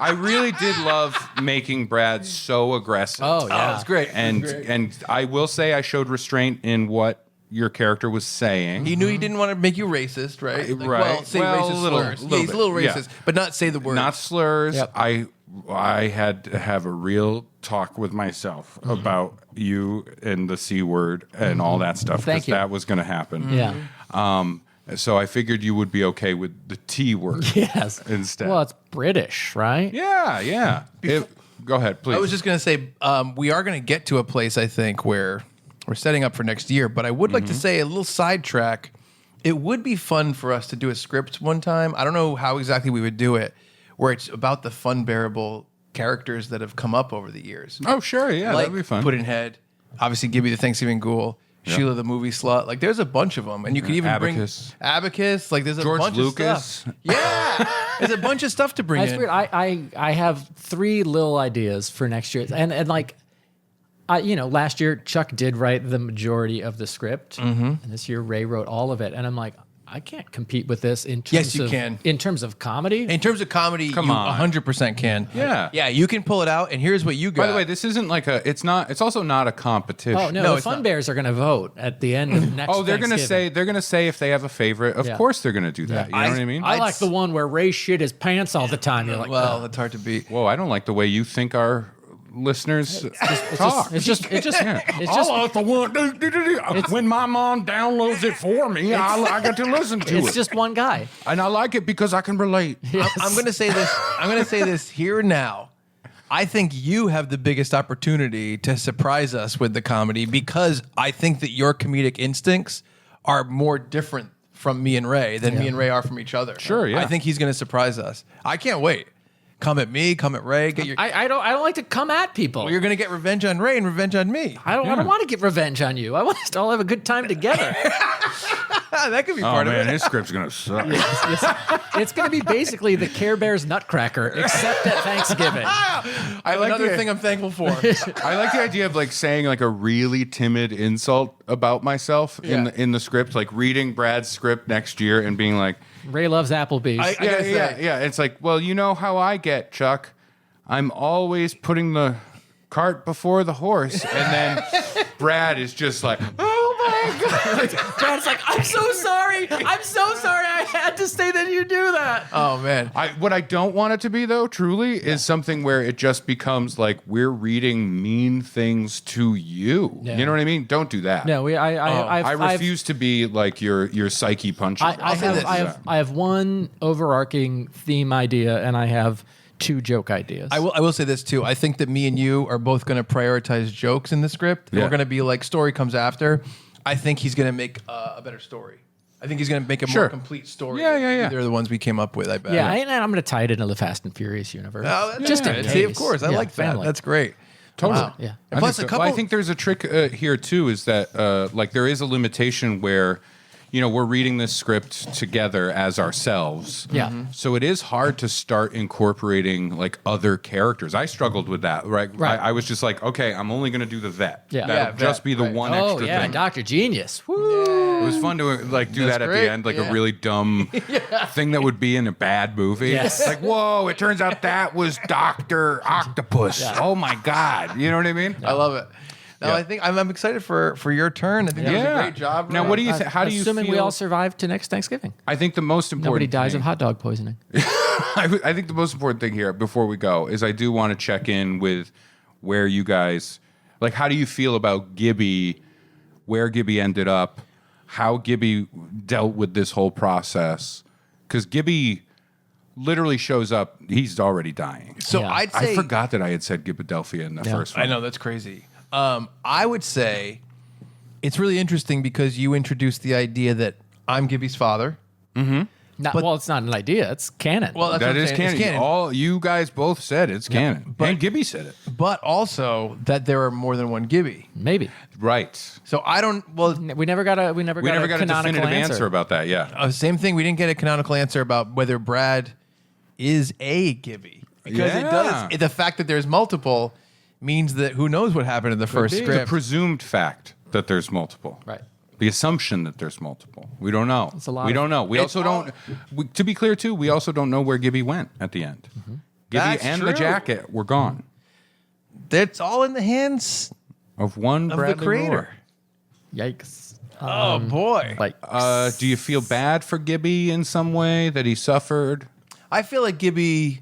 I really did love making Brad so aggressive. Oh yeah. It's great. And I will say I showed restraint in what your character was saying. He knew he didn't want to make you racist, right? Right. Well, say Well, racist a little- slurs. little Yeah, he's a bit. little Yeah. racist, but not say the word. Not slurs. Yep. I had to have a real talk with myself about you and the C word and all that stuff. Thank 'Cause you. that was going to happen. Yeah. So I figured you would be okay with the T word Yes. instead. Well, it's British, right? Yeah. Go ahead, please. I was just going to say, we are going to get to a place, I think, where we're setting up for next year. But I would like to say a little sidetrack. It would be fun for us to do a script one time. I don't know how exactly we would do it, where it's about the Funbearable characters that have come up over the years. Oh, sure. Yeah, like that'd be fun. Puddinhead, obviously Gibby the Thanksgiving Ghoul, Sheila the movie slut. Like there's a bunch of them, and you could even Abacus. bring Abacus. Like there's a George bunch Lucas. of stuff. Yeah, there's a bunch of stuff to bring That's in. weird. I have 3 little ideas for next year, and like, last year Chuck did write the majority of the script, and this year Ray wrote all of it, and I'm like, I can't compete with this in terms Yes, you of can. In terms of comedy. In terms of comedy, Come you on. 100% can. Yeah. Yeah, you can pull it out, and here's what you got. By the way, this isn't like it's also not a competition. Oh no, No, the it's not. Funbears are going to vote at the end of next. Oh, they're gonna Thanksgiving. say if they have a favorite. Of Yeah. course they're gonna do that. You know what I mean? I like the one where Ray shit his pants all the time. You're like, well, it's hard to beat. Whoa, I don't like the way you think our listeners talk. it's just I like the one when my mom downloads it for me. I get to listen to it's it, just one guy. and I like it because I can relate. I'm going to say this. I'm going to say this here and now. I think you have the biggest opportunity to surprise us with the comedy because I think that your comedic instincts are more different from me and Ray than me and Ray are from each other. Sure, yeah. I think he's going to surprise us. I can't wait. Come at me, come at Ray. Get your. I don't like to come at people. Well, you're going to get revenge on Ray and revenge on me. I don't want to get revenge on you. I want us to all have a good time together. That could be Oh part man, of it. his script's gonna suck. It's going to be basically the Care Bears Nutcracker, except at Thanksgiving. I have like another the- thing I'm thankful for. I like the idea of like saying like a really timid insult about myself in the script, like reading Brad's script next year and being like, Ray loves Applebee's. I gotta say, yeah. It's like, well, you know how I get, Chuck. I'm always putting the cart before the horse, and then Brad is just like, oh my Brad's like, I'm so sorry. I'm so sorry. I had to say that you do that. Oh man. What I don't want it to be, though, truly, is something where it just becomes like we're reading mean things to you. Yeah. You know what I mean? Don't do that. No, I refuse to be like your psyche puncher. I have one overarching theme idea, and I have 2 joke ideas. I will say this too. I think that me and you are both going to prioritize jokes in the script. Yeah. We're going to be like, story comes after. I think he's going to make a better story. I think he's going to make a more complete story. Yeah. They're the ones we came up with, I bet. Yeah, and I'm going to tie it into the Fast and Furious universe. Oh, that's just good. in See, case. of course. I Yeah, like that. family. That's great. Totally. Wow. Yeah. And plus, I a think couple. I think there's a trick here too. Is that like there is a limitation where, we're reading this script together as ourselves. Yeah. So it is hard to start incorporating like other characters. I struggled with that. Right. I was just like, okay, I'm only going to do the vet. Yeah. That'll Yeah, just vet, be the right. one Oh, extra yeah, thing. Dr. Genius. Woo. It was fun to like do That's that at great. the end, like Yeah. a really dumb thing that would be in a bad movie. Yes. Like, whoa! It turns out that was Doctor Octopus. Oh my God! You know what I mean? I love it. No, Yeah. I think I'm excited for your turn. I think that was a great job. Now, Ray. what do you? How do you Assuming feel? we all survive to next Thanksgiving. I think the most important. Nobody dies thing, of hot dog poisoning. I think the most important thing here, before we go, is I do want to check in with where you guys, like, how do you feel about Gibby, where Gibby ended up, how Gibby dealt with this whole process? Because Gibby literally shows up, he's already dying. So Yeah. I'd say I forgot that I had said Gibbadelphia in the first one. I know, that's crazy. I would say it's really interesting because you introduced the idea that I'm Gibby's father. Well, it's not an idea. It's canon. Well, that's what That I'm is saying. canon. It's canon. All you guys both said it's canon. And Gibby said it. But also that there are more than one Gibby. maybe. Right. So I don't. Well, We never got a We never got a canonical definitive answer about that. Yeah. same thing. We didn't get a canonical answer about whether Brad is a Gibby because it Yeah. does. The fact that there's multiple means that who knows what happened in the first The script. presumed fact that there's multiple. Right. The assumption that there's multiple. We don't know. It's a lot we of- don't know. We also don't. To be clear, too, we also don't know where Gibby went at the end. Gibby That's and the true. jacket were gone. That's all in the hands Of one of Bradley the creator. Rohr. Yikes. Oh boy! Like, Do you feel bad for Gibby in some way that he suffered? I feel like Gibby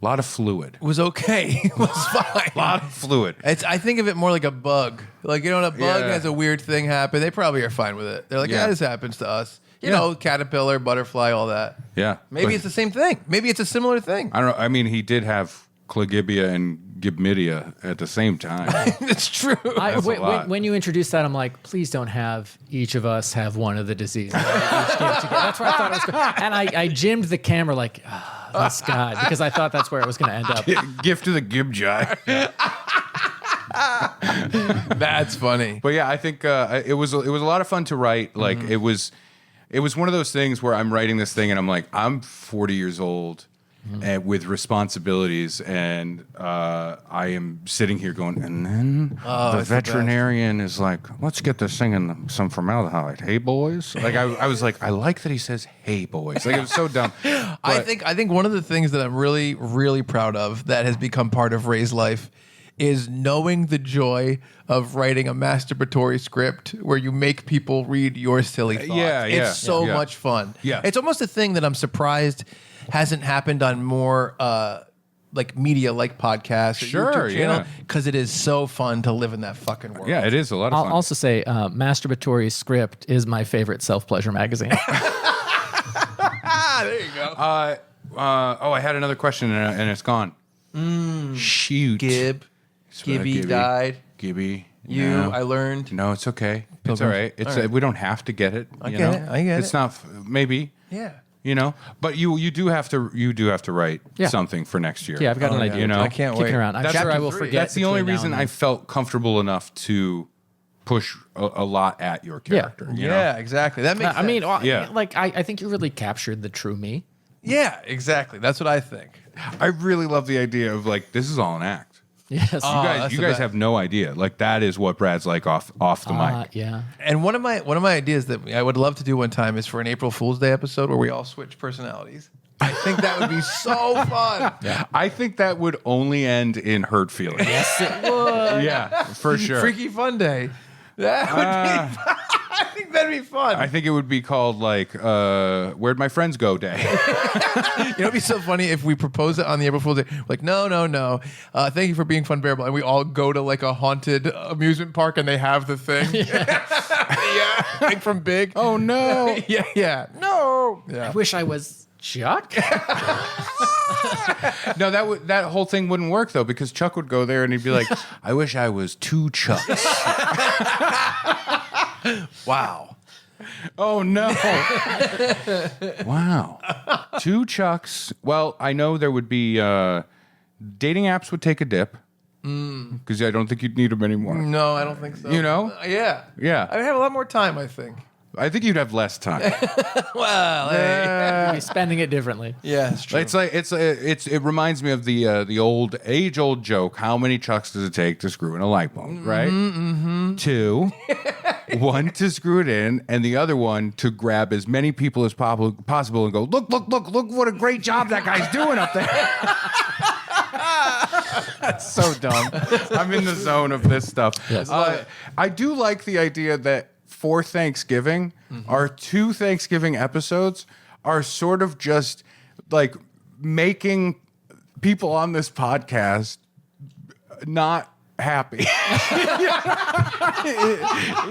A lot of fluid. was okay. It was fine. A lot of fluid. I think of it more like a bug. Like, when a bug Yeah. has a weird thing happen, they probably are fine with it. They're like, yeah, this happens to us. You Yeah. know, caterpillar, butterfly, all that. Yeah. Maybe But it's the same thing. Maybe it's a similar thing. I don't know. I mean, he did have chlamydia and gibmidia at the same time. It's true. That's a lot. when you introduced that, I'm like, please don't have each of us have one of the diseases. That's where I thought it was going. And I jimmed the camera like, that's God, because I thought that's where it was going to end up. Gift to the gibjai. That's funny. But yeah, I think it was a lot of fun to write. Like it was one of those things where I'm writing this thing and I'm like, I'm 40 years old and with responsibilities, and I am sitting here going, and then the veterinarian is like, let's get this thing in some formaldehyde. Hey boys, like I was like, I like that he says hey boys. Like it was so dumb. I But- think one of the things that I'm really, really proud of that has become part of Ray's life is knowing the joy of writing a masturbatory script where you make people read your silly thoughts. yeah, It's so yeah. much fun. Yeah. It's almost a thing that I'm surprised hasn't happened on more like media like podcasts or Sure, YouTube channel, yeah. because it is so fun to live in that fucking world. Yeah, it is a lot of I'll fun. also say, Masturbatory Script is my favorite self-pleasure magazine. Ah, there you go. I had another question and it's gone. Shoot. Gibby died. Gibby. I learned. No, it's okay. It's all right. It's we don't have to get it. I get it. I get it's it. not maybe. Yeah. But you do have to write Yeah. something for next year. Yeah, I've got an idea. You know, I can't Kicking wait. around. I'm That's sure I chapter will 3. forget. That's the only between now reason and I then. felt comfortable enough to push a lot at your character. you know? Yeah, exactly. That makes I mean, sense. Yeah. like I think you really captured the true me. Yeah, exactly. That's what I think. I really love the idea of like this is all an act. Yes. You that's guys the best. have no idea. Like that is what Brad's like off the mic. Yeah. And one of my ideas that I would love to do one time is for an April Fool's Day episode where we all switch personalities. I think that would be so fun. I think that would only end in hurt feelings. Yes, it would. Yeah, for sure. Freaky Fun Day. That would be pretty fun. I think it would be called like "Where'd My Friends Go" Day. It'd be so funny if we propose it on the April Fool's Day. Like, no. Thank you for being Funbearable, and we all go to like a haunted amusement park, and they have the thing. Yeah, thing from Big. Oh no! Yeah. No. I Yeah. wish I was Chuck. No, that whole thing wouldn't work though, because Chuck would go there and he'd be like, "I wish I was two Chucks." Wow. Oh no! Wow, two Chucks. Well, I know there would be dating apps would take a dip because I don't think you'd need them anymore. No, I don't think so. You know? Yeah. Yeah. I would have a lot more time, I think. I think you'd have less time. Well, You'd be spending it differently. yeah, it's true. It's like it reminds me of the old age-old joke. How many Chucks does it take to screw in a light bulb? Right? Mm-hmm. Two. One to screw it in, and the other one to grab as many people as possible and go, look what a great job that guy's doing up there. That's so dumb. I'm in the zone of this stuff. Yes. I do like the idea that for Thanksgiving, our 2 Thanksgiving episodes are sort of just like making people on this podcast not happy. You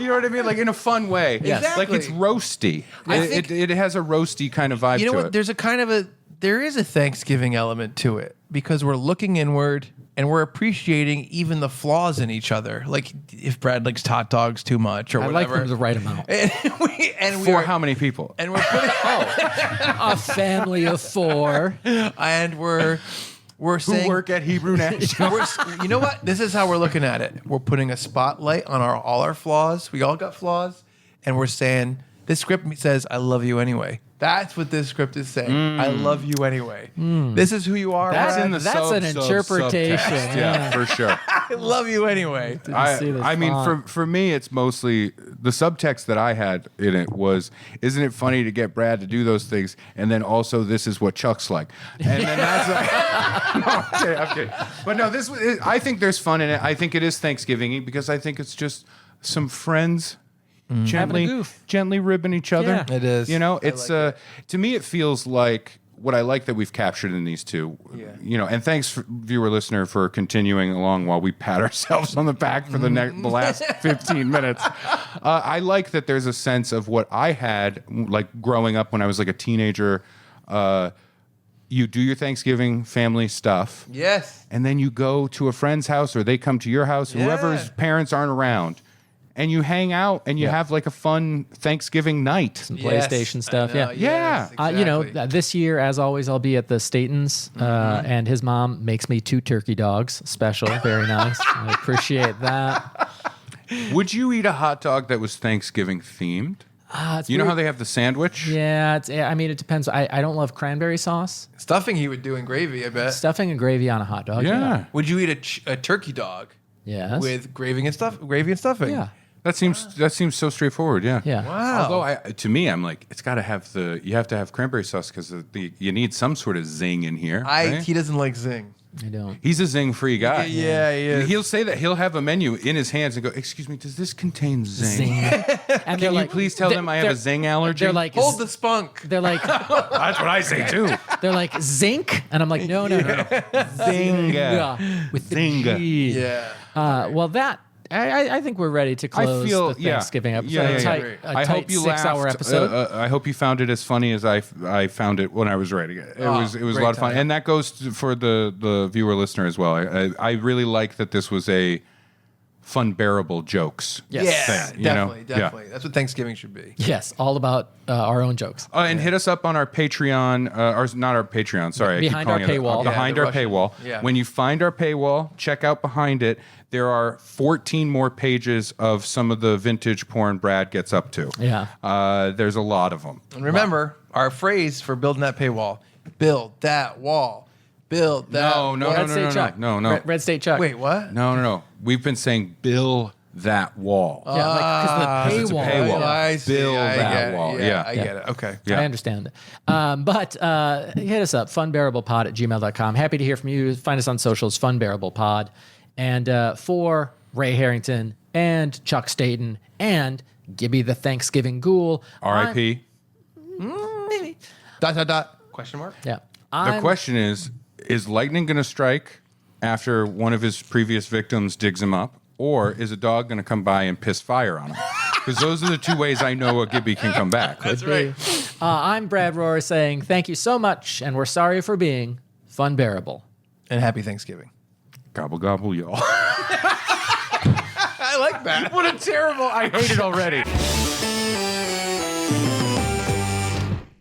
know what I mean? Like in a fun way. Yes. Like it's roasty. I think- It has a roasty kind of vibe You know to what? it. There is a Thanksgiving element to it because we're looking inward and we're appreciating even the flaws in each other. Like if Brad likes hot dogs too much or I like whatever. them the right amount. and For how many people? And we're putting A family of 4. and we're Who saying work at Hebrew National? you know what? This is how we're looking at it. We're putting a spotlight on all our flaws. We all got flaws, and we're saying this script says "I love you anyway." That's what this script is saying. I love you anyway. This is who you are. That's Brad. in the That's an interpretation, subtext. yeah. For sure. I love you anyway. See this I mean, font. for me, it's mostly the subtext that I had in it was, isn't it funny to get Brad to do those things? And then also, this is what Chuck's like. And then that's like, no, I'm kidding. But no, I think there's fun in it. I think it is Thanksgiving because I think it's just some friends Having a gently goof. ribbing each other. Yeah. It is. You know, I it's like to me, it feels like what I like that we've captured in these two. Yeah. You know, and thanks, viewer listener, for continuing along while we pat ourselves on the back for the last 15 minutes. I like that there's a sense of what I had like growing up when I was like a teenager. You do your Thanksgiving family stuff. Yes. And then you go to a friend's house or they come to your house, whoever's parents aren't around. And you hang out and you have like a fun Thanksgiving night. Some PlayStation stuff. I know, Yeah. yes, You know, exactly. this year, as always, I'll be at the Statons, and his mom makes me 2 turkey dogs. Special. Very nice. I appreciate that. Would you eat a hot dog that was Thanksgiving themed? It's You know weird. how they have the sandwich? Yeah, I mean, it depends. I don't love cranberry sauce. Stuffing he would do in gravy, I bet. Stuffing and gravy on a hot dog. Yeah. Would you eat a turkey dog Yes. with gravy and stuffing? Yeah. That seems so straightforward. Yeah. Yeah. Wow. Although to me, I'm like, it's got to have you have to have cranberry sauce because you need some sort of zing in here. right? He doesn't like zing. I don't. He's a zing-free guy. Yeah, he is. He'll say that he'll have a menu in his hands and go, "Excuse me, does this contain zing? Zing. And Can you please tell them I have a zing allergy?" They're like, Hold the spunk. they're like, That's what I say too. they're like zinc, and I'm like, no. Zinga. With the Zinga. G. Yeah. Well, that I think we're ready to close the Thanksgiving episode. Yeah, A yeah, tight, yeah. a I tight hope you 6-hour laughed. episode. I hope you found it as funny as I found it when I was writing it. It was a great lot of fun, time. and that goes for the viewer listener as well. I really like that this was a Funbearable jokes. Yes. Yeah, thing, you know? definitely. That's what Thanksgiving should be. Yes, all about our own jokes. And hit us up on our Patreon, or not our Patreon, sorry. Behind I our keep calling it paywall. Behind Yeah, our the Russian- paywall. yeah. When you find our paywall, check out behind it. There are 14 more pages of some of the vintage porn Brad gets up to. Yeah. There's a lot of them. And remember, our phrase for building that paywall: build that wall. Build that. No, no, wall. no, Red State Chuck. no. Red State Chuck. Wait, what? No. We've been saying bill that wall. Yeah, because it's a the paywall. paywall. Oh, I see. Build I that get it. wall. Yeah, Yeah. I get it. Okay. Yeah. I understand. But hit us up, funbearablepod@gmail.com. Happy to hear from you. Find us on socials, funbearablepod. And for Ray Harrington and Chuck Staten and Gibby the Thanksgiving Ghoul. R.I.P. Maybe. ... Question mark? Yeah. The question is lightning going to strike after one of his previous victims digs him up, or is a dog going to come by and piss fire on him? Because those are the two ways I know a Gibby can come back. That's right. I'm Brad Rohr saying thank you so much, and we're sorry for being Funbearable. And happy Thanksgiving. Gobble, gobble, y'all. I like that. What a terrible... I hate it already.